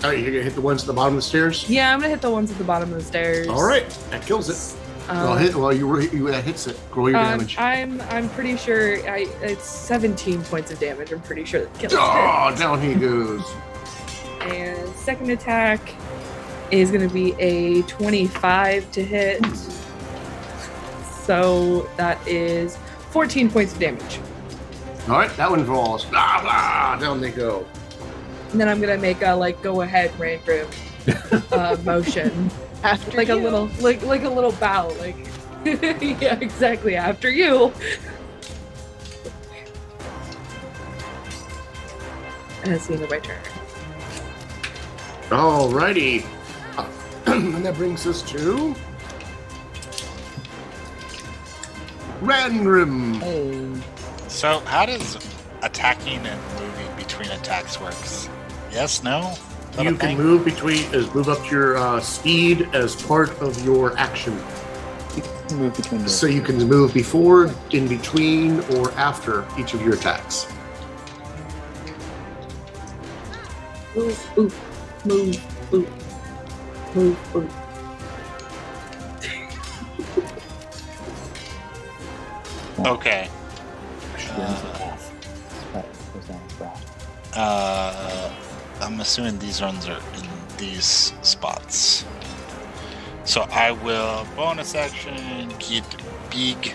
All right, you're gonna hit the ones at the bottom of the stairs. Yeah, I'm gonna hit the ones at the bottom of the stairs. All right, that kills it. Well, that hits it. Roll your damage. I'm pretty sure it's 17 points of damage. I'm pretty sure that kills Oh, down he goes. it. And second attack is gonna be a 25 to hit. So that is 14 points of damage. All right, that one falls. Blah, blah, down they go. And then I'm gonna make a go ahead random motion. After Like you. a little bow, like yeah, exactly after you. And that's the end of my turn. All righty. And that brings us to Randrim. Hey. So how does attacking and moving between attacks works? Yes, no? Is that You a can thing? move move up your speed as part of your action. You can move between the So you can move before, in between, or after each of your attacks. Move, move, move, move, move, move. Okay. Actually, ends in half. But it goes down as fast. I'm assuming these runs are in these spots. So I will bonus action get big.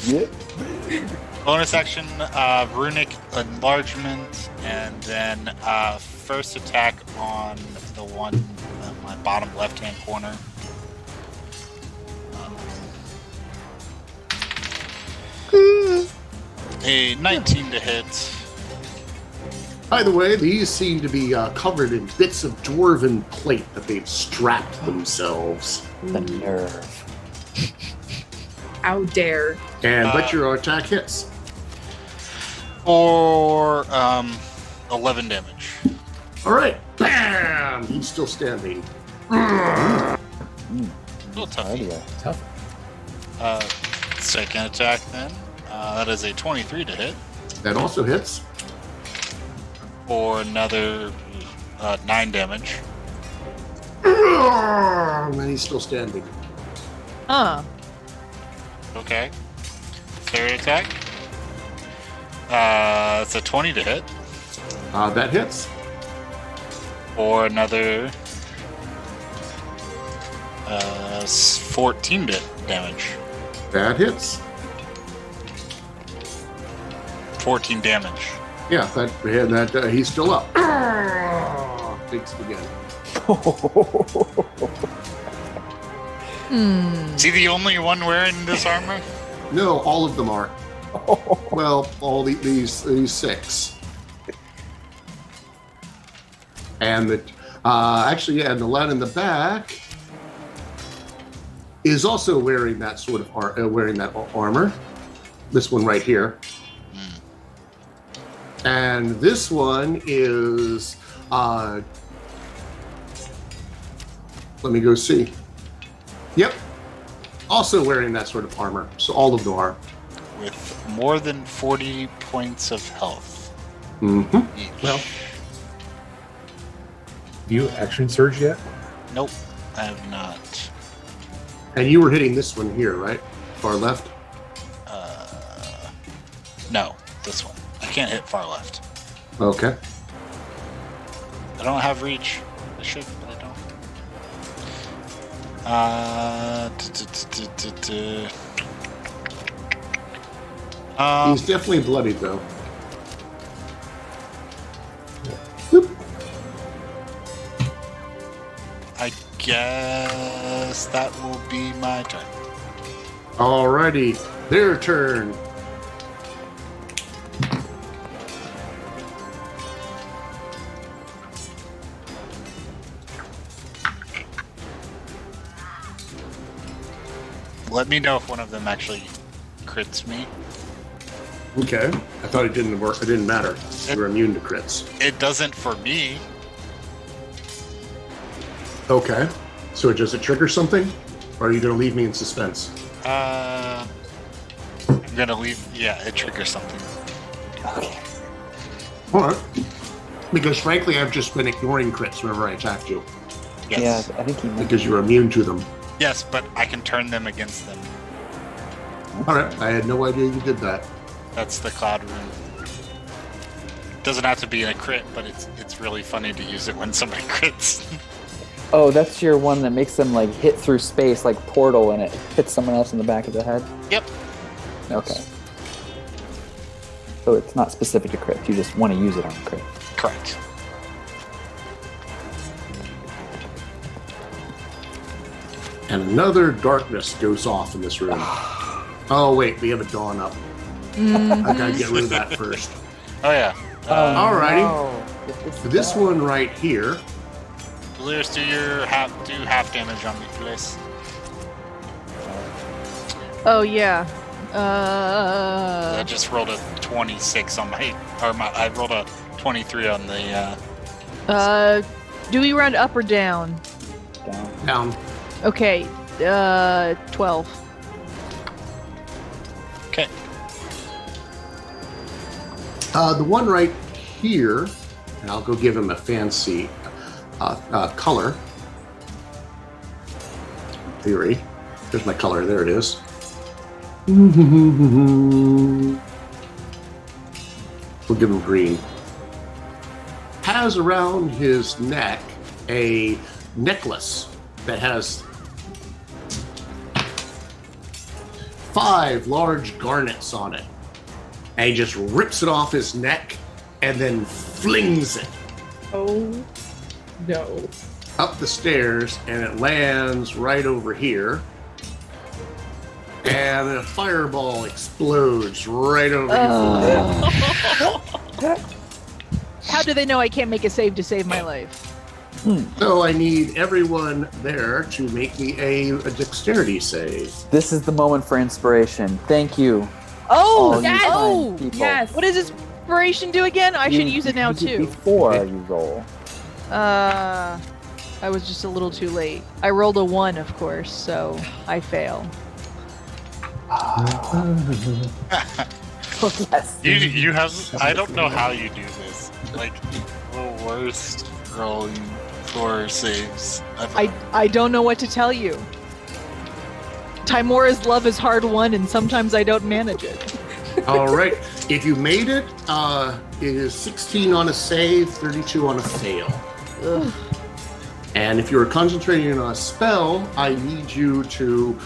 Yep. Bonus action runic enlargement, and then first attack on the one in my bottom left hand corner. A 19 to hit. By the way, these seem to be covered in bits of dwarven plate that they've strapped themselves. The nerve. How dare. And but your attack hits. For 11 damage. All right, bam! He's still standing. A little Already toughy. a Tough. Second attack then. That is a 23 to hit. That also hits. For another 9 damage. And he's still standing. Huh. Okay. Third attack. It's a 20 to hit. That hits. For another 14 damage. That hits. 14 damage. Yeah, he's still up. Takes it again. Is he the only one wearing this armor? No, all of them are. Well, all these 6. And the actually, yeah, and the lad in the back is also wearing that sort of armor. This one right here. And this one is let me go see. Yep. Also wearing that sort of armor. So all of them are. With more than 40 points of health. Mm-hmm. Each. Well. Have you action surge yet? Nope, I have not. And you were hitting this one here, right? Far left? No, this one. I can't hit far left. Okay. I don't have reach. I should, but I don't. He's definitely bloodied, though. Boop. I guess that will be my turn. Alrighty. Their turn. let me know if one of them actually crits me. Okay. I thought it didn't work. It didn't matter. You were immune to crits. It doesn't for me. Okay. So does it trigger something? Or are you going to leave me in suspense? I'm gonna leave. Yeah, it triggers something. Okay. All right. Because frankly, I've just been ignoring crits whenever I attacked you. Yes. Yeah, I think he meant Because you're immune to them. Yes, but I can turn them against them. All right. I had no idea you did that. That's the cloud rune. Doesn't have to be a crit, but it's really funny to use it when somebody crits. Oh, that's your one that makes them like hit through space like Portal and it hits someone else in the back of the head? Yep. Okay. So it's not specific to crit. You just want to use it on crit. Correct. And another darkness goes off in this room. Oh, wait. We have a dawn up. I got to get rid of that first. Oh yeah. Alrighty. No. For this one right here, Delirious, do half damage on me, please. Oh yeah. I just rolled a 26 on I rolled a 23 on the. Do we round up or down? Down. down. Okay. 12. Okay. The one right here, and I'll go give him a fancy color. Theory. There's my color. There it is. We'll give him green. Has around his neck a necklace that has 5 large garnets on it. And he just rips it off his neck and then flings it Oh no. up the stairs, and it lands right over here. And a fireball explodes right over here. How do they know I can't make a save to save my life? So I need everyone there to make me a dexterity save. This is the moment for inspiration. Thank you. Oh, all you yes! fine oh, people. Yes. what does inspiration do again? I should use it now too. Before you roll. I was just a little too late. I rolled a 1, of course, so I fail. Yes. You have. I don't know how you do this. Like the worst rolling for saves. I don't know what to tell you. Timora's love is hard won, and sometimes I don't manage it. All right. If you made it, it is 16 on a save, 32 on a fail. Ugh. And if you're concentrating on a spell, I need you to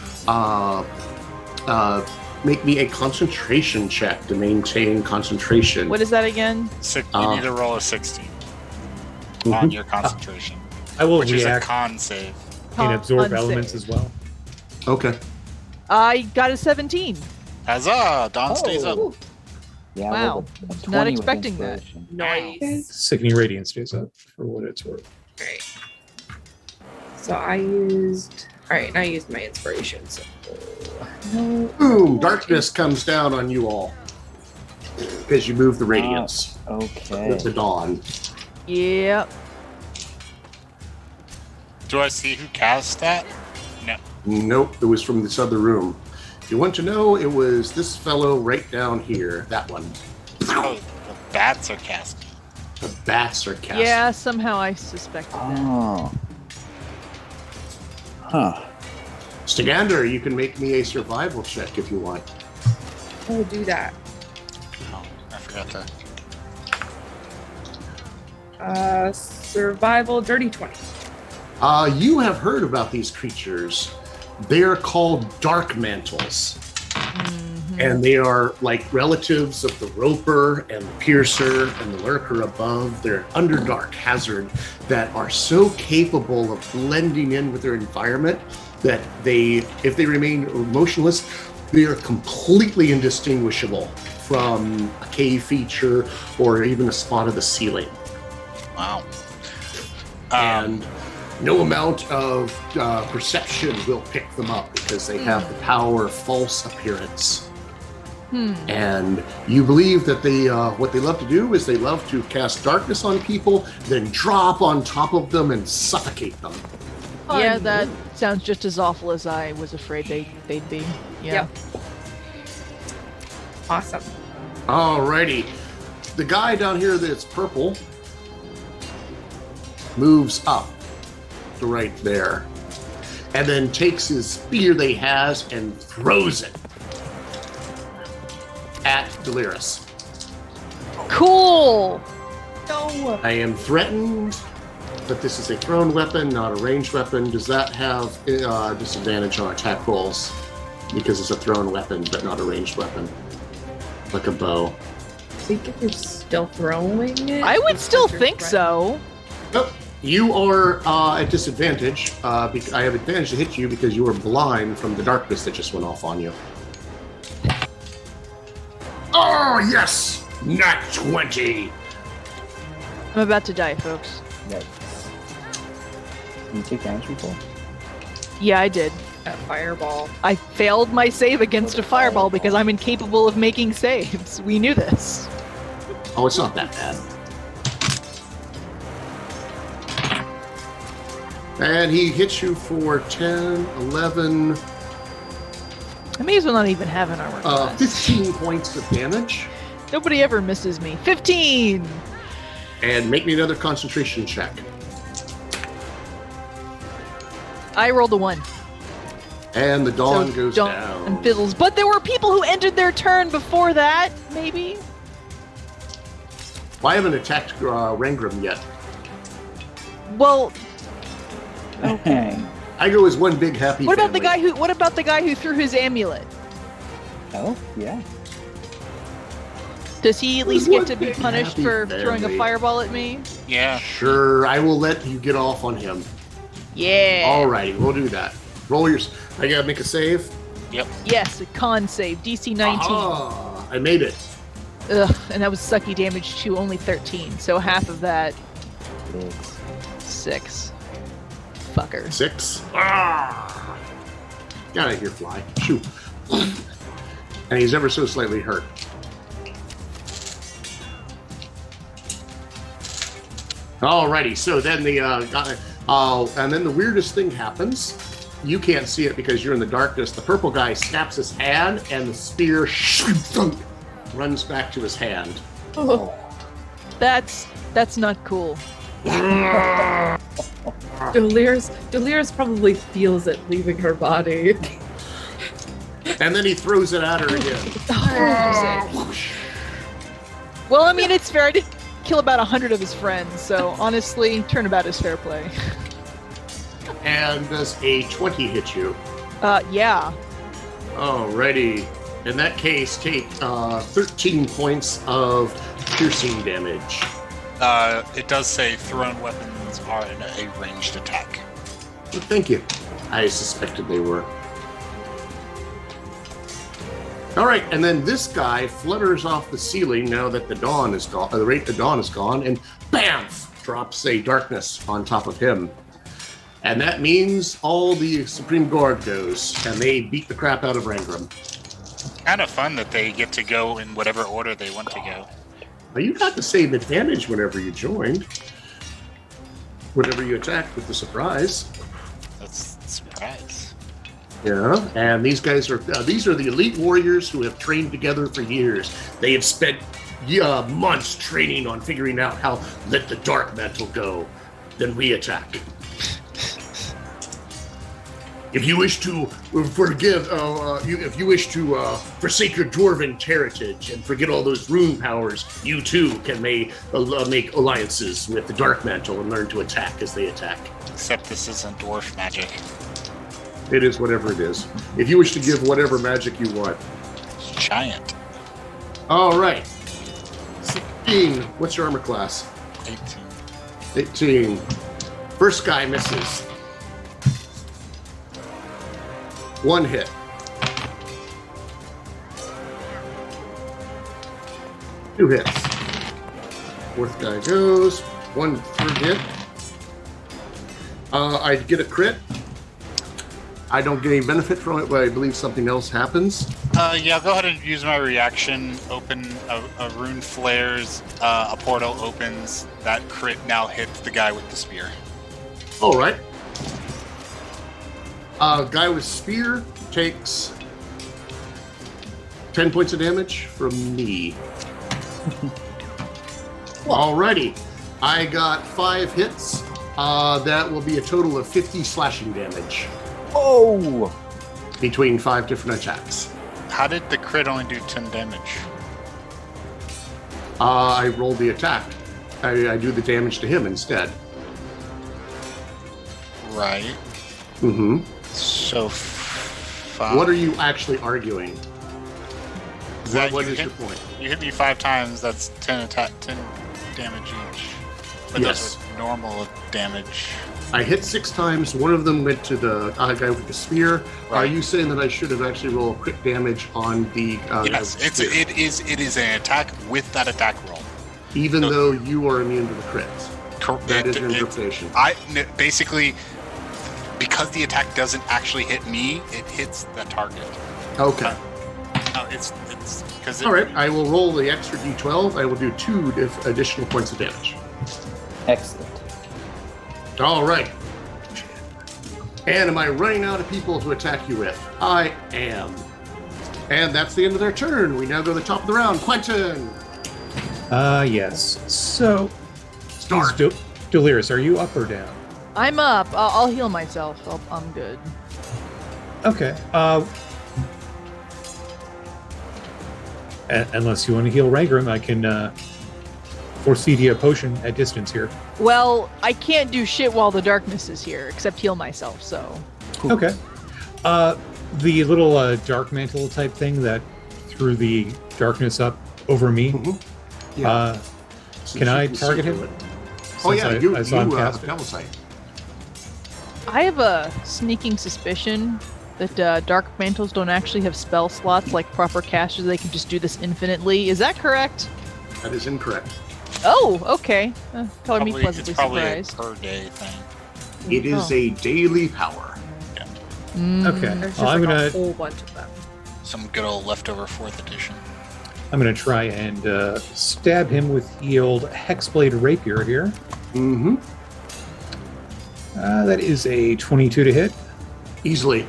make me a concentration check to maintain concentration. What is that again? You need to roll a 16 on your concentration, I will which is a react con save. and absorb Con elements save. as well. Okay. I got a 17. Huzzah! Dawn stays up. Yeah, Wow. rolled a 20 Not with expecting that. inspiration. Nice. Sickening Radiance stays up for what it's worth. Great. So I used. Alright, I used my inspiration. So. No. Boom! Darkness comes down on you all because you move the radiance Okay. with the dawn. Yep. Do I see who cast that? No. Nope, it was from this other room. If you want to know, it was this fellow right down here. That one. Oh, the bats are casting. The bats are casting. Yeah, somehow I suspected that. Oh. Huh. Stagander, you can make me a survival check if you want. I'll do that. Oh, I forgot that. Survival dirty 20. You have heard about these creatures. They're called dark mantles. And they are like relatives of the roper and the piercer and the lurker above. They're underdark hazard that are so capable of blending in with their environment that if they remain motionless, they are completely indistinguishable from a cave feature or even a spot of the ceiling. Wow. And No amount of perception will pick them up because they have the power of false appearance. And you believe that they what they love to do is they love to cast darkness on people, then drop on top of them and suffocate them. Yeah, that sounds just as awful as I was afraid they'd be. Yeah. Yep. Awesome. Alrighty. The guy down here that's purple moves up to right there. And then takes his spear that he has and throws it at Delirious. Cool! No. I am threatened, but this is a thrown weapon, not a ranged weapon. Does that have disadvantage on attack rolls? Because it's a thrown weapon, but not a ranged weapon. Like a bow. I think if you're still throwing it. I would still think so. Nope. You are at disadvantage. I have advantage to hit you because you are blind from the darkness that just went off on you. Oh, yes! Nat 20! I'm about to die, folks. Yikes. You take damage before? Yeah, I did. A fireball. I failed my save against a fireball because I'm incapable of making saves. We knew this. Oh, it's not that bad. And he hits you for 10, 11, I may as well not even have an armor class. 15 points of damage. Nobody ever misses me. 15! And make me another concentration check. I rolled a 1. And the dawn So goes dawn down. and fizzles. But there were people who ended their turn before that, maybe? Well, I haven't attacked Rangram yet. Well, Okay. I go as one big happy what about the family. guy who threw his amulet? Oh, yeah. Does he at least One get to be big punished happy for throwing a family. fireball at me? Yeah. Sure, I will let you get off on him. Yeah. Alrighty, we'll do that. Roll your... I gotta make a save. Yes, a con save, DC 19. Aha, I made it. Ugh, and that was sucky damage too, only 13. So half of that, Six. 6. Fucker. 6. Ah! Get out of here, fly. Shoot. And he's ever so slightly hurt. Alrighty, so then the and then the weirdest thing happens. You can't see it because you're in the darkness. The purple guy snaps his hand, and the spear runs back to his hand. Oh. That's not cool. Delirious probably feels it leaving her body. And then he throws it at her again. Well, I mean, it's fair. I did kill about 100 of his friends, so honestly, turnabout is fair play. And does a 20 hit you? Yeah. Alrighty. In that case, take 13 points of piercing damage. It does say thrown weapons are in a ranged attack. Well, thank you. I suspected they were. Alright, and then this guy flutters off the ceiling now that the dawn is gone, the dawn is gone, and bamf! Drops a darkness on top of him. And that means all the Supreme Guard goes, and they beat the crap out of Rangram. Kind of fun that they get to go in whatever order they want to go. Now, you got the same advantage whenever you joined. Whenever you attacked with the surprise. That's a surprise. Yeah, and these guys are these are the elite warriors who have trained together for years. They have spent months training on figuring out how let the dark mantle go. Then we attack. If you wish to forgive, if you wish to forsake your dwarven heritage and forget all those rune powers, you too can make alliances with the dark mantle and learn to attack as they attack. Except this isn't dwarf magic. It is whatever it is. If you wish to give whatever magic you want. It's giant. All right. 16. What's your armor class? 18. 18. First guy misses. 1 hit. Two hits. Fourth guy goes. 1 third hit. I get a crit. I don't get any benefit from it, but I believe something else happens. Yeah, I'll go ahead and use my reaction. Open a rune flares, a portal opens. That crit now hits the guy with the spear. All right. Guy with spear takes 10 points of damage from me. Alrighty. I got 5 hits. That will be a total of 50 slashing damage Oh! between 5 different attacks. How did the crit only do 10 damage? I roll the attack. I do the damage to him instead. Right. Mm-hmm. So, What are you actually arguing? What is you your point? You hit me 5 times. That's 10 damage each. But Yes. those are normal damage. I hit 6 times. One of them went to the guy with the spear. Are Right. you saying that I should have actually rolled crit damage on the guy Yes, with the spear? it is an attack with that attack roll. Even No. though you are immune to the crits. That is your interpretation. Basically, because the attack doesn't actually hit me, it hits the target. Okay. No, it's because All right. I will roll the extra d12. I will do 2 additional points of damage. Excellent. All right. And am I running out of people to attack you with? I am. And that's the end of their turn. We now go to the top of the round. Quentin! Yes. So, Start. Delirious, are you up or down? I'm up. I'll heal myself. I'm good. Okay. Unless you want to heal Rangram, I can force feed you a potion at distance here. Well, I can't do shit while the darkness is here, except heal myself, so. Okay. The little dark mantle type thing that threw the darkness up over me. Yeah. Can I see target through him? it. Oh, yeah. Since You I saw him have cast it. Devil Sight. I have a sneaking suspicion that dark mantles don't actually have spell slots like proper casters. They can just do this infinitely. Is that correct? That is incorrect. Oh, okay. Color me pleasantly it's probably surprised. a per day thing. It is a daily power. Okay. There's just Well, I'm like gonna a whole bunch of them. Some good old leftover 4th edition. try and stab him with the old Hexblade Rapier here. Mm-hmm. That is a 22 to hit. Easily.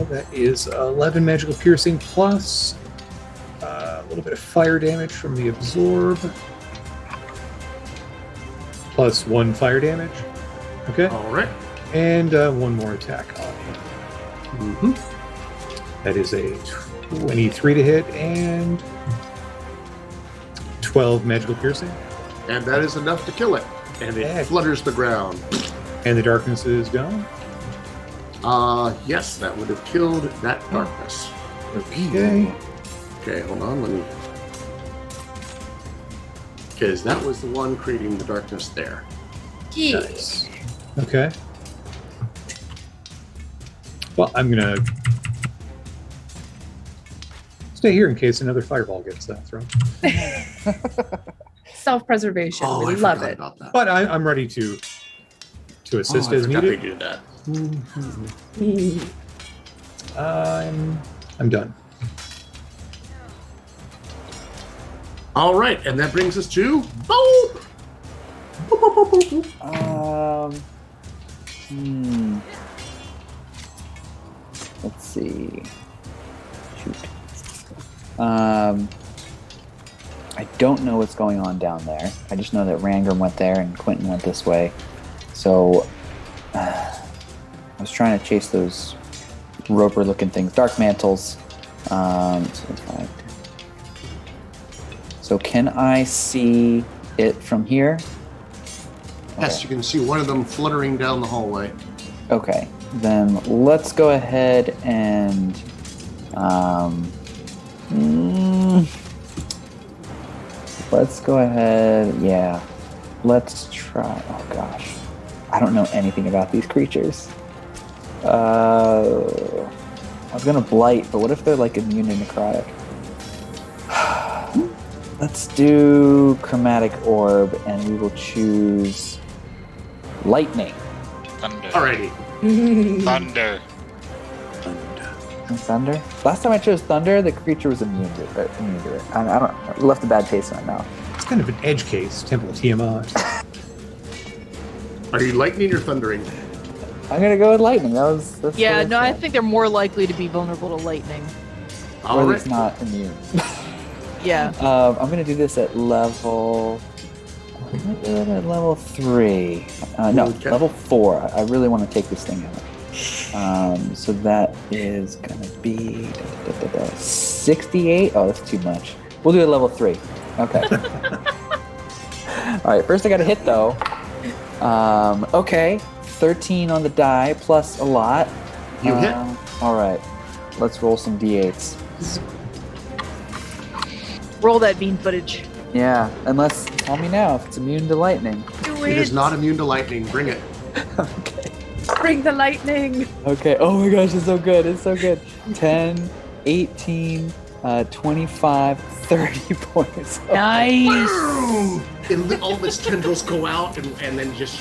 That is 11 magical piercing plus a little bit of fire damage from the absorb. Plus 1 fire damage. Okay. All right. And 1 more attack on him. Mm-hmm. That is a 23 to hit and 12 magical piercing. And that is enough to kill it. And it Heck. flutters the ground. And the darkness is gone. Yes, that would have killed that darkness. Okay. Okay, hold on, let me... Because that was the one creating the darkness there. Nice. Okay. Well, I'm gonna stay here in case another fireball gets thrown. Self-preservation. Oh, we I love forgot it. about that. But I'm ready to assist I as forgot they needed. did that. I'm done. All right, and that brings us to... Boop! Boop, boop, boop, boop, boop. Let's see. Shoot. I don't know what's going on down there. I just know that Rangram went there and Quentin went this way. So I was trying to chase those roper-looking things, dark mantles. So can I see it from here? Yes, you can see one of them fluttering down the hallway. Okay, then let's go ahead and let's go ahead. Yeah, let's try. Oh gosh, I don't know anything about these creatures. I was gonna blight, but what if they're like immune to necrotic? Let's do chromatic orb, and we will choose Lightning. Thunder. Alrighty. Thunder. Thunder. Last time I chose thunder, the creature was immune to it. I don't know. It left a bad taste in my mouth. It's kind of an edge case, Temple of Tiamat. Are you lightning or thundering? I'm gonna go with lightning. That's Yeah, what no, I said. think they're more likely to be vulnerable to lightning. Or All it's right. not immune. Yeah. I'm gonna do this at level. I'm gonna do it at level 3. No, Okay. level 4. I really want to take this thing out. So that is gonna be 68. Oh, that's too much. We'll do it at level 3. Okay. All right. First, I got to hit though. Okay. 13 on the die plus a lot. You hit. All right. Let's roll some d8s. Roll that bean footage. Yeah, unless tell me now if it's immune to lightning. Do It is not immune to lightning. Bring it. Okay. Bring the lightning. Okay. Oh my gosh, it's so good. It's so good. 10, 18, 25, 30 points. Nice. Boom! And all of its tendrils go out and then just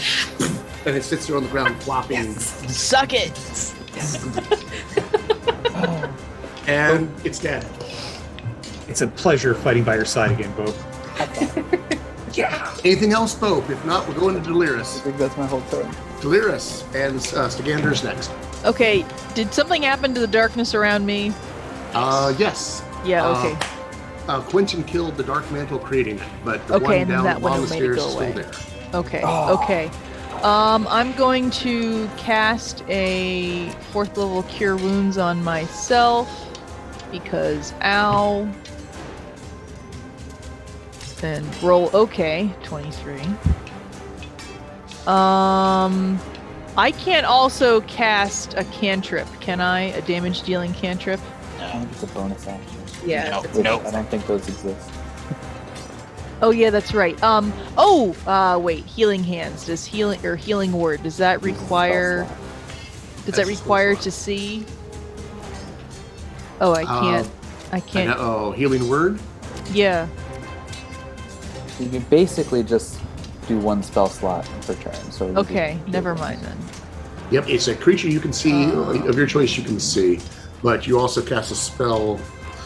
and it sits there on the ground flopping. Suck it. And it's dead. It's a pleasure fighting by your side again, Bo. Anything else, Pope? If not, we're going to I Delirious. think that's my whole turn. Delirious and Stegander's next. Okay, did something happen to the darkness around me? Yes. Yeah, okay. Quentin killed the Dark Mantle creating it, but the Okay, one and then down that the one bottom of the made it stairs go is still away. there. Okay, Oh. okay. I'm going to cast a 4th level Cure Wounds on myself because ow. Then roll okay, 23. I can't also cast a cantrip, can I? A damage dealing cantrip? I think it's a bonus action. Yeah. Nope. it's- Which Nope. I don't think those exist. Oh yeah, that's right. Wait, healing hands. Does healing word, does that require That's a spell slot. to see? Oh, I can't. I can't. Oh, healing word. Yeah. You can basically just do one spell slot per turn. So you Okay, can- never mind then. Yep, it's a creature you can see of your choice. You can see, but you also cast a spell,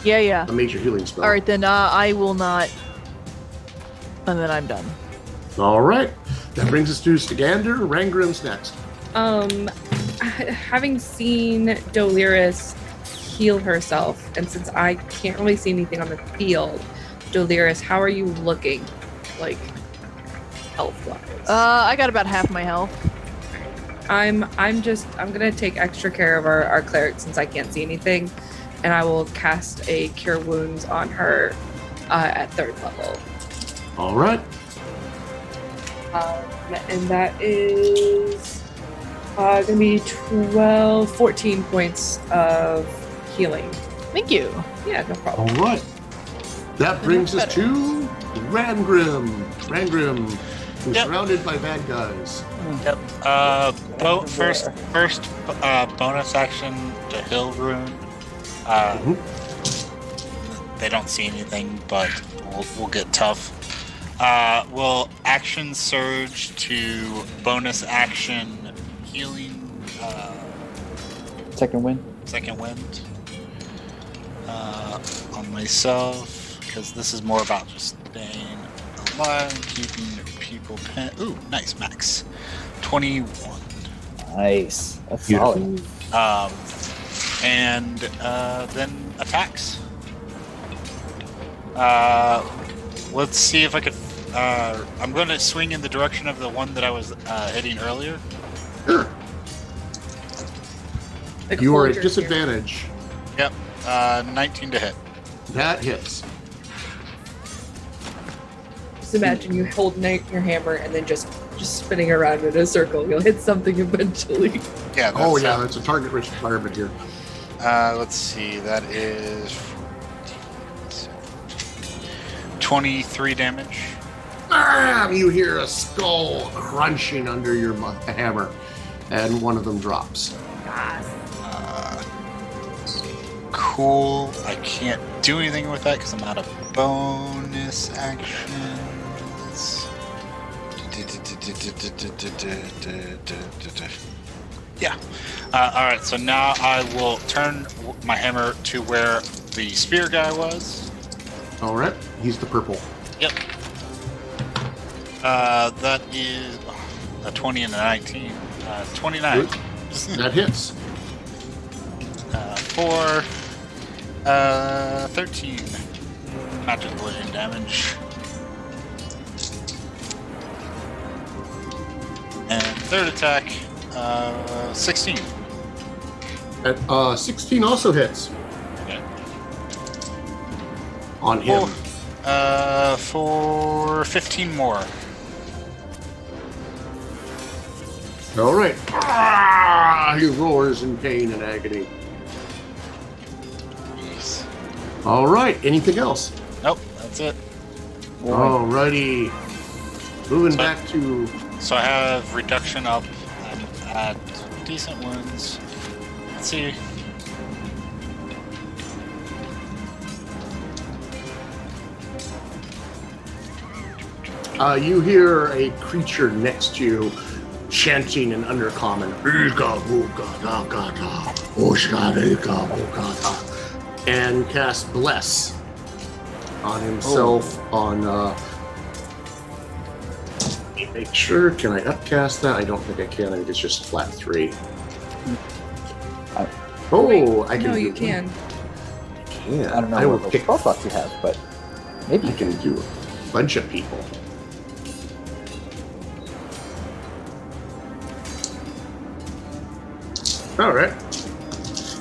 Yeah. a major healing spell. All right, then I will not. And then I'm done. All right. That brings us to Stegander. Rangrim's next. Having seen Delirious heal herself, and since I can't really see anything on the field, Delirious, how are you looking, like health-wise? I got about half my health. I'm gonna take extra care of our cleric since I can't see anything, and I will cast a Cure Wounds on her at 3rd level. All right. And that is gonna be 14 points of healing. Thank you. Yeah, no problem. All right. That brings us to Rangrim. Rangrim, who's Yep. surrounded by bad guys. First bonus action to heal rune. They don't see anything, but we'll get tough. Will action surge to bonus action healing. Second win. Second wind on myself, because this is more about just staying alive and keeping people ooh, nice, max 21. Nice. That's Beautiful. solid. And then attacks. Let's see if I could. I'm going to swing in the direction of the one that I was hitting earlier. Sure. Like, You are hold at your disadvantage. Yep, 19 to hit. That hits. Just imagine you holding your hammer and then just spinning around in a circle. You'll hit something eventually. Yeah. Oh, that's, yeah, it's a target-rich environment here. Let's see. That is 23 damage. You hear a skull crunching under your hammer, and one of them drops. Cool. I can't do anything with that because I'm out of bonus actions. Yeah. All right. So now I will turn my hammer to where the spear guy was. All right. He's the purple. Yep. That is a 20 and a 19. 29. Good. That hits. 4. 13 magic bludgeoning damage. And third attack, 16. At 16 also hits. Okay. On him. For 15 more. All right. Ah, he roars in pain and agony. Jeez. All right. Anything else? Nope, that's it. All righty. Moving back to... So I have reduction up at decent wounds. Let's see. You hear a creature next to you chanting in Undercommon, and cast Bless on himself on... Make sure, can I upcast that? I don't think I can. I think it's just flat 3. I can No, do you one. can. I can. I don't know I will what pick. spell slots you have, but maybe I you can. can do a bunch of people. All right.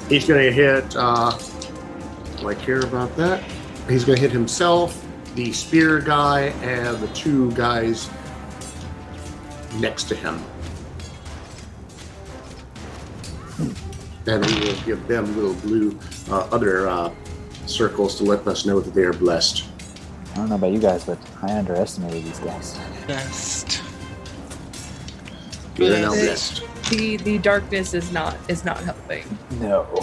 He's going to hit. Do I care about that? He's going to hit himself, the spear guy, and the 2 guys next to him. And we will give them little blue other circles to let us know that they are blessed. I don't know about you guys, but I underestimated these guys. Best. They're now They- blessed. The darkness is not helping. No. I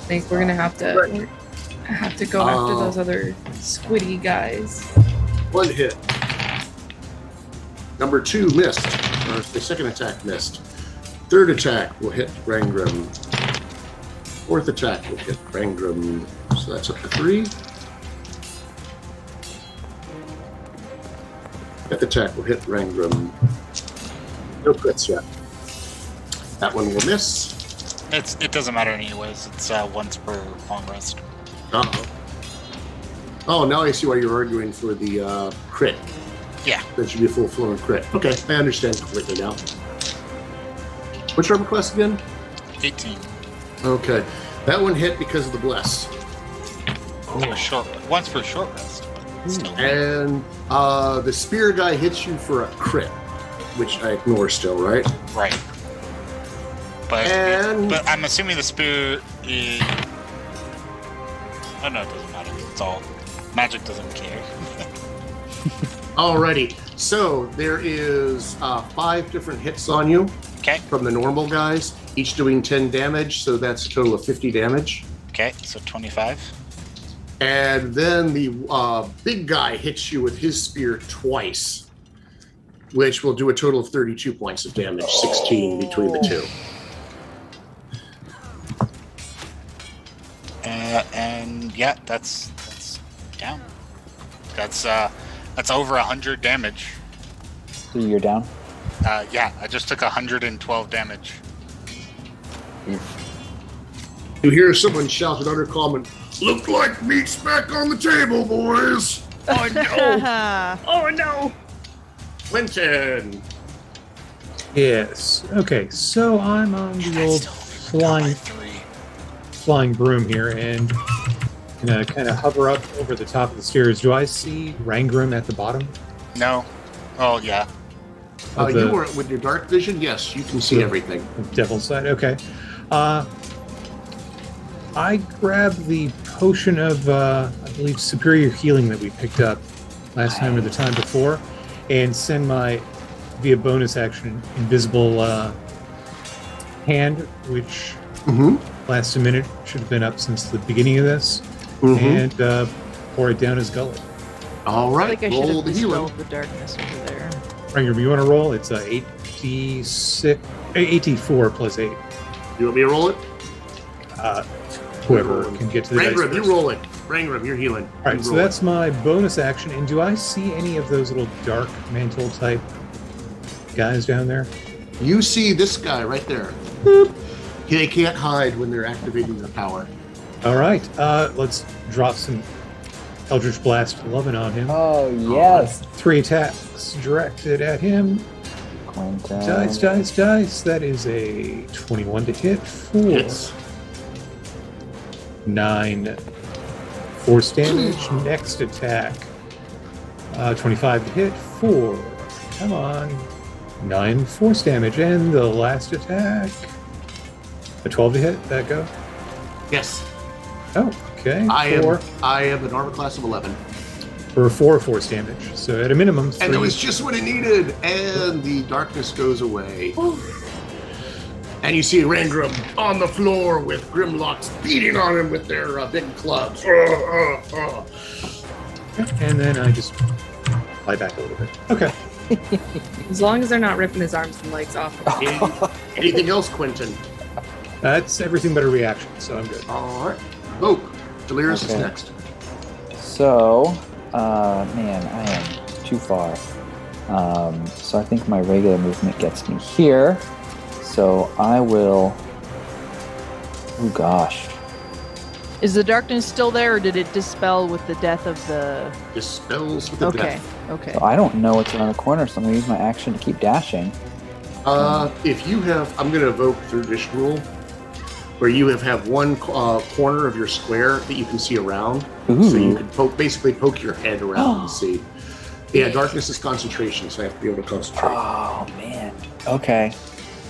think we're gonna have to go after those other squiddy guys. 1 hit. Number 2 missed. Or the second attack missed. Third attack will hit Rangram. Fourth attack will hit Rangram. So that's up to 3. Fifth attack will hit Rangram. No crits yet. That one will miss. It doesn't matter anyways. It's once per long rest. Uh-oh. Oh, now I see why you're arguing for the crit. Yeah. That should be a full-flown crit. Okay, I understand completely now. What's your armor class again? 18. Okay. That one hit because of the bless. Once per short rest. But still. And the spear guy hits you for a crit, which I ignore still, right? Right. But And- but I'm assuming the spear is. Oh no, it doesn't matter. It's all magic doesn't care. Alrighty. So there is 5 different hits on you Okay. from the normal guys, each doing 10 damage, so that's a total of 50 damage. Okay. So 25. And then the big guy hits you with his spear twice, which will do a total of 32 points of damage, 16 between the 2. And yeah, that's down. That's over 100 damage. So you're down? Yeah, I just took 112 damage. You hear someone shout at Undercommon, "Look like meat's back on the table, boys!" Oh no! Oh no! Clinton! Yes. Okay, so I'm on the old flying broom here and gonna kind of hover up over the top of the stairs. Do I see Rangram at the bottom? No. Oh yeah. Of You the were with your dark vision? Yes, you can see everything. devil's side? Okay. I grab the potion of, I believe, superior healing that we picked up last time or the time before and send my, via bonus action, invisible hand, which Mm-hmm. lasts a minute, should have been up since the beginning of this, Mm-hmm. and pour it down his gullet. All I right, think I should roll have the healing. dispelled the darkness over there. Rangram, you want to roll? It's 84 plus 8. You want me to roll it? Whoever can get to the dice Rangram, you first. roll it. Rangram, you're healing. All right, so that's my bonus action. And do I see any of those little dark mantle type guys down there? You see this guy right there. Boop. They can't hide when they're activating their power. All right, let's drop some Eldritch Blast loving on him. Oh, yes. 3 attacks directed at him. Quentin. Dice. That is a 21 to hit. 4. Hits. 9 force damage. Next attack. 25 to hit. 4. Come on. 9 force damage. And the last attack. A 12 to hit. That go? Yes. Oh, okay. I 4 am an armor class of 11. for 4 force damage. So at a minimum, 3. And it was just what it needed. And the darkness goes away. And you see Rangram on the floor with Grimlocks beating on him with their big clubs. And then I just fly back a little bit. Okay. As long as they're not ripping his arms and legs off. Anything else, Quentin? That's everything but a reaction, so I'm good. All right. Oh, Delirious is Okay. next. So, man, I am too far. So I think my regular movement gets me here. So I will... Oh, gosh. Is the darkness still there, or did it dispel with the death of the... Dispels with the Okay, death. okay. So I don't know what's around the corner, so I'm going to use my action to keep dashing. If you have, I'm going to evoke through this rule, where you have one corner of your square that you can see around, Ooh. so you can basically poke your head around and see. Yeah, darkness is concentration, so I have to be able to concentrate. Oh, man. Okay.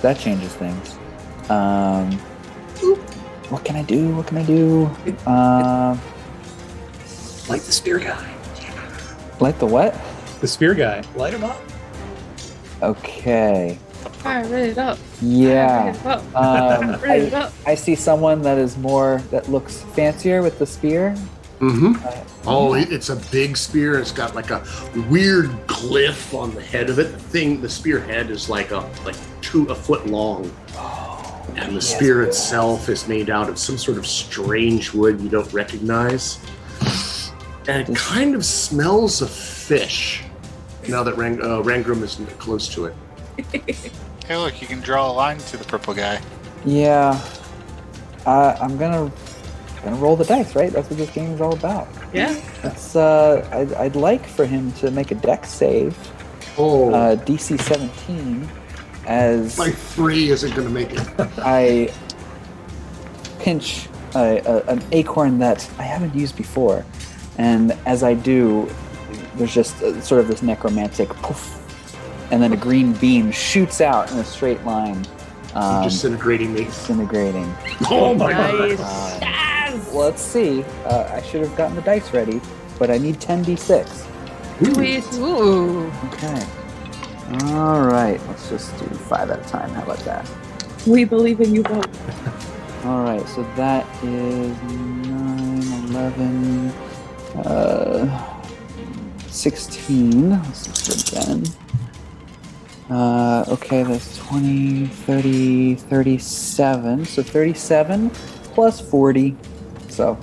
That changes things. What can I do? Light the spear guy. Like the what? The spear guy. Light him up. Okay. Fire it up. Yeah. Fire it up. Fire it up. I see someone that looks fancier with the spear. Mm-hmm. Uh, It's a big spear. It's got like a weird glyph on the head of it. The spearhead is like a foot long. And the spear itself is made out of some sort of strange wood you don't recognize. And it kind of smells of fish now that Rangram is close to it. Hey, look, you can draw a line to the purple guy. Yeah. I'm gonna roll the dice, right? That's what this game is all about. Yeah. That's I'd like for him to make a dex save. Oh, DC 17 as my 3 isn't going to make it. I pinch an acorn that I haven't used before, and as I do, there's just sort of this necromantic poof, and then a green beam shoots out in a straight line, Disintegrating me. disintegrating. Oh my god. Nice. Let's see. I should have gotten the dice ready, but I need 10d6. Sweet. Ooh. Okay. All right. Let's just do 5 at a time. How about that? We believe in you both. All right. So that is 9, 11, 16. Let's do it again. Okay, that's 20, 30, 37. So 37 plus 40. So,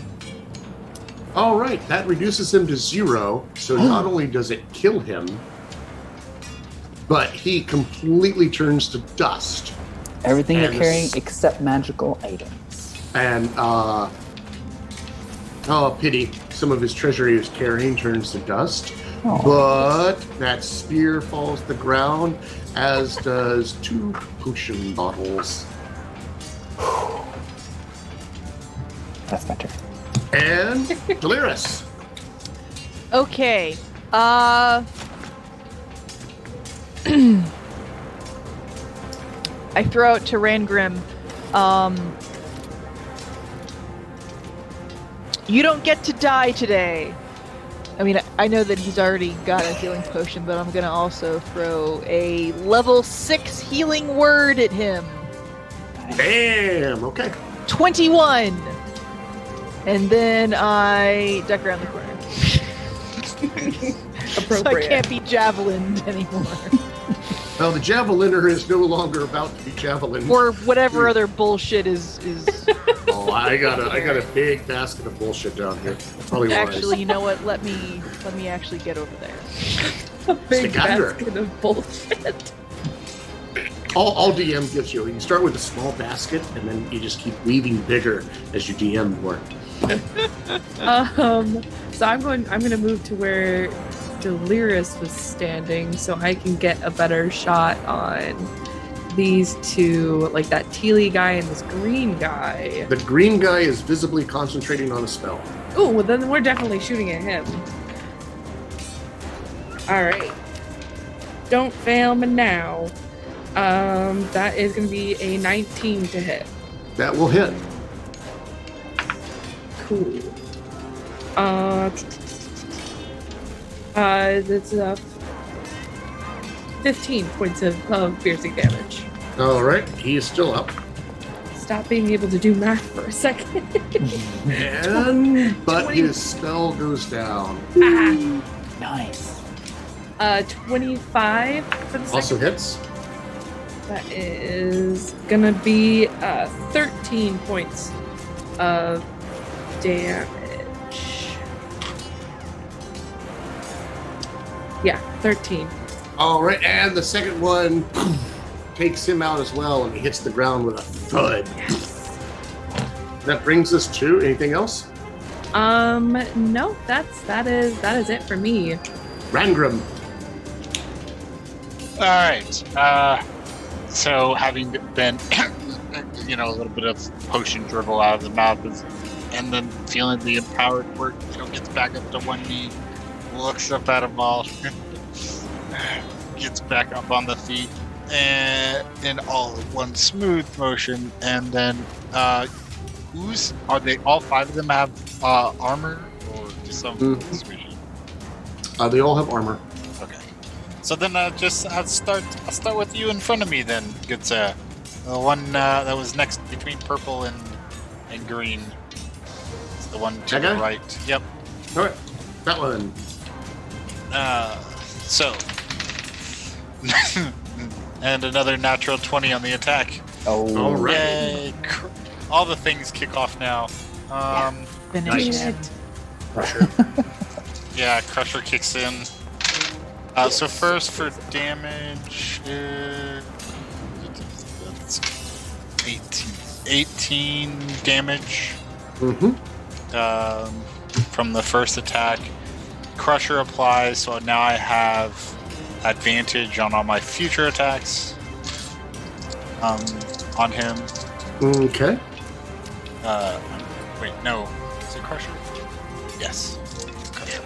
All right, that reduces him to 0. So not only does it kill him, but he completely turns to dust. everything you're And carrying except magical items. And, pity. Some of his treasure he was carrying turns to dust. Oh. But that spear falls to the ground, as does 2 potion bottles. That's my turn. And Delirious. Okay. I throw out to Rangrim. You don't get to die today. I mean, I know that he's already got a healing potion, but I'm gonna also throw a level 6 healing word at him. Damn, okay. 21. And then I duck around the corner. So I Appropriate. can't be javelined anymore. Well, the javeliner is no longer about to be javelined. Or whatever other bullshit is Oh, I got a big basket of bullshit down here. Probably actually, wise. you know what? Let me actually get over there. A big Stick under. basket of bullshit. All DM gives you. You start with a small basket, and then you just keep weaving bigger as you DM more. So I'm going to move to where Delirious was standing so I can get a better shot on these two, like that tealy guy and this green guy. The green guy is visibly concentrating on a spell. Oh, well then we're definitely shooting at him. Alright. Don't fail me now. That is going to be a 19 to hit. That will hit. Cool. That's 15 points of piercing damage. All right, he is still up. Stop being able to do math for a second. But 20. his spell goes down. Nice. 25 for the second. Also hits. That is gonna be 13 points of damage. Yeah, 13. All right, and the second one takes him out as well, and he hits the ground with a thud. Yes. That brings us to anything else? No, that is it for me. Rangram. All right. So having been, a little bit of potion dribble out of the mouth, and then feeling the empowered work, gets back up to one knee, looks up at them all, gets back up on the feet, and in all one smooth motion, and then are they? All five of them have armor, or just some? They all have armor. Okay. So then I'll start with you in front of me then, good sir. The one that was next between purple and green. It's the one to That the guy? right. Yep. All right, that one. So. And another natural 20 on the attack. Oh, All right. Yay. All the things kick off now. Finish Nice. it. Crusher. Yeah, Crusher kicks in. So first for damage, that's 18 damage from the first attack. Crusher applies, so now I have advantage on all my future attacks on him. Okay. Wait, no. Is it Crusher? Yes. Crusher.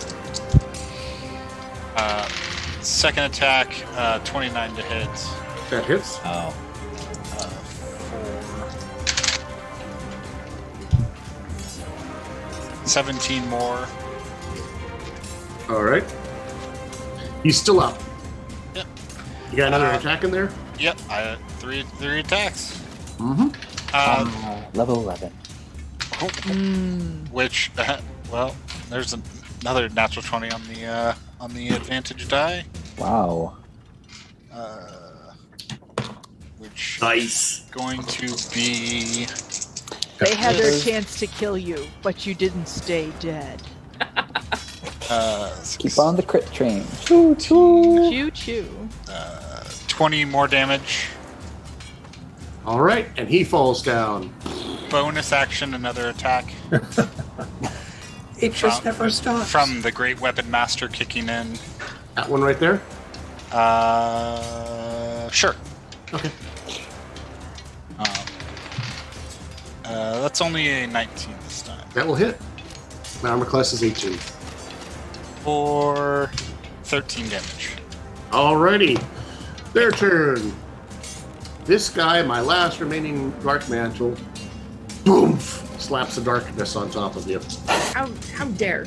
Second attack, 29 to hit. That hits. oh. For 17 more. All right. He's still up. Yep. You got another attack in there? Yep, I three attacks. Mm-hmm. Level 11. Which, well, there's another natural 20 on the advantage die. Wow. Which Nice. is going to be They had their chance to kill you, but you didn't stay dead. Keep on the crit train. Choo choo. Choo choo. 20 more damage. All right, and he falls down. Bonus action, another attack. It just never stops. From the Great Weapon Master kicking in. That one right there? Sure. Okay. That's only a 19 this time. That will hit. My armor class is 18. For 13 damage. Alrighty. Their turn. This guy, my last remaining Dark Mantle, boom, slaps the darkness on top of you. How dare?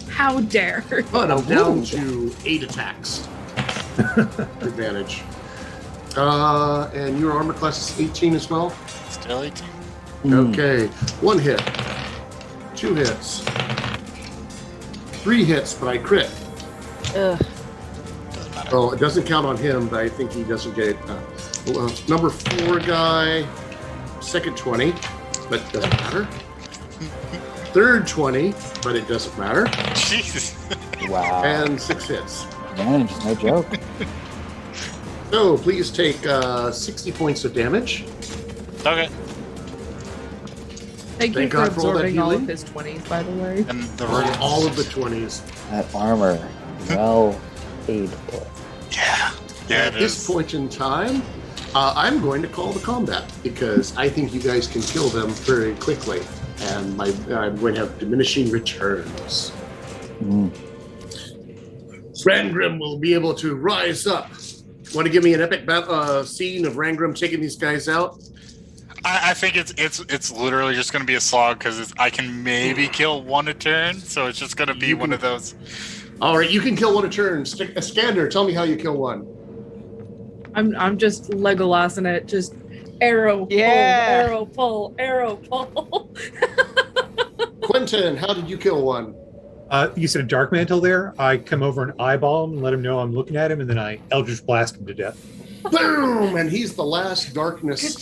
How dare? But I'm down to 8 attacks. Advantage. And your armor class is 18 as well? Still 18. Okay. 1 hit. 2 hits. 3 hits, but I crit. Ugh. Doesn't matter. Well, it doesn't count on him, but I think he doesn't get it. Number 4 guy, second 20, but it doesn't matter. Third 20, but it doesn't matter. Jesus. Wow. And 6 hits. Advantage is no joke. So please take 60 points of damage. Okay. Thank you Thank for God for all that absorbing all of healing. his 20s, by the way. And the runes. All of the 20s. That armor, well paid for. Yeah. Yeah, At it this is. point in time, I'm going to call the combat because I think you guys can kill them very quickly, and I'm going to have diminishing returns. Rangrim will be able to rise up. Want to give me an epic scene of Rangrim taking these guys out? I think it's literally just going to be a slog because I can maybe kill one a turn, so it's just going to be one of those. All right, you can kill one a turn. Skander, tell me how you kill one. I'm just Legolasing it, just arrow, Yeah. pull, arrow, pull, arrow, pull. Quentin, how did you kill one? You said a dark mantle there. I come over and eyeball him and let him know I'm looking at him, and then I Eldritch blast him to death. Boom! And he's the last darkness,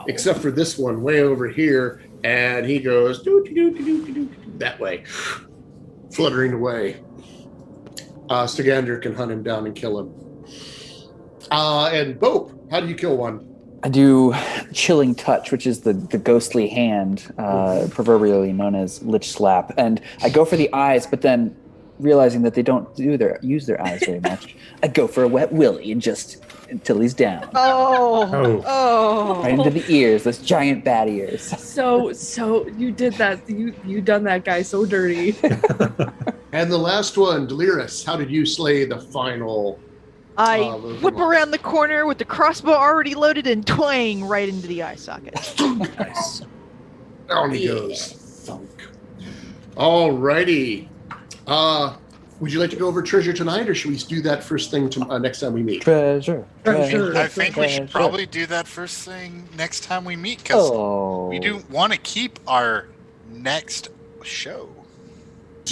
except for this one way over here, and he goes that way, fluttering away. Stagander can hunt him down and kill him. And Bope, how do you kill one? I do Chilling Touch, which is the ghostly hand, proverbially known as Lich Slap. And I go for the eyes, but then realizing that they don't use their eyes very much, I go for a Wet Willy and just until he's down. Oh. Right into the ears, those giant bat ears. So you did that. You done that guy so dirty. And the last one, Delirious, how did you slay the final? I whip around the corner with the crossbow already loaded and twang right into the eye socket. Nice. Down he goes. Thunk. All righty. Would you like to go over treasure tonight, or should we do that first thing next time we meet? Treasure. I think we should probably do that first thing next time we meet because we do want to keep our next show.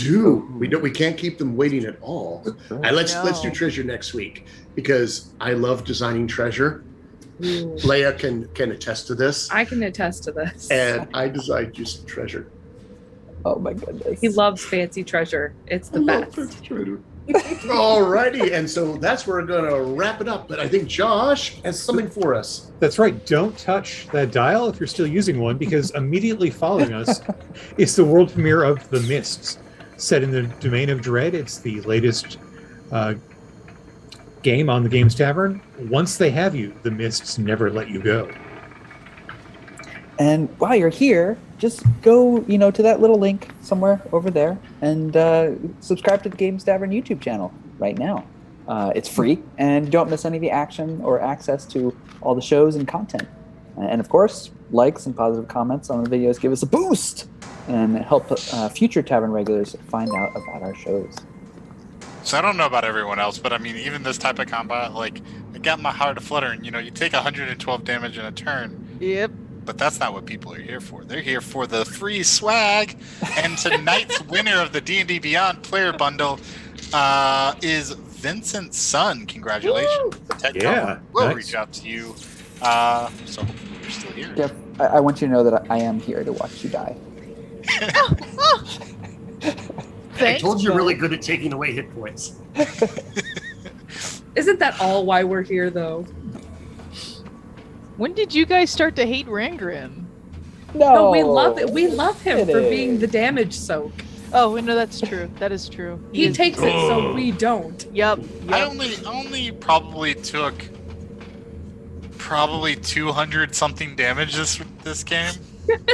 We can't keep them waiting at all. Let's do treasure next week because I love designing treasure. Leia can attest to this. I can attest to this. And I designed you some treasure. Oh my goodness. He loves fancy treasure. It's the best. Alrighty, and so that's where we're gonna wrap it up. But I think Josh has something for us. That's right. Don't touch that dial if you're still using one, because immediately following us is the world premiere of The Mists, set in the Domain of Dread. It's the latest game on the Games Tavern. Once they have you, the Mists never let you go. And while you're here, just go, to that little link somewhere over there and subscribe to the Games Tavern YouTube channel right now. It's free, and you don't miss any of the action or access to all the shows and content. And of course, likes and positive comments on the videos give us a boost and help future Tavern regulars find out about our shows. So I don't know about everyone else, but I mean, even this type of combat, it got my heart fluttering. You take 112 damage in a turn. Yep. But that's not what people are here for. They're here for the free swag. And tonight's winner of the D&D Beyond player bundle is Vincent's son. Congratulations. We'll reach out to you. So you're still here. Jeff, I want you to know that I am here to watch you die. I told you, really good at taking away hit points. Isn't that all why we're here, though? When did you guys start to hate Rangrim? No, we love it. We love him for being the damage soak. Oh, no, that's true. That is true. He takes it so we don't. Yep. I only probably took 200 something damage this game.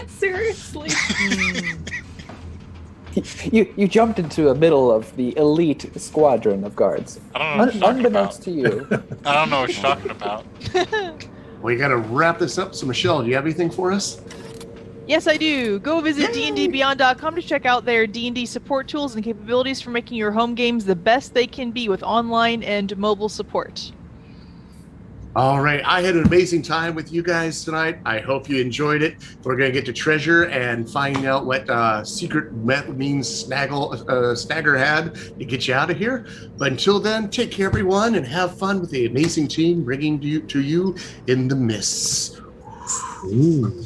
Seriously. You jumped into the middle of the elite squadron of guards. I don't know what you're talking Unbeknownst about. to you. I don't know what you're talking about. We got to wrap this up. So, Michelle, do you have anything for us? Yes, I do. Go visit dndbeyond.com to check out their D&D support tools and capabilities for making your home games the best they can be with online and mobile support. All right. I had an amazing time with you guys tonight. I hope you enjoyed it. We're going to get to treasure and find out what secret means Snagger had to get you out of here. But until then, take care, everyone, and have fun with the amazing team bringing to you in the mists. Ooh.